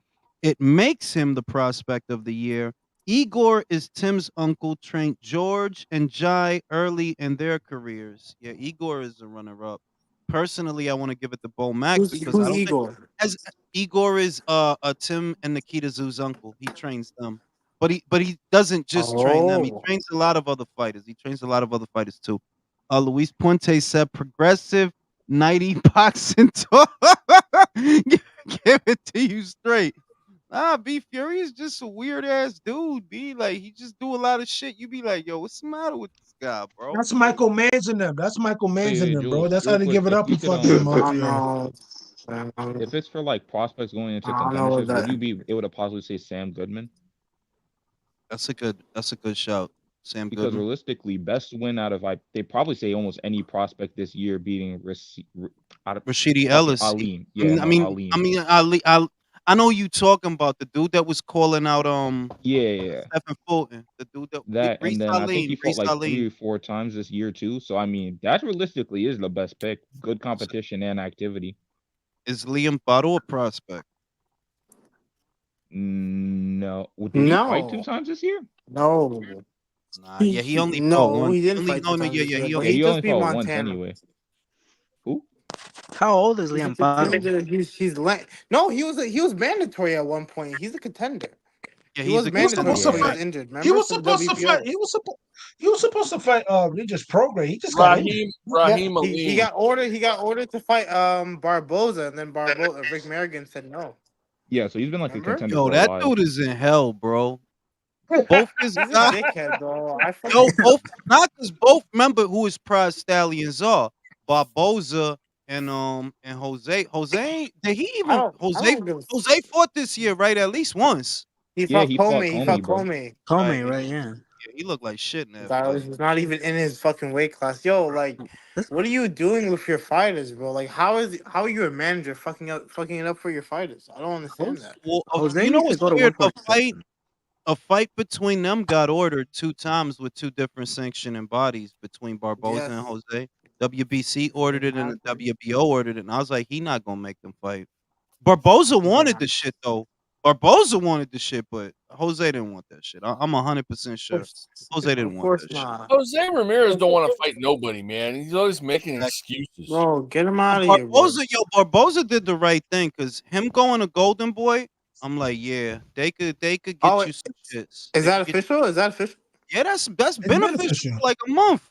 It makes him the prospect of the year. Igor is Tim's uncle, trained George and Jai early in their careers. Yeah, Igor is a runner-up. Personally, I want to give it to Bo Max because I Who's don't Igor? think as Igor is Tim and Nikita Zoo's uncle. He trains them. But he doesn't just train them. He Oh. trains a lot of other fighters. He trains a lot of other fighters too. Luis Puente said progressive 90 boxing talk. Give it to you straight. Nah, B Fury is just a weird ass dude, B. Like, he just do a lot of shit. You be like, yo, what's the matter with this guy, bro? That's Michael Mann them. That's Michael Mann Hey, them, bro. Jules, That's real how they quick, give it if up you in could, fucking I don't Montreal. know. if it's for like prospects going into I don't know what contenderships, would that. you be able to possibly say Sam Goodman? That's a good shout. Sam Because Goodman. realistically, best win out of they probably say almost any prospect this year beating out of Rashidi fucking Ellis. Ali. Yeah, Ali. Ali. I know you talking about the dude that was calling out Yeah. Stephen Fulton. The dude that That Reese and then I think he fought Reese like Ali. 3 or 4 times this year too. So I mean, that realistically is the best pick. Good competition and activity. Is Liam Bottle a prospect? No. Did he fight 2 times this year? No. Nah, yeah, he only fought one. He didn't fight. No, yeah, he but only he just beat fought Montana. once anyway. Who? How old is Liam Bottle? No, he was mandatory at one point. He's a contender. Yeah, he was mandatory. He He was injured. Remember? He was supposed to fight. He was supposed to fight Regis Prograis. He just got injured. He got ordered. He got ordered to fight Barboza, and then Rick Merrigan said no. Yeah, so he's been like a contender Yo, for a that while. dude is in hell, bro. Both his He's a dickhead, bro. both remember who his prize stallions are. Barboza and Jose. Jose fought this year, right? At least once. He fought Comey. He fought Comey. Comey, right? Yeah. He looked like shit in that That fight. was not even in his fucking weight class. Yo, like, what are you doing with your fighters, bro? Like, how are you a manager fucking it up for your fighters? I don't understand that. Well, Jose you know needs to what's go to weird? 147. A fight between them got ordered 2 times with 2 different sanctioning bodies between Barboza and Jose. WBC ordered it and the WBO ordered it, and I was like, he not gonna make them fight. Barboza wanted the shit though. Barboza wanted the shit, but Jose didn't want that shit. I'm 100% sure. Jose didn't want that shit. Jose Ramirez don't want to fight nobody, man. He's always making excuses. Bro, get him out of here, bro. Barboza did the right thing because him going to Golden Boy, I'm like, yeah, they could get you some shits. Is that official? Is that official? Yeah, that's been official for like a month.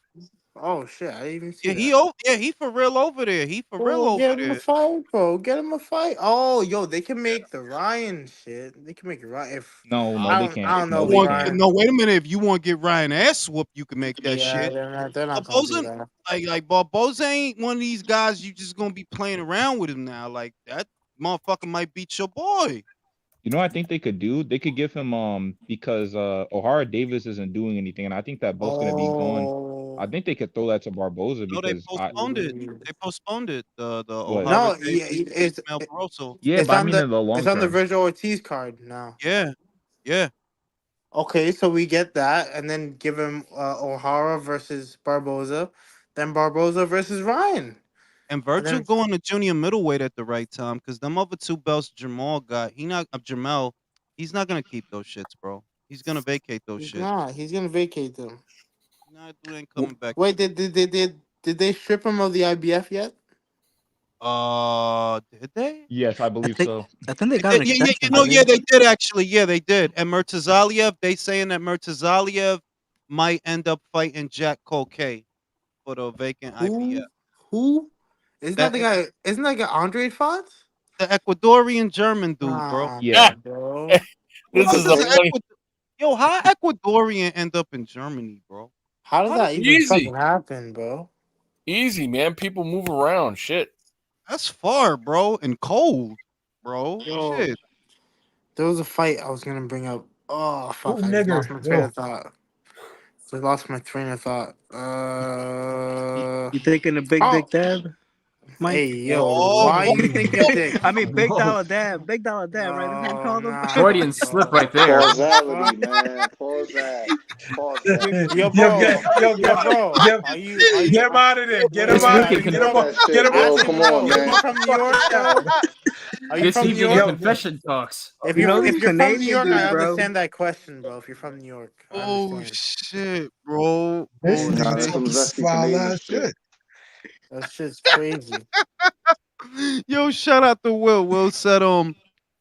Oh shit, I didn't even see that. He for real over there. He for real over there. Get him a fight, bro. Get him a fight. Oh, yo, they can make the Ryan shit. They can make it Ryan. No, they can't. I don't know. No, wait a minute. If you want to get Ryan ass whooped, you can make that shit. They're not gonna do that. Like Barboza ain't one of these guys you just gonna be playing around with him now. Like that motherfucker might beat your boy. You know what I think they could do? They could give him because O'Hara Davis isn't doing anything, and I think that both's gonna be gone. I think they could throw that to Barboza because they postponed it. They postponed it. The no, it's yeah, but I mean in the long it's term. on the Virgil Ortiz card now. Yeah. Okay, so we get that, and then give him O'Hara versus Barboza, then Barboza versus Ryan. And Virgil going to junior middleweight at the right time because them other 2 belts Jamal got. Jamel. He's not gonna keep those shits, bro. He's gonna vacate those shits. He's gonna vacate them. Nah, dude ain't coming back. Wait, did they strip him of the IBF yet? Did they? Yes, I believe so. I think they got an extension. They did actually. Yeah, they did. And Murtazaliev, they saying that Murtazaliev might end up fighting Jack Colquet for the vacant IBF. Who? Isn't that the That guy? Isn't that guy Andre fought? the Ecuadorian German dude, bro. Yeah. Bro. Who This the is fuck a is funny. Yo, how Ecuadorian end up in Germany, bro? How does that even Easy. fucking happen, bro? Easy, man. People move around. Shit. That's far, bro, and cold, bro. Yo, Shit. there was a fight I was gonna bring up. Oh fuck! Oh, I just lost nigger. my train Yo. of thought. I lost my train of thought. You thinking of Big Oh, Dab, Mike? hey yo, Oh, why are you thinking dick? I mean, Big Whoa. Dollar Dab, Big Dollar Dab, right? That's what you No, called him. nah, Freudian slip right there. Causality, man. Pause that. Pause that. Yo, Yo, bro, get, yo, yo, bro, get, are you, get him out of there. Get him This wait, out man of can there. wait, Get him Fuck up. that shit, Get him bro. up. ask him, Come on, bro, are you man. from New York, though? Are you This from New seems to be York? confession talks. If You know you're these if you're from New Canadian York, I dudes, bro. understand that question, bro. If you're from New York, I Oh understand. shit, bro. This Oh Nah, nigga that's shit. some talking zesty foul Canadian ass shit. shit. That shit's crazy. Yo, shout out to Will. Will said,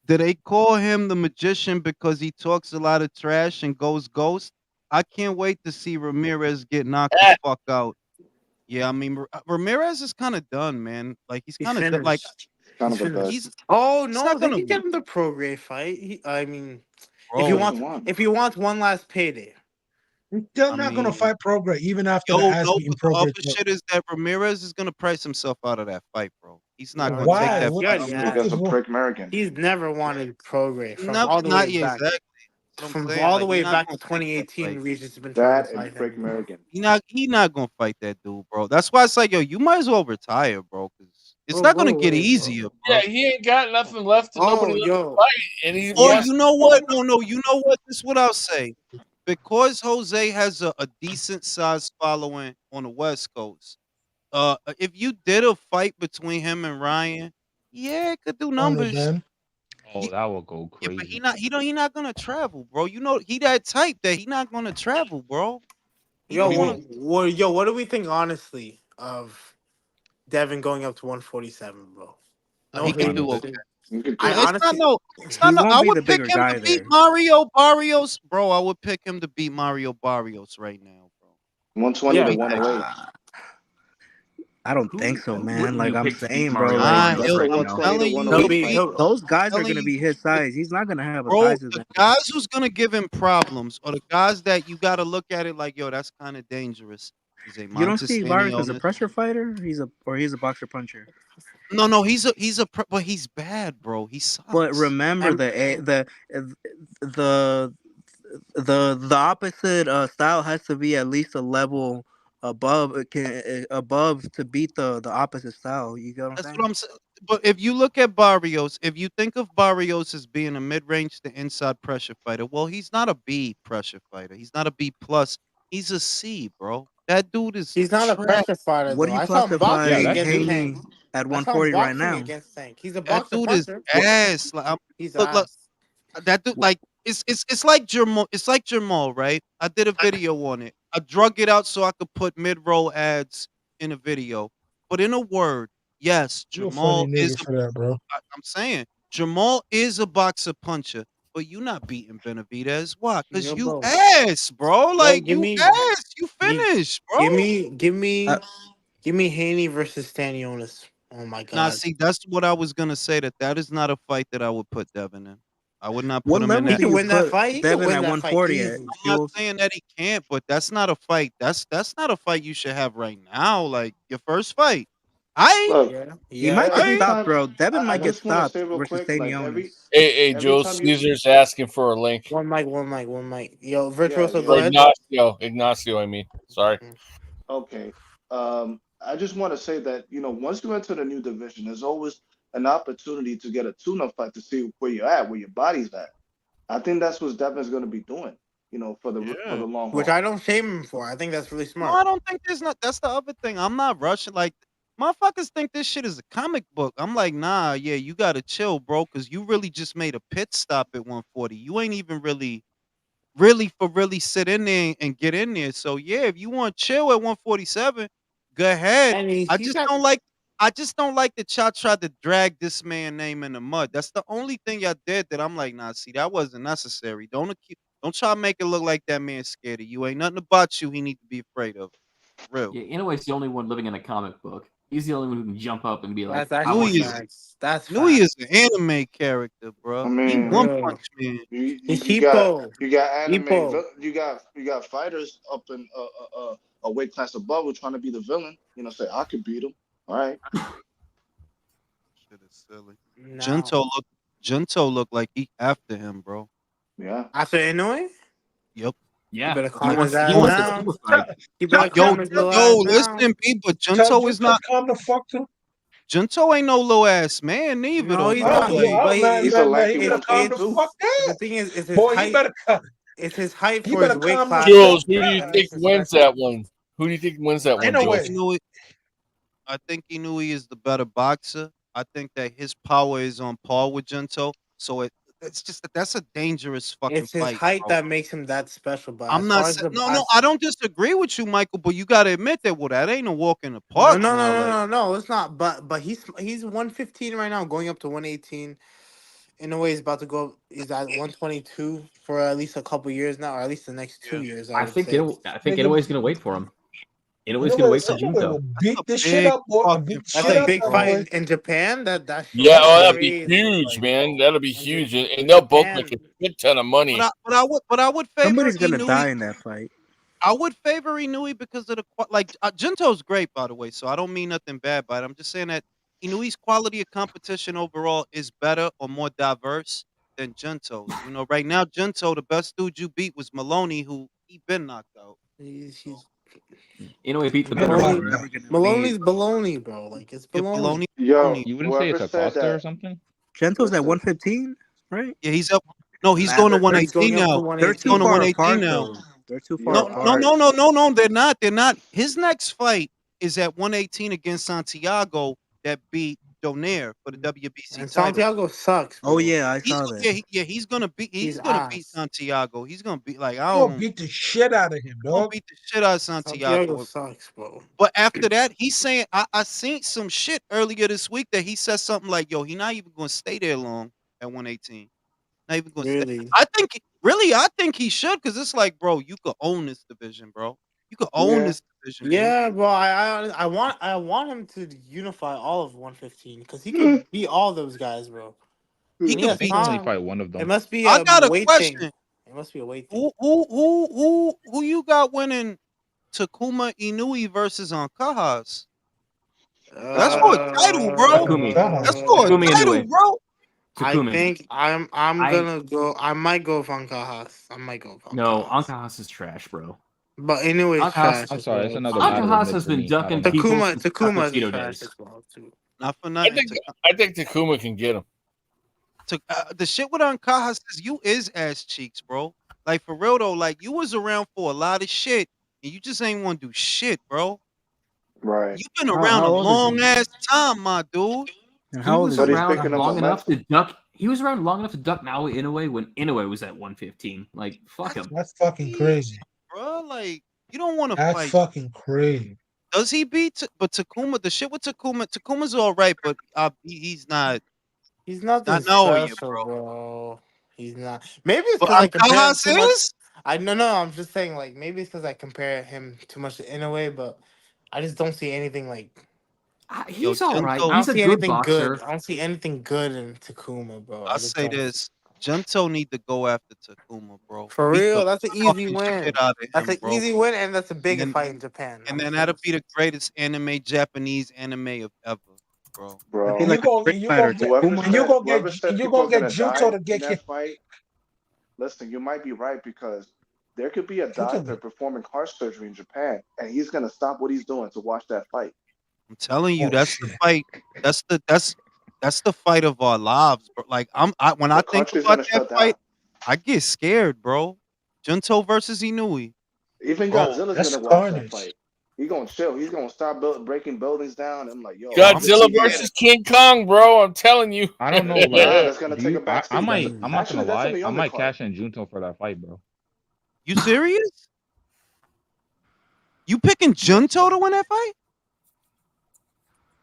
did they call him the magician because he talks a lot of trash and goes ghost? I can't wait to see Ramirez get knocked the fuck out. Yeah, I mean Ramirez is kind of done, man. Like he's He's kind of like finished. Kind He's of a finished. bet. he's Oh he's no, not they gonna can win, get him the pro grade fight. I mean, He bro. hasn't won. if he wants one last payday. He's still I not gonna mean, fight Prograis even after the yo, ass no, beating but the other Prograis. shit is that Ramirez is gonna price himself out of that fight, bro. He's He not gonna already take Why? that has. He What fight the already on fuck the has. That's is a wrong? prick American. He's never wanted pro grade from no, all the not way yeah, back. exactly. That's what I'm From saying. all the Like he's way not back gonna to take that 2018, fight. Regis has been trying to That and fight prick him. American. He not gonna fight that dude, bro. That's why it's like, yo, you might as well retire, bro, because it's Bro, not go gonna get away, bro. easier, Yeah, bro. he ain't got nothing left and Oh, nobody left to yo. fight. And he Or wants you know what? No, you know what? This is what I'll say. Because Jose has a decent sized following on the West Coast. If you did a fight between him and Ryan, yeah, it could do numbers. Ben. Oh, that will go Yeah, but crazy. he not gonna travel, bro. You know he that type that he not gonna travel, bro. He Yo, don't He want won't. to. what do we think honestly of Devin going up to 147, bro? No He could do hating okay. Honestly, shit. You could I do Yeah, it. it's not honestly, no. It's He not no. won't I be would the pick bigger him guy to beat there. Mario Barrios, bro. I would pick him to beat Mario Barrios right now, bro. 120 yeah, to 108. I don't Who, think so, who man. wouldn't Like you I'm pick to beat saying, bro. Mario Like That's Barrios a right I'm now? 120 to telling you, he'll if 108 be he, fight, he'll bro. those guys are telling gonna you, be his if, size. He's not gonna have a bro, size the advantage. guys who's gonna give him problems are the guys that you got to look at it like, yo, that's kind of dangerous. Is a You don't see Vargas as a Montesano. pressure fighter. He's a boxer puncher. No, but he's bad, bro. He But sucks. remember and the the opposite style has to be at least a level above. It can above to beat the opposite style. You get what I'm That's saying? what I'm saying. But if you look at Barrios, if you think of Barrios as being a mid-range to inside pressure fighter, well, he's not a B pressure fighter. He's not a B plus. He's a C, bro. That dude is he's not a trash. pressure fighter What do though. you I saw him classify Yeah, boxing that's against true. Tank. Haney at I saw him 140 right boxing now? against Tank. He's a That boxer dude is puncher. ass. Like, He's look, ass. that dude, like it's like Jamal. It's like Jamal, right? I did a video on it. I drug it out so I could put mid-roll ads in a video. But in a word, yes, You a funny Jamal is nigga for that, bro. I'm saying Jamal is a boxer puncher, but you not beating Benavidez. Why? Because Yo, you bro. ass, bro. Yo, Like you ass. You gi- finished, bro. give me, give Uh, me, give me Haney versus Stanionis. Oh my Now, god, see, that's what I was gonna say. That is not a fight that I would put Devin in. I would not what put him in level he that. do can you win that put fight. He can Devin win at that fight 140 at, easy. I'm not Jules? saying that he can't, but that's not a fight. That's not a fight you should have right now. Like your first fight. I Look, Yeah, He might get every I stopped, time, bro. Devin I might get just want to say stopped real versus quick, like Stanionis. Hey, every Joe time you, Caesar's asking for a link. one mic, one mic, one mic. Yo, yeah, Virtuoso, yeah, go Or ahead. Ignacio, I mean. Sorry. okay. I just want to say that once you enter the new division, there's always an opportunity to get a tune-up fight to see where you're at, where your body's at. I think that's what Devin's going to be doing, for the yeah. long Which haul. I don't shame him for. I think that's really No, smart. I don't think there's not. That's the other thing. I'm not rushing. Like motherfuckers think this shit is a comic book. I'm like, nah, yeah, you gotta chill, bro, because you really just made a pit stop at 140. You ain't even really sit in there and get in there. So yeah, if you want chill at 147, go ahead. And I he's just got don't like. I just don't like that y'all tried to drag this man name in the mud. That's the only thing y'all did that I'm like, nah, see, that wasn't necessary. Don't try to make it look like that man scared of you. Ain't nothing about you he need to be afraid of. Real. Yeah, Inouye's the only one living in a comic book. He's the only one who can jump up and be like, That's actually Inouye facts. That's Inouye facts. is an anime character, bro. I He mean, one Real. punch man. you got anime. You got fighters up in a weight class above who trying to be the villain. You know, say I could beat him. All right. Shit is silly. No. Junto look like he after him, bro. Yeah. After Inouye? Yep. yeah, You better he calm his wants ass the down. super fight. You better Yo, calm his little ass down. listen, B, but Tell Junto is Junto not. calm the fuck down. Junto ain't no little ass man neither. No, though, he's bro. not. Like, He's a lanky He better calm the 122. fuck down. The thing is, it's his Boy, height. he better calm. It's his height He for his better weight calm the class. Jules, who do fuck you down. think wins that one? Who do you think wins that one, Ain't no Jules? way. I think Inouye is the better boxer. I think that his power is on par with Junto. So it's just that's a dangerous fucking It's his fight. height Bro. that makes him that special. But I'm as not far as saying the no. I don't disagree with you, Michael. But you got to admit that that ain't a walk in the park. No, it's not. But he's 115 right now, going up to 118. In a way, he's about to go. He's at 122 for at least a couple years now, or at least the next 2 years. I think Inouye's gonna wait for him. Inouye's gonna wait for Junto. Beat the shit up, boy. Beat the That's shit a up, big boy. fight in Japan. That Yeah, that'd crazy. be huge, man. That'll be huge, and they'll both make a shit ton of money. But I would favor Somebody's gonna Inouye. die in that fight. I would favor Inouye because of Junto's great, by the way. So I don't mean nothing bad by it. I'm just saying that Inouye's quality of competition overall is better or more diverse than Junto's. You know, right now Junto, the best dude you beat was Maloney, who he been knocked out. Inouye beat the better one. Maloney's baloney, bro. Like it's baloney. Yo, You wouldn't say it's a Costa or something? Gento's at 115, right? Yeah, he's up. No, he's going to 118 now. They're He's going too to far 118 apart, now. though. They're too far apart. No, they're not. They're not. His next fight is at 118 against Santiago that beat Donaire for the WBC And title. Santiago sucks. Bro. Oh yeah, I saw that. He's gonna beat. He's gonna beat Santiago. He's gonna beat He's gonna beat the shit out of him, dog. Beat the shit out of Santiago. Sucks, bro. But after that, he's saying I seen some shit earlier this week that he said something like, "Yo, he not even gonna stay there long at 118. Not even gonna stay." I think he should, because it's like, bro, you could own this division, bro. You could own this division. Yeah, bro. I want him to unify all of 115 because he can beat all those guys, bro. He can only fight one of them. It must be. I got a weight question. Thing. It must be a weight thing. Who you got winning Takuma Inouye versus Ancajas? That's for a title, bro. That's for a title, bro. I think I'm gonna go. I might go with Ancajas. No, Ancajas is trash, bro. But anyway, I'm sorry, it's another. Ancajas has been ducking people. Takuma is trash as well too. Not for nothing. I think Takuma can get him. The shit with Ancajas is you is ass cheeks, bro. Like for real though, like you was around for a lot of shit and you just ain't want to do shit, bro. Right. You've been around a long ass time, my dude. And how old is he? He was around long enough to duck Naoya Inoue when Inoue was at 115. Like, fuck him. That's fucking crazy, bro. Like, you don't want to fight. That's fucking crazy. Does he beat? But Takuma, the shit with Takuma's all right, but he's not. He's not that special, bro. He's not. Maybe it's because I compare him too much. I'm just saying, like, maybe it's because I compare him too much to Inoue, but I just don't see anything like. He's all right. I He's a good boxer. Good. I don't see anything good in Takuma, bro. I'll say this. Junto need to go after Takuma, bro. For real, that's an easy win. That's an easy win, and that's a big fight in Japan. And then that'll be the greatest Japanese anime of ever, bro. Bro, you're gonna get Junto to get hit. Fight. Listen, you might be right because there could be a doctor performing heart surgery in Japan, and he's gonna stop what he's doing to watch that fight. I'm telling you, that's the fight. That's the fight of our lives, bro. Like when I think about that fight, I get scared, bro. Junto versus Inouye. Even Godzilla's gonna watch that fight. He's gonna chill. He's gonna stop breaking buildings down. I'm like, yo, Godzilla versus King Kong, bro. I'm telling you. I don't know. That's gonna take a back. I'm not gonna lie. I might cash in Junto for that fight, bro. You serious? You picking Junto to win that fight?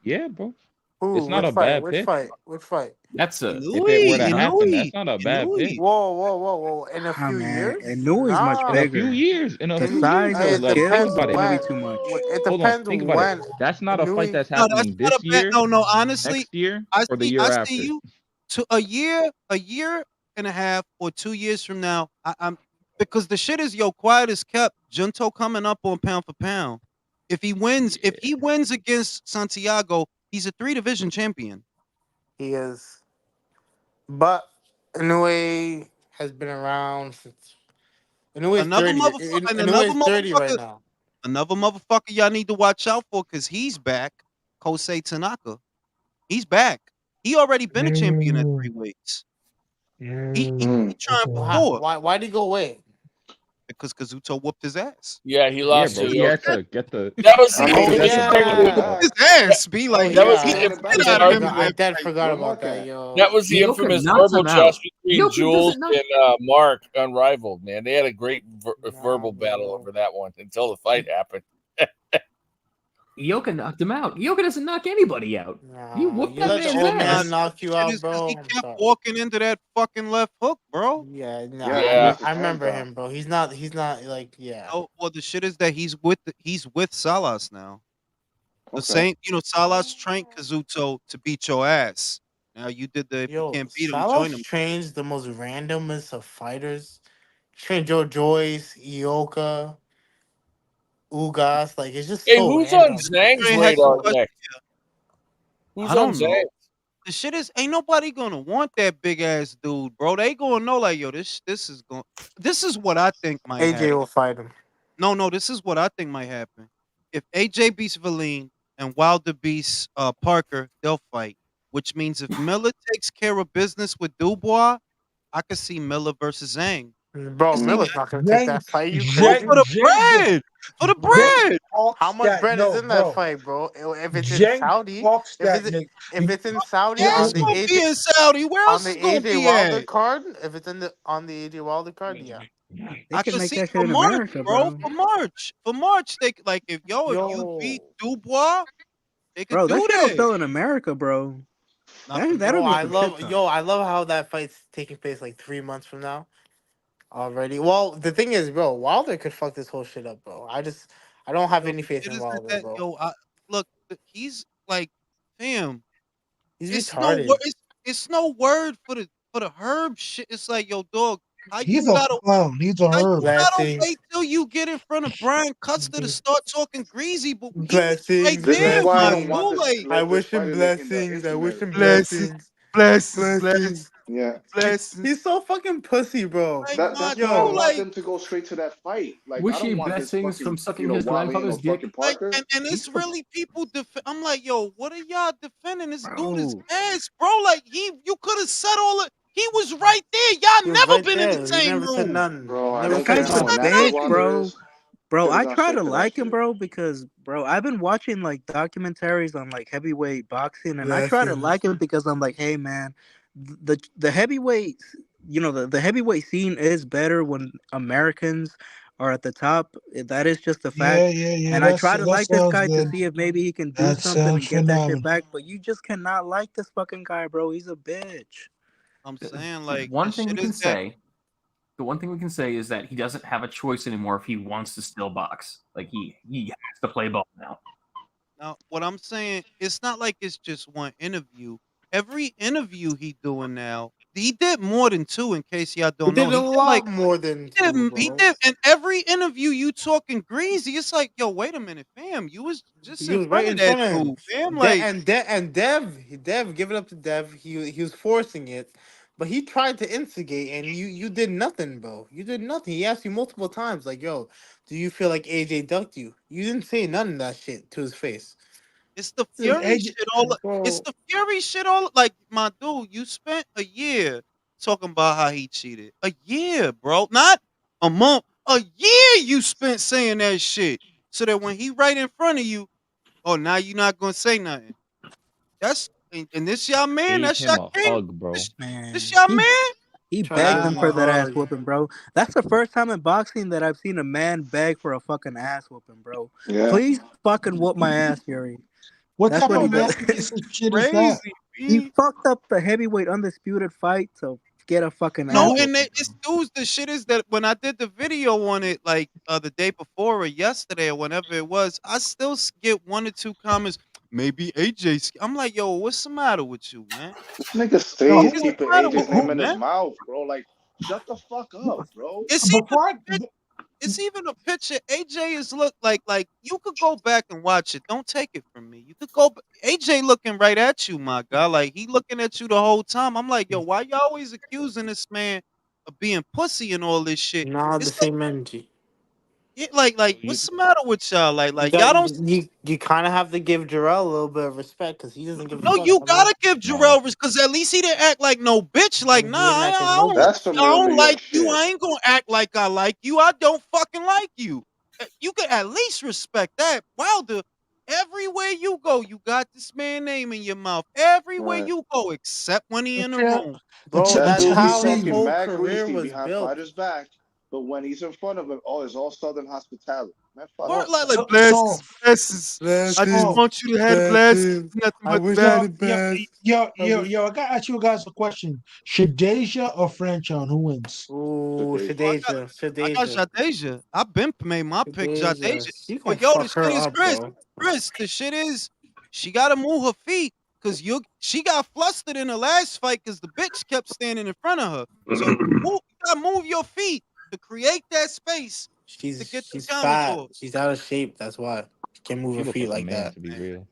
Yeah, bro. Who? It's not Which a fight? bad Which pick. fight? Which fight? That's a If it were to happen, Inui, that's not a bad pick. Whoa! In a Ah, few man, years? Inui's much Nah. In a few bigger. years, The size and It like think skills depends about is it. gonna be when. too much. It Hold on, depends think about it. when. That's not a fight Inui. that's No, that's happening not this a bad. year, No, honestly, next year, I or the see. year I after. see you to a year and a half, or 2 years from now. I'm because the shit is quiet as kept. Junto coming up on pound for pound. If he wins against Santiago, he's a 3-division champion. He is. But Inoue has been around since. Inoue is Another 30. motherfucker, and Inoue is 30 right now. another motherfucker y'all need to watch out for because he's back. Kosei Tanaka. He's back. He already been a champion at 3 weights. He trying for 4 Why'd he go away? because Kazuto whooped his ass. Yeah, he Yeah, lost bro. to He had Yoka. to get the. That was I the think that's a big win, Whooped his ass. Be like that was he the beat infamous the shit out of him in I that dead fight. forgot about that, yo. That was the Yoka infamous knocks verbal him out. joust between Yoka Jules doesn't knock- and Mark, unrivaled, man. They had a great verbal battle over that one until the fight happened. Yoka knocked him out. Yoka doesn't knock anybody out. You whooped You that let the man's old man ass. knock you out, bro. He I'm kept sorry. walking into that fucking left hook, bro. Yeah, no, Yeah. I remember him, bro. He's not like, yeah. Oh, well, the shit is that he's with Salas now. The same, Salas trained Kazuto to beat your ass. Now you did the if you Yo, can't beat him, join Salas him. trains the most randomest of fighters. Train Joe Joyce, Yoka, Ugas. Like, it's just Hey, so who's random. on Zhang's Train Hector radar West- next? Who's I on don't know. Zhang? The shit is ain't nobody gonna want that big ass dude, bro. They gonna know like, yo, this is what I think might AJ happen. will fight him. No, this is what I think might happen. If AJ beats Valine and Wilder beats Parker, they'll fight. Which means if Miller takes care of business with Dubois, I could see Miller versus Zhang. Bro, Miller's not gonna take that fight. You crazy? For the bread. For the bread. How much bread is in that fight, bro? If it's in Jen Saudi, talks if that it's in Saudi Yeah, on it's the gonna be in Saudi. Where on else the is gonna AJ be Wilder at? card, if it's on the AJ Wilder card, yeah. They I can can make see that for shit in March, America, bro. bro. For March, they like if you beat Dubois, they could Bro, that do shit will that. sell in America, bro. That'll get some shit done. I love how that fight's taking place like 3 months from now already. Well, the thing is, bro, Wilder could fuck this whole shit up, bro. I don't have any faith in Wilder, bro. Look, he's like, fam. He's It's retarded. it's no word for the Herb shit. It's like, yo, dog, He's a clown. He's a herb. you gotta wait till you get in front of Brian Custer to start talking greasy, but he was right Blessings, there, why I my don't want dude. this. Like, I Let this wish him fighter make in the blessings. I wish him instrument. blessings. blessings. Yeah. He's so fucking pussy, bro. That's why I want them to go straight to that fight. Like, Wish I don't he want this blessings fucking, from sucking his Wally grandfather's or dick. fucking Parker. And it's really people I'm like, yo, what are y'all defending? This dude is Bro. ass, bro. Like you could have said all of he was right there. Y'all never been in the He same never said room. nothing. Bro, I Never don't said care Guy's how a nothing. nasty bitch, Wilder bro. is. Bro, Shit is I not try straight to to that like him, shit. bro, because bro, I've been watching like documentaries on like heavyweight boxing, and I try to like him because I'm like, hey man, the heavyweight, the heavyweight scene is better when Americans are at the top. That is just a fact. Yeah. And I try to That like this sounds guy good. to see if maybe he can do That something sounds and get that phenomenal. shit back. But you just cannot like this fucking guy, bro. He's a bitch. I'm saying like one the thing we shit can is that say. The one thing we can say is that he doesn't have a choice anymore if he wants to still box. Like he has to play ball now. now what I'm saying, it's not like it's just one interview. Every interview he doing now, he did more than 2. In case y'all He don't know, did a he did lot more than 2, he bro. did. And every interview you talking greasy, it's like, yo, wait a minute, fam. You was just He in was front right of in that front of him. dude, fam. Like, And Dev, give it up to Dev. He was forcing it, but he tried to instigate, and you did nothing, bro. You did nothing. He asked you multiple times, like, yo, do you feel like AJ ducked you? You didn't say none of that shit to his face. it's the Dude, Fury AJ shit. It's the Fury shit. Like, my dude, you spent a year talking about how he cheated. A year, bro, not a month. A year you spent saying that shit, so that when he right in front of you, oh, now you're not gonna say nothing. That's and this y'all man. Gave That's him y'all a king. hug, bro. Man, This y'all man. he Trying to begged give him him for a that ass hug. whooping, bro. That's the first time in boxing that I've seen a man beg for a fucking ass whooping, bro. Yeah. Please fucking whoop my ass, Fury. What That's type what he of did. masochistic shit is that? Crazy, He B. fucked up the heavyweight undisputed fight to get a fucking No, ass and whooping, it's bro. dudes. The shit is that when I did the video on it, like the day before or yesterday or whenever it was, I still get 1 or 2 comments. Maybe AJ. I'm like, yo, what's the matter with you, man? This nigga Yo, stays What's keeping the matter with AJ's you, name in his man? mouth, bro. Like, shut the fuck up, bro. It's even before it's even a picture. AJ is look like you could go back and watch it. Don't take it from me. You could go. AJ looking right at you, my guy. Like he looking at you the whole time. I'm like, yo, why you always accusing this man of being pussy and all this shit? Not the It's like, same energy. what's the matter with y'all? You Like got y'all don't. you kind of have to give Jarrell a little bit of respect because he doesn't give a No, fuck. you I mean, gotta give Jarrell because at least he didn't act like no bitch. Like, nah, he didn't act like no That's bitch. some I real New don't like York you. shit. I ain't gonna act like I like you. I don't fucking like you. You could at least respect that. Wilder, everywhere you go, you got this man name in your mouth. Everywhere Right. you go, except when he in the until room. Bro, until That that's dude be how his talking 2017. whole mad career greasy was behind built. fighters' back, but when he's in front of him, oh, it's all Southern hospitality. Man, fuck Or off. like So, blessings, blessings. I just so, want you to have blessings. Nothing I but wish I had blessings. the best. I gotta ask you guys a question. Shadeja or Franchon, who wins? Ooh, Today. Oh, Shadeja, I got Shadeja, Jadeja. I've been made my pick Jadeja. Shadeja. She gonna But yo, the fuck shit her is up, bro. Chris, the shit is she gotta move her feet because she got flustered in the last fight because the bitch kept standing in front of her. So you gotta move your feet to create that space to get the She's counters fat. off. She's out of shape. That's why she can't move She her look feet like a like man, that. to be real.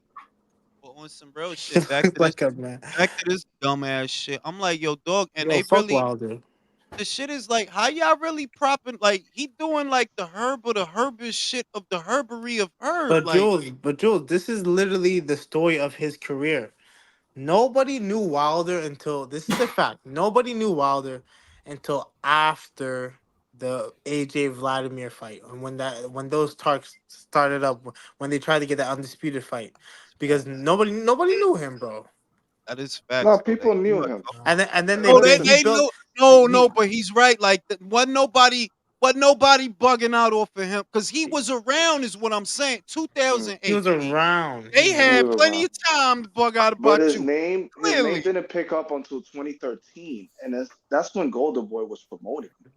But on some real She shit, looks like a man. back to this dumbass shit. I'm like, yo, dog, and Yo, they fuck really Wilder. the shit is like, how y'all really propping like he doing like the herb or the herbish shit of the herbery of herb. Like But Jules, this is literally the story of his career. Nobody knew Wilder until this is the fact. Nobody knew Wilder until after the AJ Vladimir fight, and when those talks started up, when they tried to get that undisputed fight, because nobody knew him, bro. that is No, facts though. That people knew him. And then no, he they built know no, he no, but he's right. Like wasn't nobody bugging out off of him because he was around, is what I'm saying. he 2008. was around. They He had was plenty around. of time to bug out But about you. his name Clearly. didn't pick up until 2013, and that's when Golden Boy was promoting him.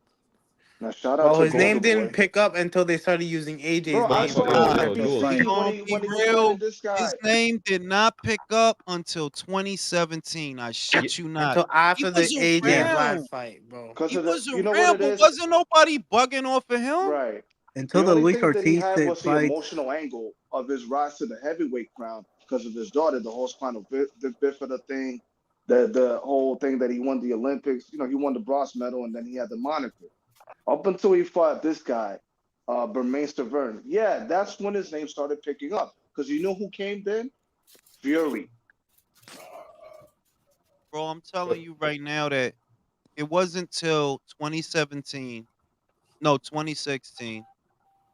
Now, shout out Well, to his name Golden didn't Boy. pick up until they started using Bro, AJ's I name saw for him the on Yo, Champions Jules. We fight. NBC gonna when be he real. defended this His guy. name did not pick up until 2017. I shit you not. Until He after the was AJ Yeah, Vlad around. fight, bro. because He of the, was you know what around, it but is, wasn't nobody bugging off of him. right? The Until the only Luis thing that he Ortiz had was the fight. emotional angle of his rise to the heavyweight crown because of his daughter, the whole spinal bifida thing, the whole thing that he won the Olympics. You know, he won the bronze medal, and then he had the moniker. Up until he fought this guy, Bermain Stavern. Yeah, that's when his name started picking up. Because you know who came then? Fury. Bro, I'm telling you right now that it wasn't till 2017. No, 2016.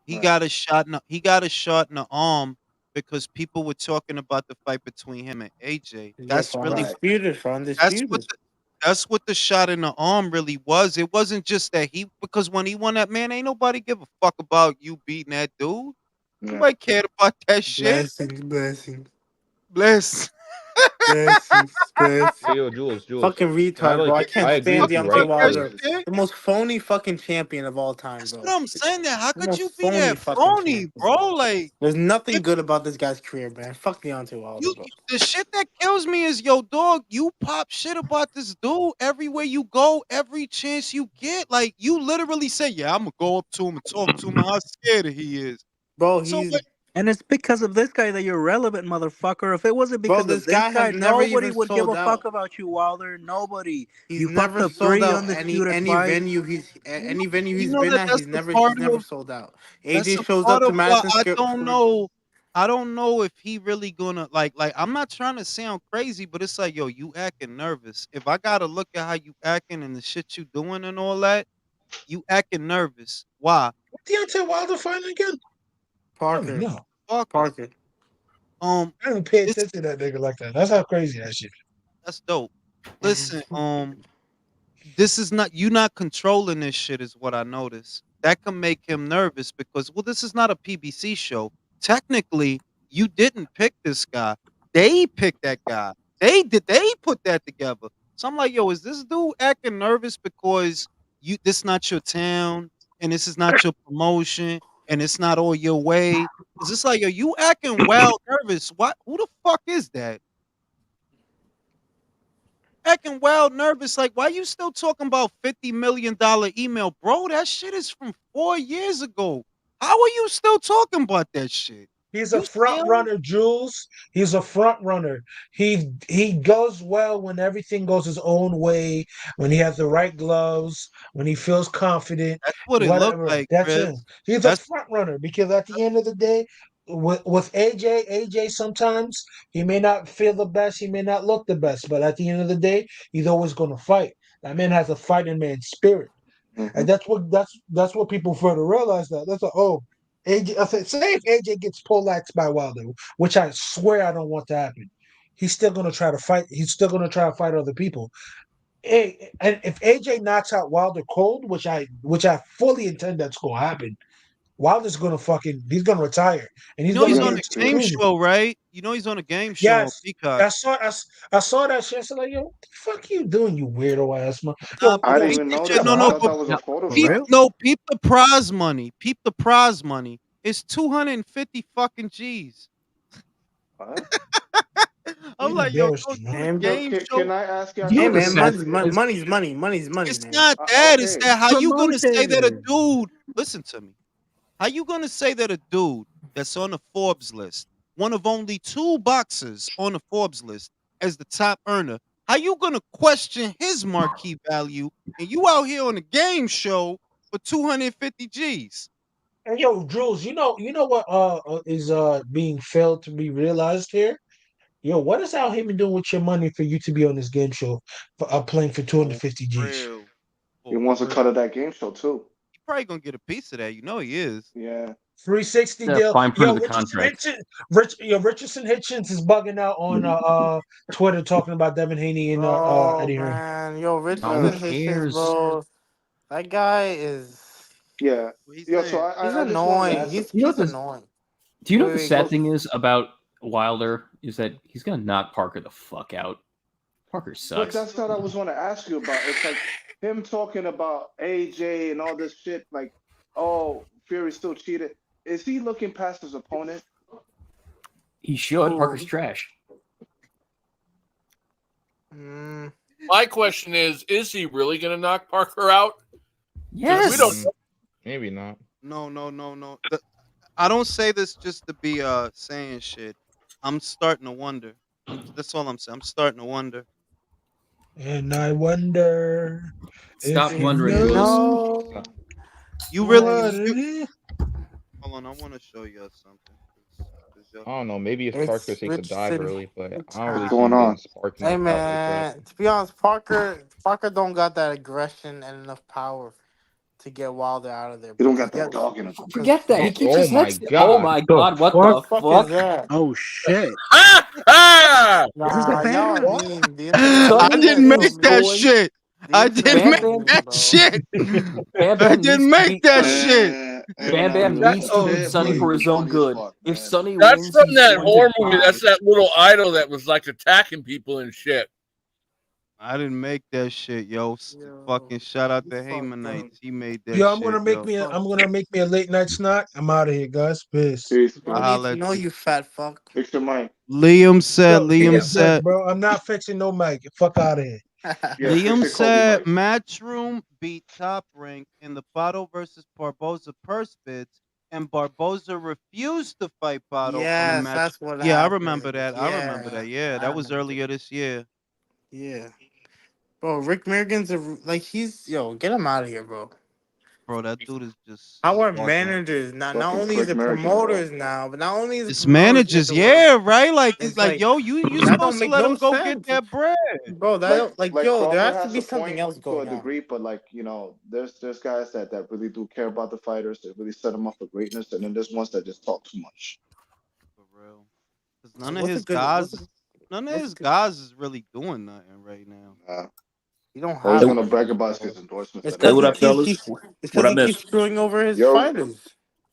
He Right. got a shot he got a shot in the arm because people were talking about the fight between him and AJ. Yeah, That's for really Right. undisputed, for undisputed. that's what the shot in the arm really was. It wasn't just that because when he won that, man, ain't nobody give a fuck about you beating that dude. Yeah. Nobody cared about that shit. Blessings. Bless. Blessings. Yo, Jules. Fucking And retard, bro. I can't I agree stand with you, Deontay Fuck right? that Wilder. Because shit. The most phony fucking champion of all time, That's bro. what I'm saying. That how The could you most be phony that fucking phony, champion. bro? Like There's nothing if good about this guy's career, man. Fuck Deontay Wilder, you bro. the shit that kills me is yo dog, you pop shit about this dude everywhere you go, every chance you get. Like you literally say, yeah, I'm gonna go up to him and talk to him and how scared he is. Bro, So he's what And it's because of this guy that you're relevant, motherfucker. If it wasn't bro. because of This this guy has guy, never nobody even would give sold a fuck out. about you, Wilder. Nobody. He's You fucked never up sold 3 out undisputed any fights. venue you any venue you he's know been that at. that's the He's part never of sold out. that's AJ a shows part up to of why Madison I Square. don't know. I don't know if he really gonna like I'm not trying to sound crazy, but it's like, yo, you acting nervous. If I gotta look at how you acting and the shit you doing and all that, you acting nervous. Why? Deontay Wilder fighting again? I don't even Parker. know. Parker. I I don't pay this attention to that nigga like that. That's how crazy that shit. that's dope. Listen, this is not you not controlling this shit is what I noticed. That can make him nervous because well, this is not a PBC show. Technically, You didn't pick this guy. They picked that guy. They put that together. So I'm like, yo, is this dude acting nervous because this not your town and this is not your promotion and it's not all your way? Is this like, yo, you acting wild nervous? What? Who the fuck is that? Acting wild nervous. Like, why you still talking about $50 million email? Bro, that shit is from 4 years ago. How are you still talking about that shit? He's a front runner, Jules. He's a front runner. He goes well when everything goes his own way, when he has the right gloves, when he feels confident. That's what it looked like. That's Chris. him. He's a front runner because at the end of the day, with AJ sometimes he may not feel the best, he may not look the best, but at the end of the day, he's always going to fight. That man has a fighting man spirit, and that's what people fail to realize. That's AJ. Say if AJ gets poleaxed by Wilder, which I swear I don't want to happen, he's still going to try to fight. He's still going to try to fight other people. And if AJ knocks out Wilder cold, which I fully intend that's going to happen, Wilder's going to he's going to retire, and he's he's on a game show, right? He's on a game show. Yes, Peacock. I saw that shit. So like, yo, what the fuck you doing, you weirdo ass man? I didn't even know that. I thought that was a photo shoot. Peep the prize money. Peep the prize money. It's 250 fucking G's. What? I'm like, yo, can I ask you? Hey man, money's money. It's not that. It's that. How you gonna say that a dude? Listen to me. How you gonna say that a dude that's on the Forbes list, one of only 2 boxers on the Forbes list as the top earner, how you gonna question his marquee value and you out here on a game show for 250 G's? And yo, Jules, you know what is being failed to be realized here? Yo, what is Al Heyman doing with your money for you to be on this game show for playing for 250 G's? He wants a cut of that game show too. He's probably gonna get a piece of that. He is. Yeah. 360 deal. Fine print of the contract. Richardson Hitchens is bugging out on Twitter talking about Devin Haney and Eddie Hearn. Man, yo, Richardson Hitchens, bro. That guy is. Yeah. He's annoying. He's annoying. Do you know what the sad thing is about Wilder is that he's gonna knock Parker the fuck out. Parker sucks. But that's what I was going to ask you about. It's like him talking about AJ and all this shit. Like, oh, Fury still cheated. Is he looking past his opponent? He should. Parker's trash. My question is he really going to knock Parker out? Yes. We don't know. Maybe not. No. I don't say this just to be saying shit. I'm starting to wonder. That's all I'm saying. I'm starting to wonder. And I wonder. Stop wondering. You really? Hold on, I want to show you something. I don't know. Maybe if Parker takes a dive early, but I don't really going on. Hey man, to be honest, Parker don't got that aggression and enough power to get Wilder out of there. He don't got that dog in him. Forget that. He keeps his head. God. Oh my God! What the fuck? Is that? Oh shit! Nah, I didn't make that shit. I didn't make that shit. I didn't make that shit. Bam Bam needs to beat Sonny for his own good. If Sonny That's wins, from that horror movie. That's that little idol that was like attacking people and shit. I didn't make that shit, yo. Fucking shout out to Heymanites. He made that. Yo, I'm gonna make me a late night snack. I'm out of here, guys. Peace. No, you fat fuck. Fix your mic. Liam said, bro, I'm not fixing no mic. Fuck out of here. Liam said Matchroom beat Top Rank in the Pato versus Barboza purse bids, and Barboza refused to fight Pato. Yes, that's what happened. I remember that. I remember that. Yeah, that was earlier this year. Yeah. Bro, Rick Merrigan's get him out of here, bro. Bro, that dude is just. Our managers not only is the promoters now, but not only is it's managers, right? Like it's like yo, you supposed to let him go get that bread, bro. That there has to be something else going to a degree, but there's guys that really do care about the fighters, that really set them up for greatness, and then there's ones that just talk too much. For real, because none of his guys is really doing nothing right now. You don't have. He's gonna brag about his endorsements. Hey, what up, fellas? What I missed? He's screwing over his fighters.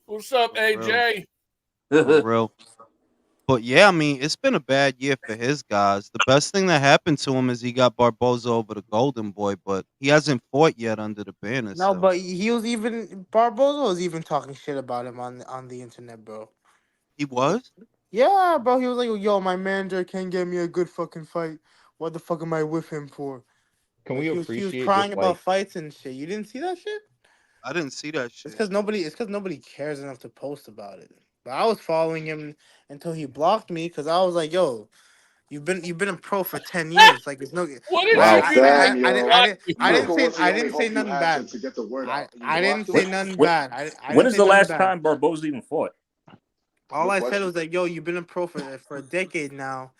What's up, AJ? For real. But yeah, I mean, it's been a bad year for his guys. The best thing that happened to him is he got Barboza over the Golden Boy, but he hasn't fought yet under the banner. No, So but he was even Barboza was even talking shit about him on the internet, bro. he was. Yeah, bro. He was like, "Yo, my manager can't get me a good fucking fight. What the fuck am I with him for?" Can Like we he was appreciate crying just about like fights and shit. You didn't see that shit? I didn't see that It's shit. because nobody cares enough to post about it. But I was following him until he blocked me because I was like, "Yo, you've been a pro for 10 years. Like it's no." What did Wow, you do to make dang, him yo. block you? Yoka was the I only didn't say hope you nothing had bad. to get the word out. And you I didn't blocked say him? nothing When, bad. I when didn't is say the nothing last bad. time Barboza even fought? All Good I said question. was like, "Yo, you've been a pro for a decade now.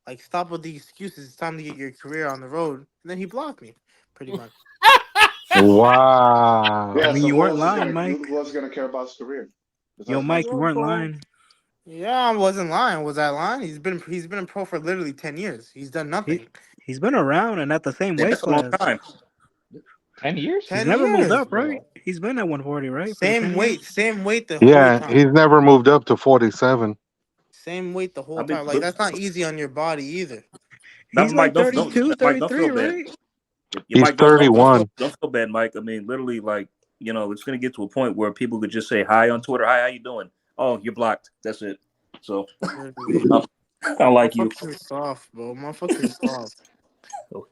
Like, stop with the excuses. It's time to get your career on the road." And then he blocked me, pretty much. I Yeah, Wow. mean, so you who weren't else is lying, gonna Mike. care about his career Yo, besides Mike, you punching? Yo, weren't bro. lying. Yeah, I wasn't lying. Was I lying? He's been a pro for literally 10 years. He's done He nothing. he's been around and at the same Yeah, weight that's a long class. time. 10 years? He's 10 never moved years, up, right? bro. He's been at 140, right, for the 10 years. Same weight the whole Yeah, time. he's never moved up to 47. Same weight the I whole mean, time. Like that's not easy on your body either. now, He's Mike, like don't 32, Mike, don't 33, feel bad. right? You He's Mike, don't 31. feel bad, Mike. I mean, literally, like it's gonna get to a point where people could just say hi on Twitter. Hi, how you doing? Oh, you're blocked. That's it. So Literally. I like you. Motherfuckers are soft, bro. Motherfuckers are soft. Oh,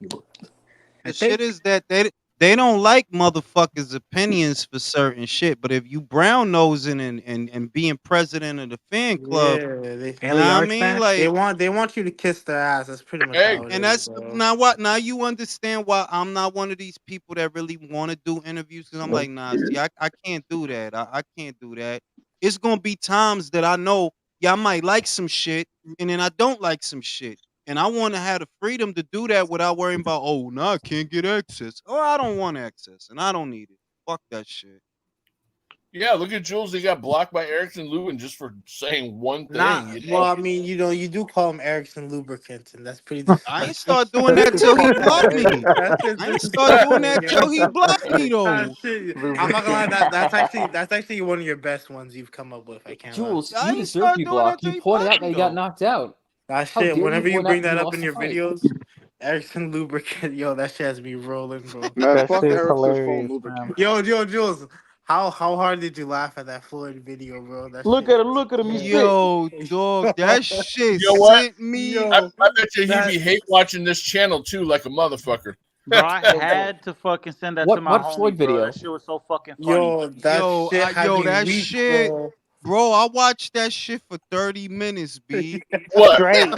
I The shit think is that they don't like motherfuckers' opinions for certain shit. But if you brown nosing and being president of the fan club, Yeah, you know what Ellie I Arch mean? match. Like, they want you to kiss their ass. That's pretty much Hey, how it and is, that's bro. now what. Now you understand why I'm not one of these people that really want to do interviews because I'm like, nah, see, I can't do that. I can't do that. It's gonna be times that I know, yeah, I might like some shit, and then I don't like some shit. And I want to have the freedom to do that without worrying about, oh, no, I can't get access. Oh, I don't want access, and I don't need it. Fuck that shit. yeah, look at Jules. He got blocked by Erickson Lubin just for saying one thing. Not well. I mean, you do call him Erickson Lubricant, and that's pretty I ain't disrespectful. start doing that till he blocked me. That's just I ain't start doing disrespectful, that yo. till he blocked me, That though. shit, I'm not gonna lie. That's actually one of your best ones you've come up with. I can't lie. Jules, I you ain't deserve to start be doing that blocked. till You he pointed blocked out that me, he got though. knocked out. That How shit. dare you Whenever you point out bring that he that up lost in the your fight? videos, Erickson Lubricant, yo, that shit has me rolling, bro. Man, That fuck shit's Erickson's phone hilarious, man. lubricant. Yo, Jules, how hard did you laugh at that Floyd video, bro? That Look shit. at him! Look at him! He's fit. Yo, dog, that shit You know what? sent me. I Yo, bet you he'd that be hate watching this channel too, like a motherfucker. Bro, I had to fucking send that to my What Floyd homie, bro. video? That shit was so fucking funny. that shit had Yo, me that weak, shit, bro. bro. I watched that shit for 30 minutes, b. What? Straight.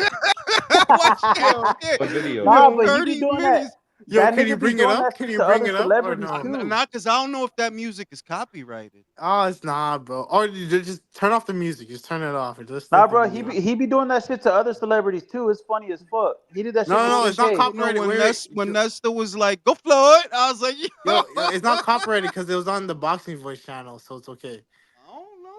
I watched that Yo, shit What video? Nah, for yo, but he be 30 doing that. minutes. That can you nigga be bring it doing up? that Can shit you to bring other it up or celebrities no? too. Not because I don't know if that music is copyrighted. Oh, it's not, bro. Or you just turn off the music. Just turn it off and just Nah, let the bro, video. he be doing that shit to other celebrities too. It's funny as fuck. He did that No, shit with no, it's not CK. You know, copyrighted. when Wait, When Nesta was like, "Go Floyd," I was like, yo, "Yo." it's not copyrighted because it was on the Boxing Voice channel, so it's okay. I don't know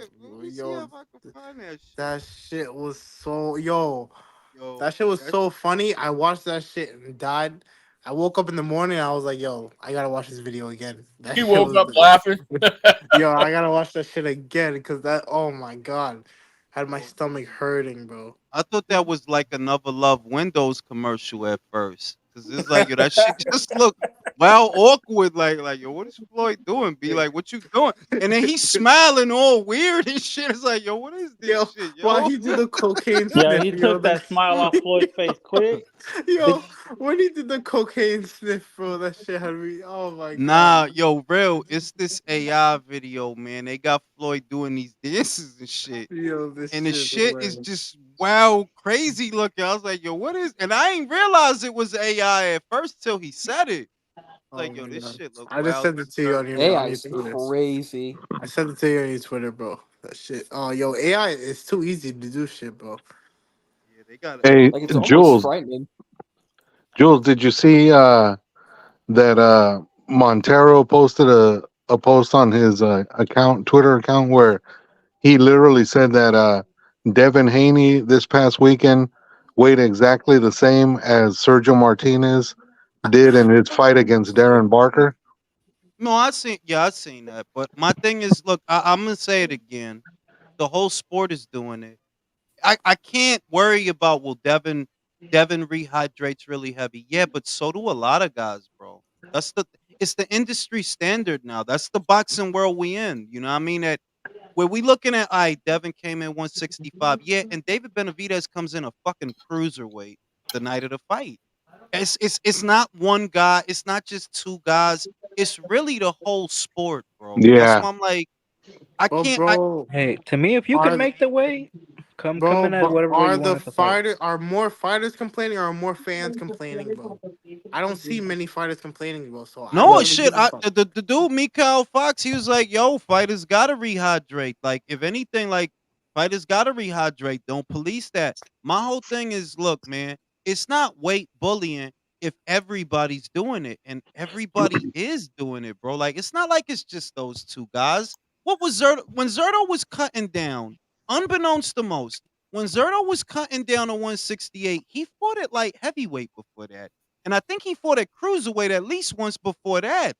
shit. Let me see Yo, if I can find that shit. that shit was so yo. Yo, That shit was that's so funny. I watched that shit and died. I woke up in the morning. I was like, "Yo, I gotta watch this video again." That He shit woke was, up laughing. yo, I gotta watch that shit again because that. Oh my god, had my yo. stomach hurting, bro. I thought that was like another Love Windows commercial at first, cause it's like, yo, that shit just looked well awkward. Like, yo, what is Floyd doing? Be like, what you doing? And then he's smiling all weird and shit. It's like, yo, what is this Yo, shit, why yo? he did the cocaine Yeah, sniff? he Yo, took that smile off Floyd's face quick. yo, when he did the cocaine sniff, bro, that shit had me. Oh my god. Nah, yo, real. It's this AI video, man. They got Floyd doing these dances and shit. Yo, this And the shit is shit is hilarious. just wild, crazy looking. I was like, yo, what is? And I ain't realize it was AI at first till he said it. Oh Like, my yo, this god. shit look I just wild, sent it to you on disturbing. your AI's Twitter. crazy. I sent it to you on your Twitter, bro. That shit. Oh, yo, AI is too easy to do shit, bro. Yeah, they got it. Hey, Like it's almost Jules, frightening. did you see that Montero posted a post on his Twitter account, where he literally said that Devin Haney this past weekend weighed exactly the same as Sergio Martinez did in his fight against Darren Barker? No, I seen. Yeah, I seen that. But my thing is, look, I'm gonna say it again. The whole sport is doing it. I can't worry about Devin rehydrates really heavy. Yeah, but so do a lot of guys, bro. It's the industry standard now. That's the boxing world we in. You know what I mean? That where we looking at, all right, Devin came in 165. Yeah, and David Benavidez comes in a fucking cruiserweight the night of the fight. It's not one guy, it's not just two guys. It's really the whole sport, bro. That's Yeah. why I'm like, I Well, can't I bro, Hey, to me, if you can are make the weight, come bro, in at but whatever weight are you want the at the fight. are more fighters complaining or are more fans complaining, bro? I don't see many fighters complaining, bro. So I don't No, really shit. give a fuck. The dude, Mikael Fox, he was like, "Yo, fighters gotta rehydrate. Like, if anything, like fighters gotta rehydrate. Don't police that." My whole thing is, look, man, it's not weight bullying if everybody's doing it, and everybody is doing it, bro. Like, it's not like it's just those two guys. What was Zerto when Zerto was cutting down, unbeknownst to most, when Zerto was cutting down to 168, he fought at light heavyweight before that. And I think he fought at cruiserweight at least once before that,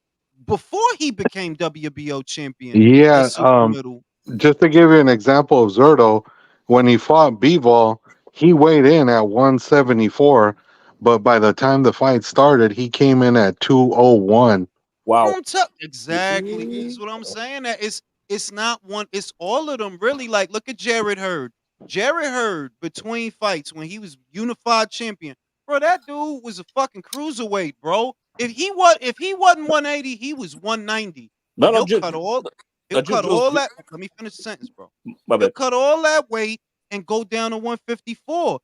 before he became WBO champion at Yeah. super middle. Just to give you an example of Zerto, when he fought Bivol, he weighed in at 174, but by the time the fight started, he came in at 201. Wow. Exactly. This is what I'm saying. That it's not one, it's all of them really. Like, look at Jared Hurd. Jared Hurd, between fights when he was unified champion, bro, that dude was a fucking cruiserweight, bro. If he wasn't 180, he was 190. No, But no, he'll cut all that. Let me finish the sentence, bro. He'll cut all that weight and go down to 154.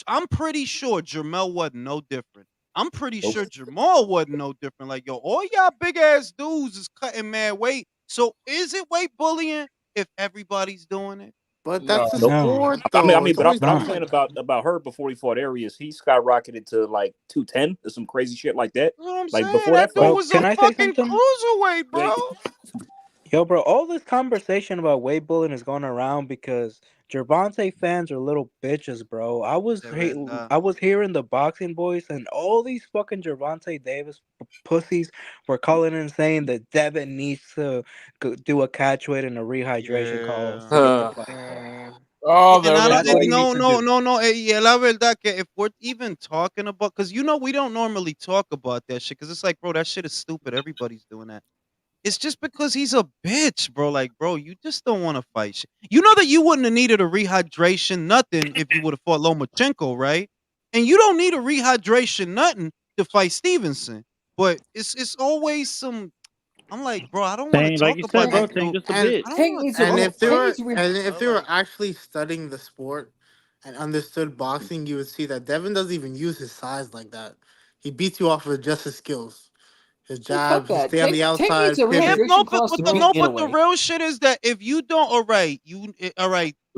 I'm pretty sure Jermell wasn't no different. I'm pretty sure Jamal wasn't no different. Like, yo, all y'all big ass dudes is cutting mad weight. So is it weight bullying if everybody's doing it? But that's the Nope. sport, I though. mean, It's but always I'm been saying like that. about her before he fought Arias, he skyrocketed to like 210 or some crazy shit like that. You know what I'm Like saying? before That that dude fight. was a Can I say fucking something? cruiserweight, bro. Yo, bro, all this conversation about weight bullying is going around because Gervonta fans are little bitches, bro. I was hearing the boxing boys and all these fucking Gervonta Davis pussies were calling and saying that Devin needs to do a catch weight and a rehydration calls to get the fight. Oh, And I don't. That's what he No, needs to no, do. no, no. Yeah, la verdad que if we're even talking about, because we don't normally talk about that shit, because it's like, bro, that shit is stupid. Everybody's doing that. It's just because he's a bitch, bro. Like, bro, you just don't want to fight shit. You know that you wouldn't have needed a rehydration, nothing, if you would have fought Lomachenko, right? And you don't need a rehydration, nothing, to fight Stevenson. But it's always some. I'm like, bro, I don't want to Tank, like talk you about said, this bro, Tank dude. just a And bitch. I don't want to and talk if they about were this, and if bro. they were Like, actually studying the sport and understood boxing, you would see that Devin doesn't even use his size like that. He beats you off with just his skills, his Man, fuck jabs, his that. stay on the Tank needs outside, a yeah, pivot. no, rehydration class to but me the anyway. real shit is that if you don't, all right,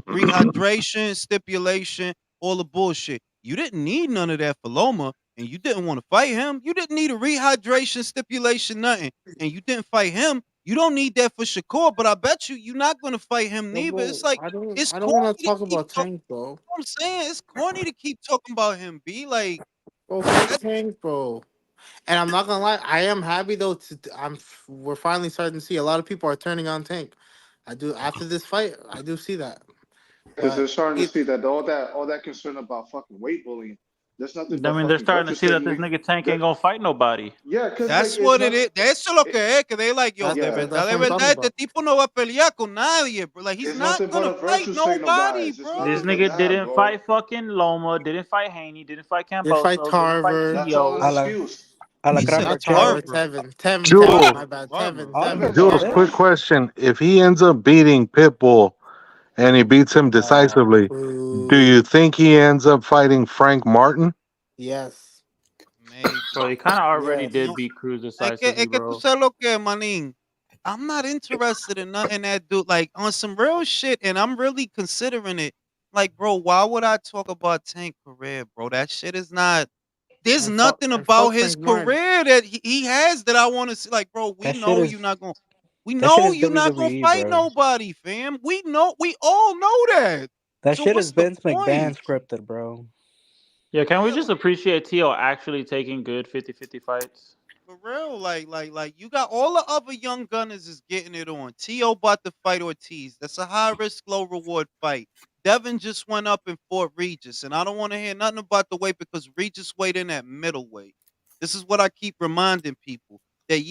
rehydration, stipulation, all the bullshit. You didn't need none of that for Loma, and you didn't want to fight him. You didn't need a rehydration, stipulation, nothing, and you didn't fight him. You don't need that for Shakur, but I bet you're not going to fight him Yo, neither. bro, It's like it's I don't corny want to to talk keep about talking. Tank, bro. I'm saying it's corny to keep talking about him. Be like, Bro, fuck that, Tank, bro. And I'm not gonna lie, I am happy though. We're finally starting to see a lot of people are turning on Tank. I do after this fight. I do see that, Because but they're starting to it, see that all that concern about fucking weight bullying, there's nothing I but mean, they're fucking starting to grudges see that taking this it. nigga Tank That, ain't gonna fight nobody. yeah, because like that's it's what it not. is. That's lo que es. Que they like, yo, that's Yeah, that's de what I'm talking verdad, este about. tipo no va a pelear con nadie, bro. Like, he's it's not nothing but gonna a fight virtue signal, nobody, guys. It's This nothing bro. but nigga that, didn't bro. fight fucking Loma, didn't fight Haney, didn't fight They fight Camboso, didn't fight Tarver, That's all an Trujillo. A la, excuse. a la He said not Crawford Tarver, Tarver. Tarver. Tevin. Jules, My bad, Farmer. Tarver, Jules, brother. quick question. If he ends up beating Pitbull and he beats him Oh, decisively, do boo. you think he ends up fighting Frank Martin? Yes, Bro, Maybe. he kind of already yes. did No, beat Cruz es decisively, que tú bro. sabes lo que, manín. I'm not interested in nothing that dude, like, on some real shit, and I'm really considering it. Like, bro, why would I talk about Tank career, bro? That shit is not. There's nothing And about fuck his Frank Martin. career that he has that I want to see. Like, bro, That shit is we that shit know is you not gonna WWE, fight bro. nobody, fam. We all know that. That So shit is what's the Vince point? McMahon scripted, bro. Yeah, can we Yeah, just appreciate Tio actually taking good 50-50 fights? for real, like you got all the other young gunners is getting it on. T.O. about to fight Ortiz. That's a high risk, low reward fight. Devin just went up and fought Regis, and I don't want to hear nothing about the weight because Regis weighed in at middleweight. This is what I keep reminding people that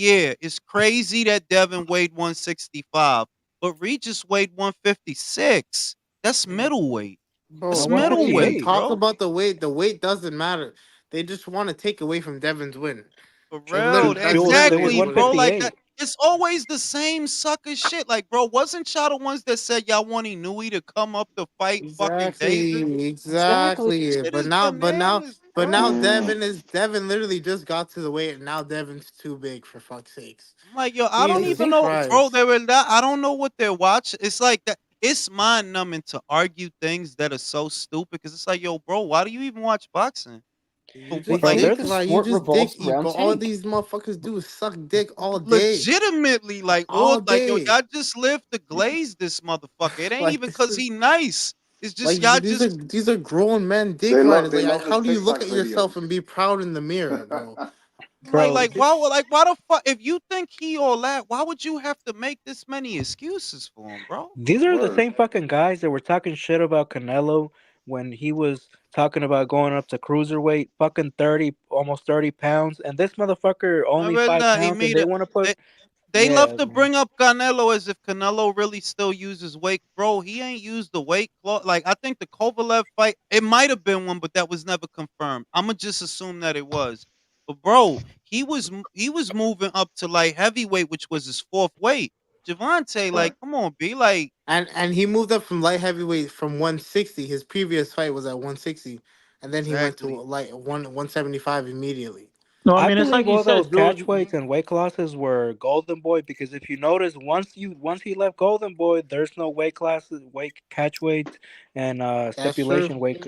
it's crazy that Devin weighed 165, but Regis weighed 156. That's middleweight. That's Bro, don't even middleweight, talk bro. about the weight. The weight doesn't matter. They just want to take away from Devin's win. For real, That's literally exactly, what it bro. is. Like that, it's always the same sucker shit. Like, bro, wasn't y'all the ones that said y'all wanted Nui to come up to fight fucking Davis? Exactly. But now bro. Devin literally just got to the weight, and now Devin's too big for fuck's sakes. I'm like, yo, I don't even know, bro. I don't know what they're watching. It's like that. It's mind numbing to argue things that are so stupid because it's like, yo, bro, why do you even watch boxing? You just dick eat, but all these motherfuckers do is suck dick all day. Legitimately, like all day. Like, yo, y'all just live to glaze this motherfucker. It ain't Like, even because he nice. It's just like y'all these are grown men dick riders. Like, how do you look at yourself and be proud in the mirror, bro? Like why the fuck? If you think he all that, why would you have to make this many excuses for him, bro? These are the same fucking guys that were talking shit about Canelo when he was talking about going up to cruiserweight, fucking 30, almost 30 pounds, and this motherfucker only 5 pounds, and they want to put. They love to bring up Canelo as if Canelo really still uses weight. Bro, he ain't used the weight clause. Like, I think the Kovalev fight, it might have been one, but that was never confirmed. I'm going to just assume that it was. But, bro, he was moving up to, like, heavyweight, which was his fourth weight. Gervonta, like, come on, B. Like, and he moved up from light heavyweight from 160. His previous fight was at 160. And then he went to, like, 175 immediately. No, I mean, it's believe like you all those said, catch dude. weights and weight classes were Golden Boy because if you notice, once he left Golden Boy, there's no weight classes, weight catch weights, and stipulation weight.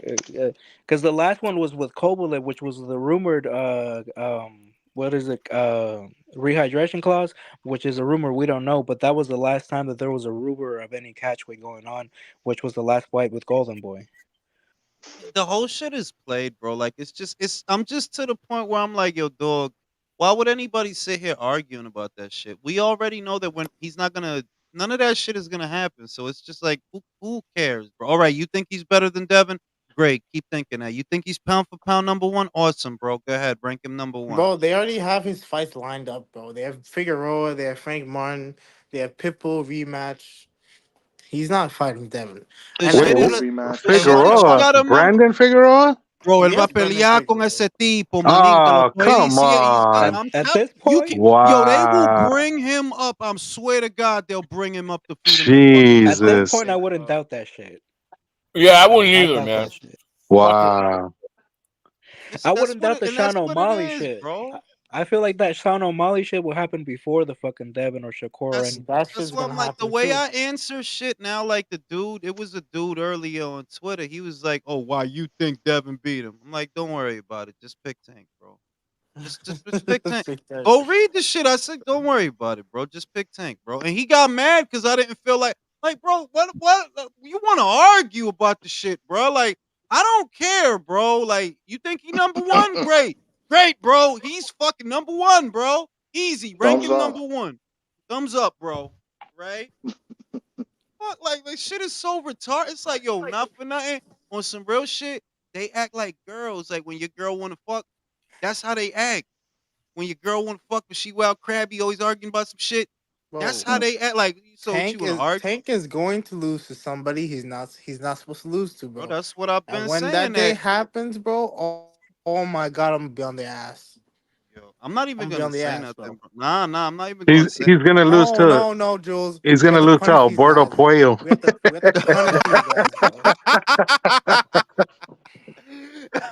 Because the last one was with Kovalev, which was the rumored what is it rehydration clause, which is a rumor we don't know, but that was the last time that there was a rumor of any catch weight going on, which was the last fight with Golden Boy. The whole shit is played, bro. Like, I'm just to the point where I'm like, yo, dog, why would anybody sit here arguing about that shit? We already know that when he's not gonna, none of that shit is gonna happen. So it's just like, who cares, bro? All right, you think he's better than Devin? Great, keep thinking that. You think he's pound for pound number one? Awesome, bro. Go ahead, rank him number one. Bro, they already have his fights lined up, bro. They have Figueroa, they have Frank Martin, they have Pitbull rematch. He's not fighting Devin. Figueroa, Brandon Figueroa? Bro, él va a pelear con ese tipo, Oh, come on. At this point, yo, they will Wow. bring him up. I swear to God, they'll bring him up to feed him. Jesus. At this point, I wouldn't doubt that shit. Yeah, I wouldn't either, man. Wow. I wouldn't doubt the Sean O'Malley shit, bro. I feel like that Sean O'Malley shit will happen before the fucking Devin or Shakur. That's why I'm like, the way I answer shit now, like the dude, it was a dude earlier on Twitter. He was like, oh, why you think Devin beat him? I'm like, don't worry about it. Just pick Tank, bro. Just pick Tank. Go read the shit. I said, don't worry about it, bro. Just pick Tank, bro. And he got mad because I didn't feel like, bro, what you want to argue about the shit, bro? Like, I don't care, bro. Like, you think he number one? Great, bro. He's fucking number one, bro. Easy. Rank him number one. Thumbs up, bro. Right? Fuck, like shit is so retarded. It's like, yo, not for nothing. On some real shit, they act like girls. Like when your girl wanna fuck, that's how they act. When your girl wanna fuck, but she wild crabby, always arguing about some shit. That's how they act. Like, so Tank you wanna argue? Tank is going to lose to somebody he's not supposed to lose to, bro. That's what I've been saying. And when that day happens, bro, oh my God, I'm gonna be on the ass. Yo, I'm not even gonna say nothing. Bro. Nah, I'm not even. He's gonna lose to. No, Jules. He's gonna lose to Alberto Puello. We have to punish these guys,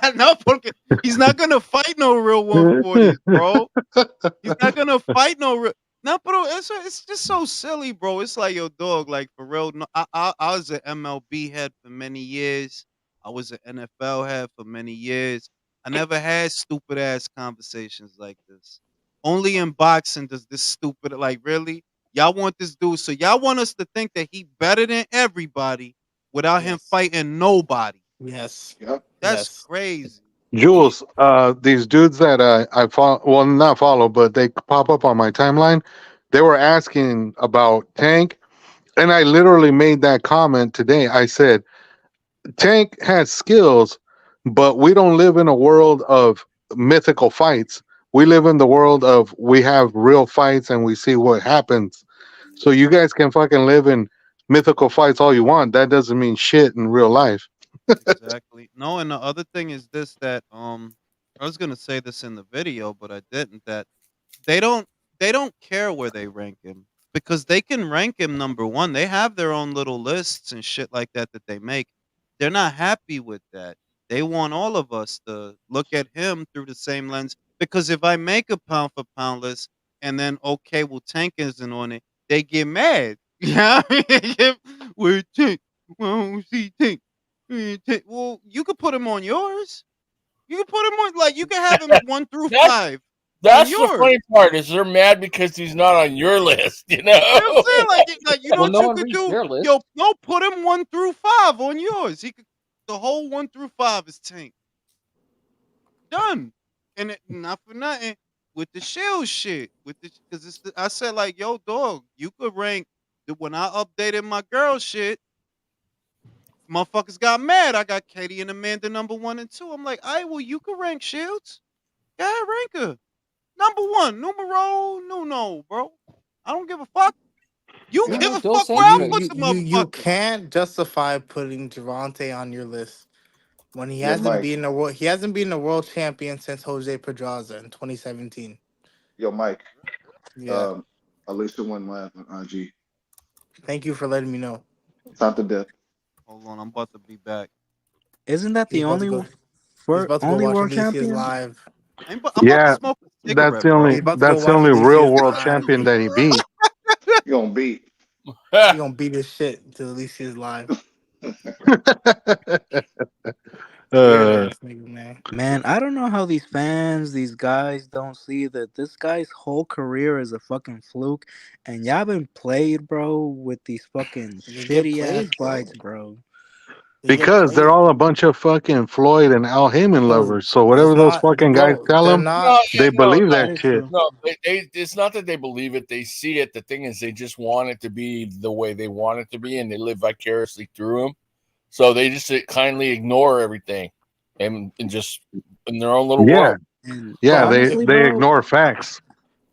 bro. No, porque he's not gonna fight no real 140s, bro. He's not gonna fight no real. No, bro, it's just so silly, bro. It's like, yo, dog, like for real. No, I was an MLB head for many years. I was an NFL head for many years. I never had stupid ass conversations like this. Only in boxing does this stupid, like, really? Y'all want this dude, so y'all want us to think that he better than everybody without him fighting nobody. Yes. Yep. That's crazy. Jules, these dudes that I follow, well, not follow, but they pop up on my timeline. They were asking about Tank, and I literally made that comment today. I said, Tank has skills, but we don't live in a world of mythical fights. We live in the world of we have real fights and we see what happens. So you guys can fucking live in mythical fights all you want. That doesn't mean shit in real life. Exactly. No, and the other thing is this that I was gonna say this in the video, but I didn't. That they don't they don't care where they rank him because they can rank him number one. They have their own little lists and shit like that that they make. They're not happy with that. They want all of us to look at him through the same lens. Because if I make a pound for pound list and then okay, well Tank isn't on it, they get mad. Yeah, where Tank? Well, I don't see Tank. Tank. Well, you could put him on yours. You can put him on like you can have him 1 through 5 on That's the yours. funny part is they're mad because he's not on your list, you know? You know what I'm saying? Like you know Well, what no you one could reads do? their list. Yo, no, put him 1 through 5 on yours. He could the whole 1 through 5 is Tank. Done. And not for nothing with the Shield shit. With the because it's I said like, yo, dog, you could rank when I updated my girl shit, motherfuckers got mad. I got Katie and Amanda number 1 and 2. I'm like, all right, well, you could rank Shields. Yeah, rank her. Number 1, numero no, bro. I don't give a fuck. You give a fuck where I put the You motherfucker. can't justify putting Gervonta on your list when he Yo, hasn't Mike. been a world. He hasn't been a world champion since Jose Pedraza in 2017. Yo, Mike. Yeah. Alicia went live on IG. Thank you for letting me know. Time to dip. Hold on, I'm about to be back. Isn't that He's the about to only go. He's about to go only watch world Alicia's champion? live. I'm about to Yeah, smoke a that's cigarette, the bro. only He's about to go that's the watch only real Alicia's world live. champion that he beat. You gonna beat. He gonna beat his shit to Alicia's live. Weird Uh, ass nigga, man. Man, I don't know how these fans, these guys don't see that this guy's whole career is a fucking fluke. And y'all been played, bro, with these fucking They get shitty ass played, bro. fights, bro. They get because they're played. all a bunch of fucking Floyd and Al Heyman No, lovers. So it's whatever those not, fucking guys bro. tell They're them, not. they believe that That is shit. true. No, it's not that they believe it; they see it. The thing is, they just want it to be the way they want it to be, and they live vicariously through them. So they just kindly ignore everything, and just in their own little world. And Yeah, honestly, they bro, ignore facts.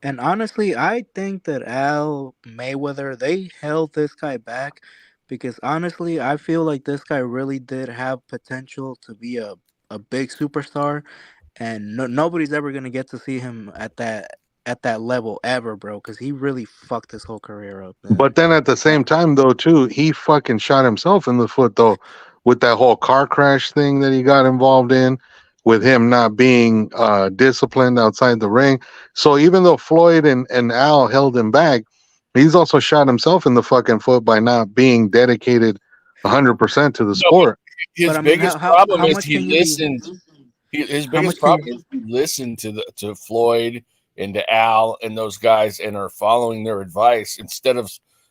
and honestly, I think that Al Mayweather, they held this guy back because honestly, I feel like this guy really did have potential to be a big superstar, and nobody's ever gonna get to see him at that level ever, bro, because he really fucked his whole career up, man. But then at the same time, though, too, he fucking shot himself in the foot, though, with that whole car crash thing that he got involved in, with him not being disciplined outside the ring. So even though Floyd and Al held him back, he's also shot himself in the fucking foot by not being dedicated 100% to the No, sport. his But I mean, biggest how problem is much he can you? listened. His How biggest much can problem you? is he listened to Floyd and to Al and those guys and are following their advice instead of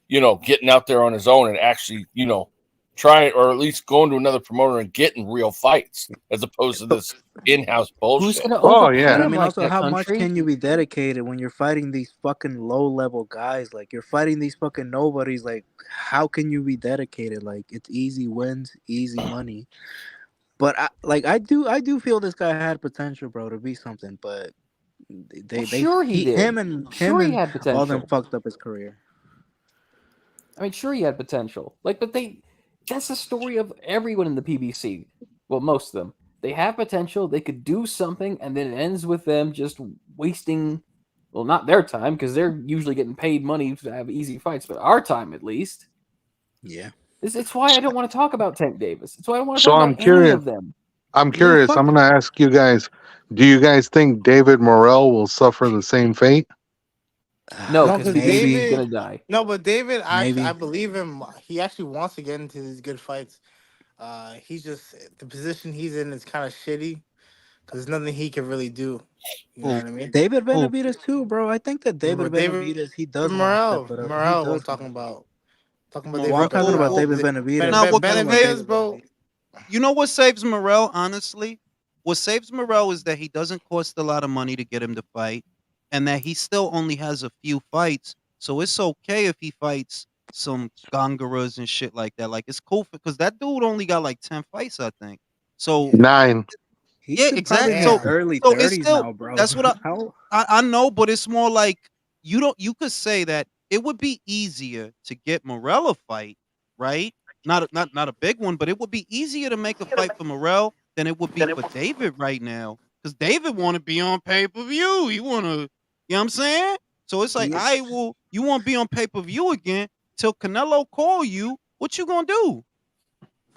getting out there on his own and actually trying or at least going to another promoter and getting real fights as opposed to this in-house Who's bullshit. gonna Oh, overpay yeah. But I him mean, like also, that, how much country? can you be dedicated when you're fighting these fucking low level guys? Like you're fighting these fucking nobodies. Like, how can you be dedicated? Like, it's easy wins, easy money. But I do feel this guy had potential, bro, to be something. But Well, sure he did. him Sure he and had all them potential. fucked up his career. I mean, sure he had potential. But that's the story of everyone in the PBC. Well, most of them. They have potential, they could do something, and then it ends with them just wasting, well, not their time, because they're usually getting paid money to have easy fights, but our time at least. Yeah. It's why I don't want to talk about Tank Davis. It's why I don't want to So talk I'm about any curious. of them. I'm curious. I'm going to ask you guys, do you guys think David Morrell will suffer the same fate? No, No, because because he's going David. to die. No, but David, Maybe. I believe him. He actually wants to get into these good fights. He's just the position he's in is kind of shitty because there's nothing he can really do. You know what I mean? David Benavidez too, bro. I think that David David Benavidez, he does want to step Morrell, it up. He Morrell. I'm does. talking about. Talking about Well, I'm David talking about Morrell. David Benavidez. Now, I'm what talking about Benavidez, David bro. You know what saves Morrell, honestly? What saves Morrell is that he doesn't cost a lot of money to get him to fight, and that he still only has a few fights. So it's okay if he fights some gangaras and shit like that. Like it's cool because that dude only got like 10 fights, I think. So 9. yeah, exactly. So early so it's 30s still now, bro. that's what How? I know, but it's more like you could say that it would be easier to get Morel a fight, right? Not a big one, but it would be easier to make a fight for Morel than it would be for David right now. Because David want to be on pay-per-view. He want to, you know what I'm saying? So it's like, you want to be on pay-per-view again till Canelo call you. What you gonna do?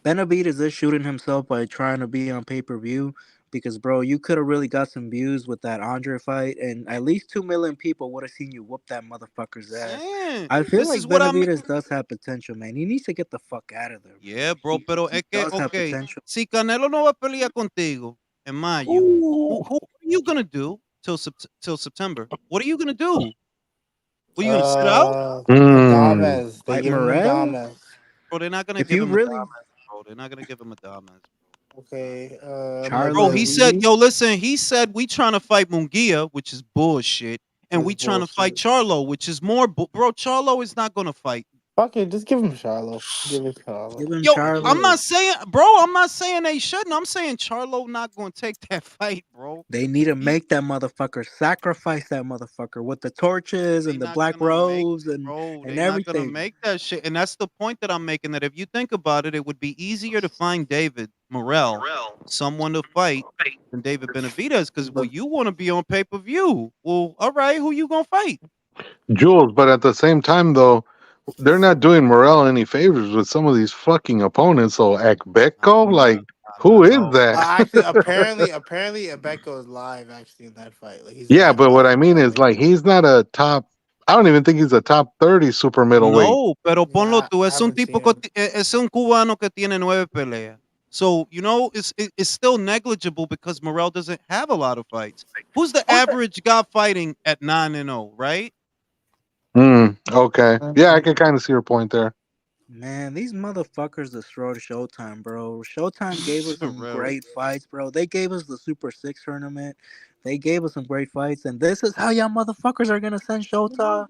Benavidez is shooting himself by trying to be on pay-per-view because, bro, you could have really got some views with that Andre fight, and at least 2 million people would have seen you whoop that motherfucker's ass. I feel This like is what I mean. Benavidez does have potential, man. He needs to get the fuck out of there. Bro. Yeah, bro, pero es que, does have okay, potential. si Canelo no va a pelear contigo en mayo, who are you gonna do till September? What are you gonna do? What are you gonna sit out? Adames. They Like give him Morel? Adames. Bro, they're not gonna If give you him really, Adames, bro. They're not gonna give him Adames. Okay. Bro, he said, yo, listen, he said we trying to fight Munguia, which is bullshit, and we trying to fight Charlo, which is more bro, Charlo is not gonna fight. Fuck it, just give him Charlo. Give him Charlo. give him Yo, Charlo. I'm not saying they shouldn't. I'm saying Charlo not gonna take that fight, bro. They need to make that motherfucker sacrifice that motherfucker with the torches and the black robes and They're not gonna everything. make that shit. And that's the point that I'm making, that if you think about it, it would be easier to find David Morel, someone to fight, than David Benavidez, because you want to be on pay-per-view. Well, all right, who you gonna fight? Jules, but at the same time though, they're not doing Morel any favors with some of these fucking opponents. So Ekbeko, like, who is that? Actually, apparently, Abeko is live actually in that fight. Like he's Yeah, but what I mean is, like, he's not a top. I don't even think he's a top 30 super middleweight. No, pero ponlo tú, es un tipo es un cubano que tiene 9 peleas. So, you know, it's still negligible because Morel doesn't have a lot of fights. Who's the average guy fighting at 9-0, right? Okay. Yeah, I can kind of see your point there. Man, these motherfuckers destroyed Showtime, bro. Showtime gave us some great fights, bro. They gave us the Super 6 tournament. They gave us some great fights, and this is how y'all motherfuckers are gonna send Showtime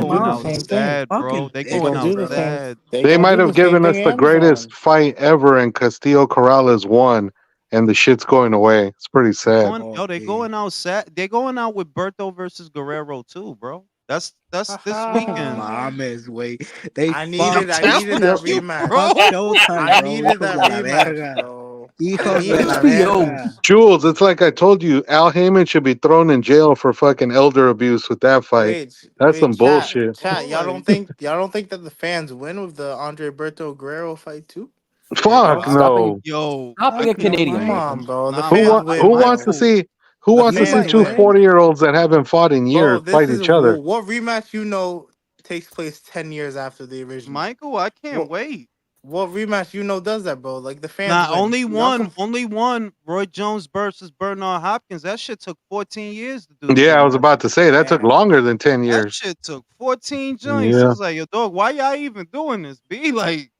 off. Sad, bro. They going out sad. They might have given us the greatest fight ever, and Castillo Corrales won, and the shit's going away. It's pretty sad. They going out sad. They going out with Berto versus Guerrero too, bro. That's this weekend. Mames, wait. They I needed that rematch. Fuck Showtime, I bro. needed that rematch, bro. Yo, Jules, it's like I told you, Al Heyman should be thrown in jail for fucking elder abuse with that fight. That's some bullshit. Chat, y'all don't think that the fans win with the Andre Berto Guerrero fight too? Fuck no. Yo, stopping a Canadian. Come on, bro. The Who fans win. wants to see? Who wants to see two 40-year-olds that haven't fought in years fight each other? What rematch you know takes place 10 years after the original? Michael, I can't wait. What rematch you know does that, bro? Like the fans. Nah, only one. Roy Jones versus Bernard Hopkins. That shit took 14 years to do. Yeah, I was about to say that took longer than 10 years. That shit took 14 joints. Yeah. I was like, yo, dog, why y'all even doing this? Be like,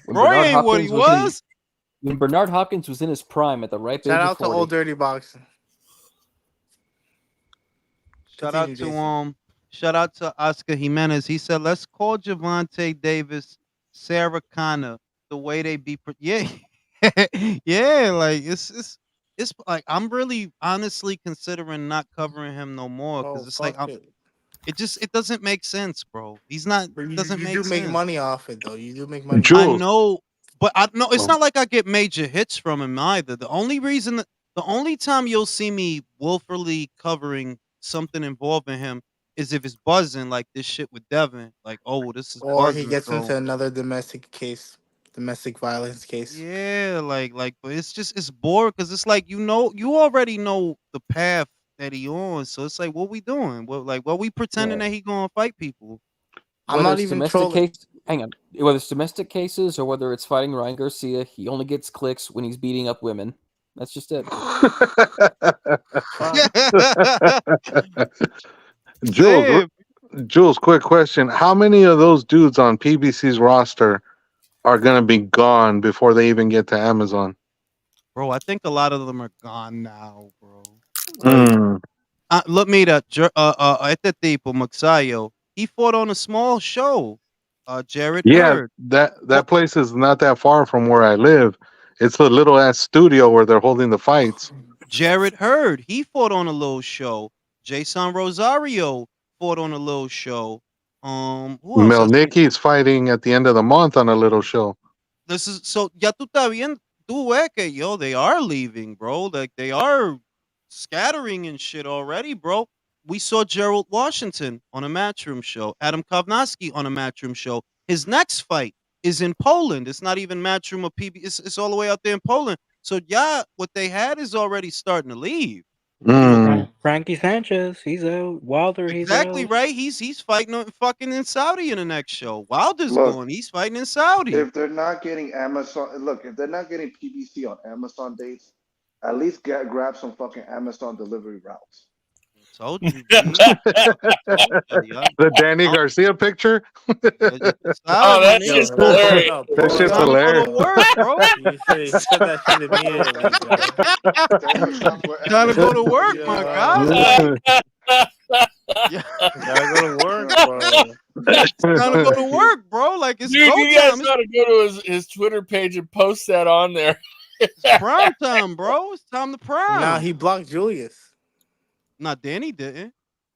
Roy ain't what he was. When Bernard Hopkins was in his prime at the ripe age of 40. Shout out to Old Dirty Boxing. Shout out to Oscar Jimenez. He said, let's call Gervonta Davis Sarah Connor the way they be. Yeah. Yeah. Like it's like, I'm really honestly considering not covering him no more. Cause it's like, it doesn't make sense, bro. He's not, doesn't make sense. You do make money off it though. You do make money. I know, but it's not like I get major hits from him either. The only time you'll see me willfully covering something involving him is if it's buzzing, like this shit with Devin. Like, oh, this is or buzzing, he gets into another domestic violence case. Yeah, but it's boring because it's like, you already know the path that he on. So it's like, what we doing? What we pretending that he gonna fight people? I'm not even trolling. Hang on, whether it's domestic cases or whether it's fighting Ryan Garcia, he only gets clicks when he's beating up women. That's just it. Jules, quick question. How many of those dudes on PBC's roster are going to be gone before they even get to Amazon? Bro, I think a lot of them are gone now, bro. Mm. Look, mira, este tipo, Maxayo, he fought on a small show. Jared Yeah, Heard. that place is not that far from where I live. It's a little ass studio where they're holding the fights. Jared Heard, he fought on a little show. Jason Rosario fought on a little show. Who else? Melnicki's fighting at the end of the month on a little show. This is so ya tú estás viendo, tú ves que yo, they are leaving, bro. Like they are scattering and shit already, bro. We saw Gerald Washington on a Matchroom show, Adam Kovnowski on a Matchroom show. His next fight is in Poland. It's not even Matchroom or PB. It's all the way out there in Poland. So yeah, what they had is already starting to leave. Frankie Sanchez, he's out. Wilder, he's Exactly out. right. He's fighting fucking in Saudi in the next show. Wilder's going. He's fighting in Saudi. If they're not getting Amazon, look, if they're not getting PBC on Amazon dates, at least grab some fucking Amazon delivery routes. Told you. The Danny Garcia picture. Oh, that shit's hilarious. That shit's hilarious. You said that shit immediately. Gotta go to work, my God. Gotta go to work, bro. Gotta go to work, bro. Like it's Dude, go you guys time. gotta go to his Twitter page and post that on there. It's prime time, bro. It's time to prime. Nah, he blocked Julius. Nah, Danny didn't.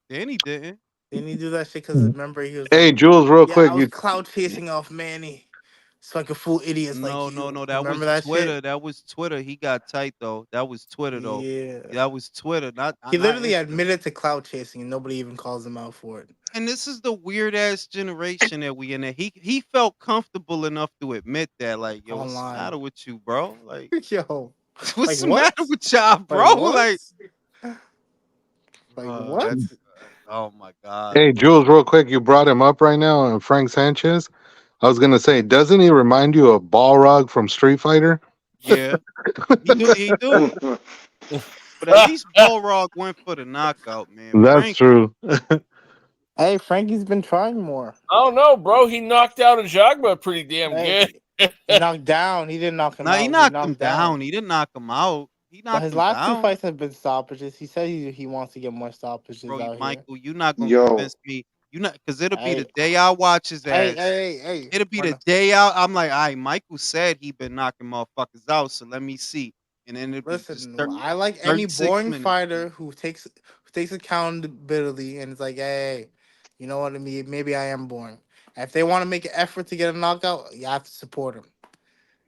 Danny didn't. Didn't he do that shit? Because remember he was. Hey, like, Jules, real quick. I was cloud chasing off Manny, so I could fool idiots like you. No. That remember was that Twitter. Shit? That was Twitter. He got tight though. That was Twitter though. Yeah. That was Twitter. He literally admitted to cloud chasing, and nobody even calls him out for it. And this is the weird ass generation that we in. There. He felt comfortable enough to admit that, like, yo, what's the matter with you, bro? Like, yo, what's the matter with y'all, bro? Like what? Oh my God. Hey, Jules, real quick. You brought him up right now, and Frank Sanchez. I was gonna say, doesn't he remind you of Balrog from Street Fighter? Yeah, he do. But at least Balrog went for the knockout, man. That's true. Hey, Frankie's been trying more. I don't know, bro. He knocked out Ajagba pretty damn good. He knocked down. He didn't knock him out. He knocked him down. He didn't knock him out. He knocked his him last down. two fights have been stoppages. He said he wants to get more stoppages Bro, out Michael, here. you're not gonna convince me. You not because it'll be the day I watch his ass. Hey. It'll be the day out. I'm like, all right, Michael said he been knocking motherfuckers out, so let me see. And then it'll Listen, be just I like any boring fighter who takes accountability and it's like, hey, you know what I mean? Maybe I am boring. If they want to make an effort to get a knockout, you have to support them.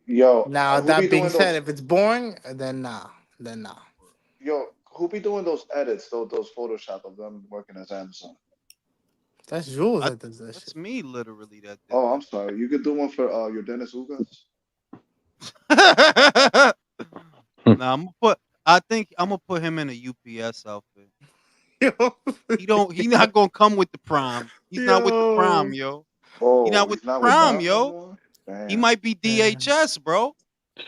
Yo. Now that being said, if it's boring, then nah. Yo, who be doing those edits, those Photoshop of them working as Amazon? That's Jules that does that shit. That's me, literally. That. Oh, I'm sorry. You could do one for your Dennis Ugas. Nah, I think I'm gonna put him in a UPS outfit. He not gonna come with the prime. He's not with the prime, yo. Oh, he's not with the prime, yo. He might be DHS, bro.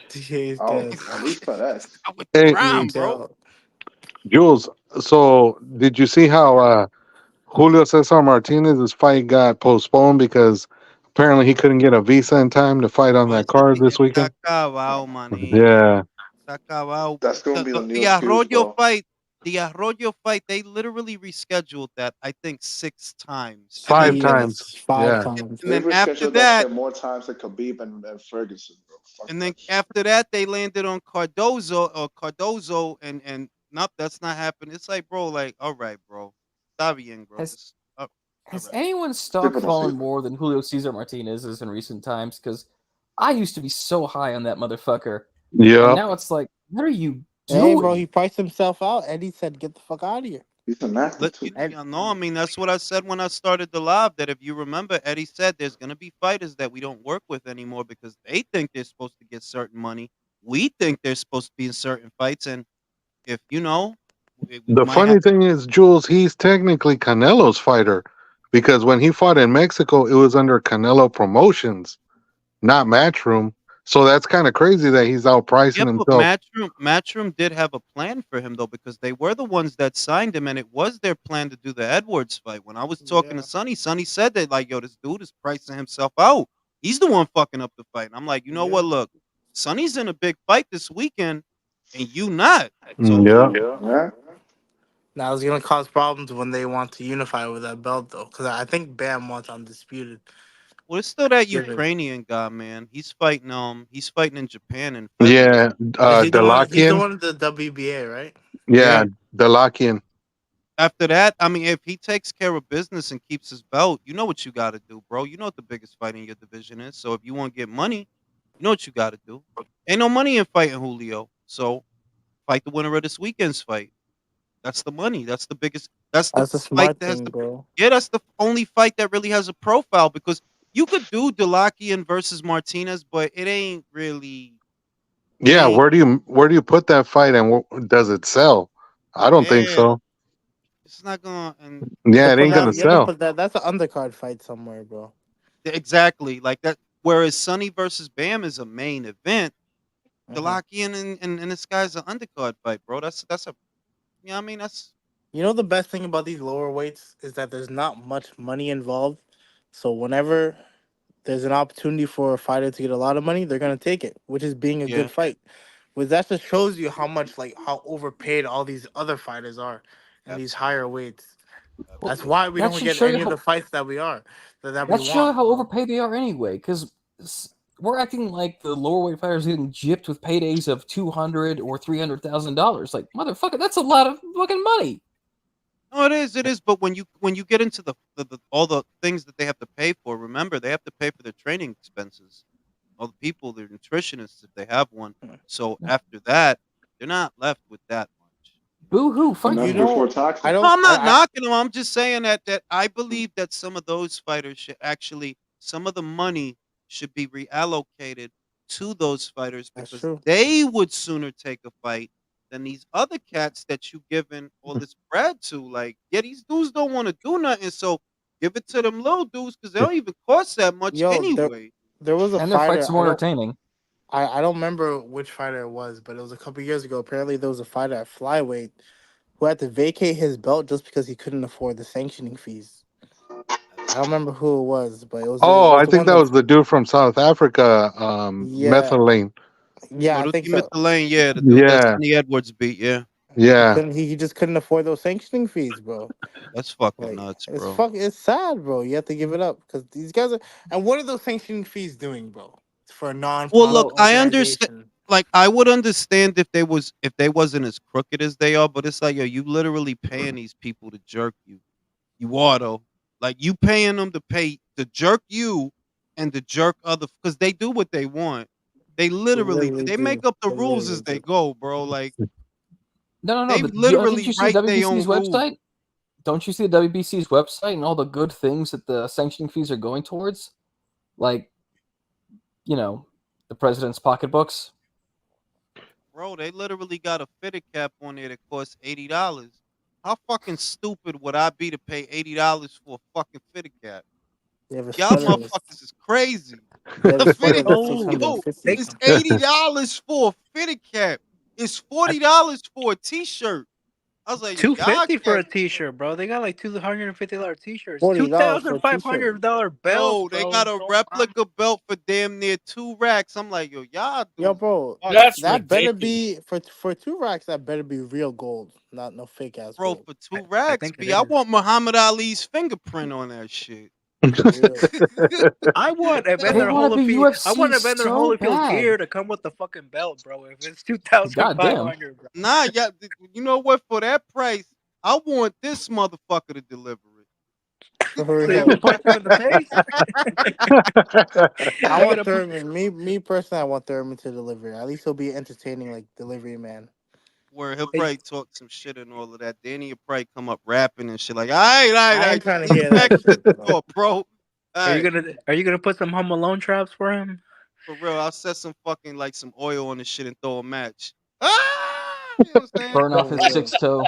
DHS. Oh, at least FedEx. With the prime, bro. Jules, so did you see how Julio Cesar Martinez's fight got postponed because apparently he couldn't get a visa in time to fight on that card this weekend? Yeah. That's gonna be the new excuse, The Arroyo fight, they literally rescheduled that, I think, 6 times. 5 times. Five times. And then after that, more times than Khabib and Ferguson, bro. And then after that, they landed on Cardozo, and nope, that's not happening. It's like, bro, like, all right, bro. Está bien, bro. Has anyone stopped falling more than Julio Cesar Martinez is in recent times? Because I used to be so high on that motherfucker. Yeah. And now it's like, what are you doing? Hey, bro, he priced himself out. Eddie said, get the fuck out of here. He's a nasty. No, I mean, that's what I said when I started the live, that if you remember, Eddie said there's going to be fighters that we don't work with anymore because they think they're supposed to get certain money. We think they're supposed to be in certain fights. And if, the funny thing is, Jules, he's technically Canelo's fighter because when he fought in Mexico, it was under Canelo Promotions, not Matchroom. So that's kind of crazy that he's outpricing himself. Matchroom did have a plan for him, though, because they were the ones that signed him, and it was their plan to do the Edwards fight. When I was talking to Sonny said that, like, yo, this dude is pricing himself out. He's the one fucking up the fight. And I'm like, you know what? Look, Sonny's in a big fight this weekend, and you not. So, yeah. Now it's going to cause problems when they want to unify with that belt, though, because I think Bam wants undisputed. Well, it's still that Ukrainian guy, man. He's fighting in Japan in February. Yeah, he's the Dalakian. one in the WBA, right? Yeah, Dalakian. After that, I mean, if he takes care of business and keeps his belt, you know what you got to do, bro. You know what the biggest fight in your division is. So if you want to get money, you know what you got to do. Ain't no money in fighting Julio. So fight the winner of this weekend's fight. That's the money. That's the biggest. That's the That's a fight smart that has thing, the. bro. Yeah, that's the only fight that really has a profile because you could do Dalakian versus Martinez, but it ain't really. Yeah, where do you put that fight and does it sell? I don't think so. It's not gonna. And yeah, it ain't gonna sell. Put that's an undercard fight somewhere, bro. Exactly like that. Whereas Sonny versus Bam is a main event, Dalakian and this guy's an undercard fight, bro. That's a. You know what I mean? That's. You know the best thing about these lower weights is that there's not much money involved. So whenever there's an opportunity for a fighter to get a lot of money, they're gonna take it, which is being a good fight. But that just shows you how much how overpaid all these other fighters are in these higher weights. That's why we don't get any of the fights that we are that we Let's show want. how overpaid they are anyway, because we're acting like the lower weight fighters getting gypped with paydays of $200,000 or $300,000. Like, motherfucker, that's a lot of fucking money. No, it is. But when you get into the all the things that they have to pay for, remember they have to pay for their training expenses, all the people, their nutritionists if they have one. So after that, they're not left with that much. Boo hoo! I'm not knocking them. I'm just saying that I believe that some of those fighters should actually some of the money should be reallocated to those fighters because they would sooner take a fight than these other cats that you giving all this bread to. Like, yeah, these dudes don't want to do nothing, so give it to them little dudes because they don't even cost that much anyway. There was a and fighter. their fights are more entertaining. I don't remember which fighter it was, but it was a couple years ago. Apparently, there was a fighter at flyweight who had to vacate his belt just because he couldn't afford the sanctioning fees. I don't remember who it was, but it was. I think that was the dude from South Africa, Methylane. Yeah, I think so. Methylane, yeah, the dude that Sonny Edwards beat, yeah. He just couldn't afford those sanctioning fees, bro. That's fucking nuts, bro. It's sad, bro. You have to give it up because these guys are. And what are those sanctioning fees doing, bro? For a non. Well, look, I understand. Like, I would understand if they wasn't as crooked as they are, but it's like, yo, you literally paying these people to jerk you. You are though. Like, you paying them to jerk you and to jerk other because they do what they want. They literally make up the rules as they go, bro. Like, no. They literally write their own website. Don't you see the WBC's website and all the good things that the sanctioning fees are going towards? Like, the president's pocketbooks. Bro, they literally got a fitted cap on there that costs $80. How fucking stupid would I be to pay $80 for a fucking fitted cap? Y'all motherfuckers is crazy. It's $80 for a fitted cap. It's $40 for a t-shirt. I was like, $250 for a t-shirt, bro. They got like $250 t-shirts. $2,500 belt. No, they got a replica belt for damn near 2 racks. I'm like, yo, bro, that better be for 2 racks. That better be real gold, not no fake ass. Bro, for 2 racks, I want Muhammad Ali's fingerprint on that shit. I want Evander Holyfield. I want Evander Holyfield's ear to come with the fucking belt, bro. If it's $2,500, bro. Nah, yeah, you know what? For that price, I want this motherfucker to deliver it. So you can punch him in the face. I want Thurman. Me personally, I want Thurman to deliver it. At least he'll be entertaining, like delivery man. Where he'll probably talk some shit and all of that. Danny will probably come up rapping and shit like, all right. I ain't trying to hear that, bro. Are you gonna put some Home Alone traps for him? For real, I'll set some fucking some oil on this shit and throw a match. You know what I'm saying? Burn off his 6-toe.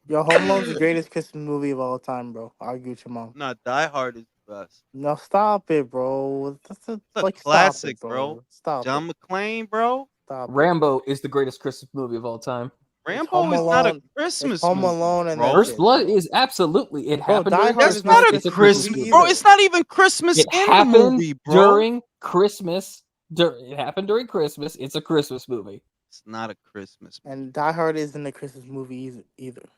Yo, Home Alone's the greatest Christmas movie of all time, bro. Argue with your mom. Nah, Die Hard is the best. No, stop it, bro. That's a classic, stop it, bro. Stop John McClane, bro. Stop Rambo is the greatest Christmas movie of all time. Rambo is not a Christmas movie. Home Alone and First Blood is absolutely. It happened. That's not a Christmas, bro. It's not even Christmas in the movie, bro. During Christmas. It happened during Christmas. It's a Christmas movie. It's not a Christmas movie. And Die Hard isn't a Christmas movie either.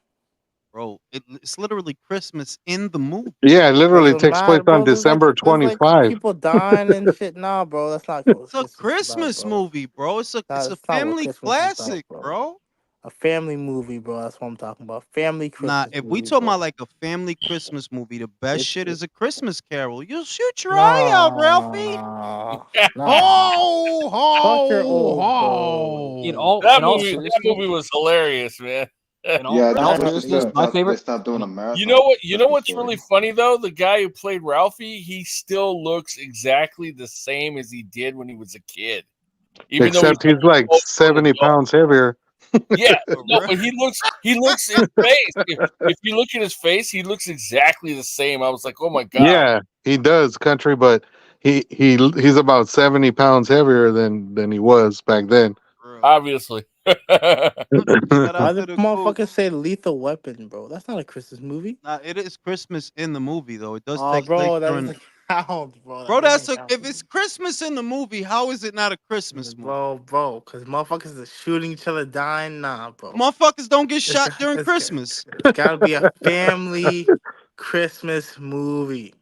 bro. It's literally Christmas in the movie. Yeah, it literally Doesn't takes place matter, on bro. There's December like 25. people dying and shit. Nah, bro, that's not what It's a Christmas movie, bro. It's a That's not what family Christmas is about, classic, bro. bro. A family movie, bro. That's what I'm talking about. Family Christmas. Nah, if we movie, talking bro. about like a family Christmas movie, the best shit is A Christmas Carol. You'll shoot your Nah, eye out, Ralphie. Ho Fuck your ho old, bro. ho! That movie was hilarious, man. Yeah, in all they seriousness, my favorite. stopped doing a marathon. You know what? You know Christmas what's story. really funny though? The guy who played Ralphie, he still looks exactly the same as he did when he was a kid. Even Except though he's like 70 pounds heavier. yeah, no, but he looks his face. If you look at his face, he looks exactly the same. I was like, oh my god. Yeah, he does, country, but he's about 70 pounds heavier than he was back then. Obviously. Why the motherfucker say Lethal Weapon, bro? That's not a Christmas movie. Nah, it is Christmas in the movie though. It does Oh, take bro, place that during. doesn't count, bro. Bro, if it's Christmas in the movie, how is it not a Christmas movie? Bro, because motherfuckers are shooting each other, dying. Nah, bro. Motherfuckers don't get shot during Christmas. It's gotta be a family Christmas movie.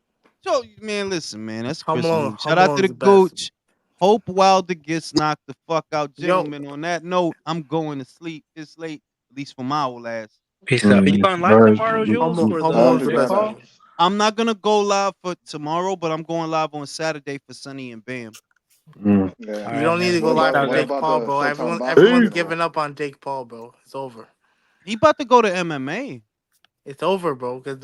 So, man, listen, man, that's Home Christmas Alone- movie. Home Shout out to Alone's the the best. Gooch. Hope Wilder gets knocked the fuck out. Gentlemen, on that note, I'm going to sleep. It's late, at least for my old ass. Peace out. You going live tomorrow, Jules? For the call? I'm not going to go live for tomorrow, but I'm going live on Saturday for Sonny and Bam. You don't need to go live on Jake Paul, bro. Everyone's giving up on Jake Paul, bro. It's over. He about to go to MMA. It's over, bro. Because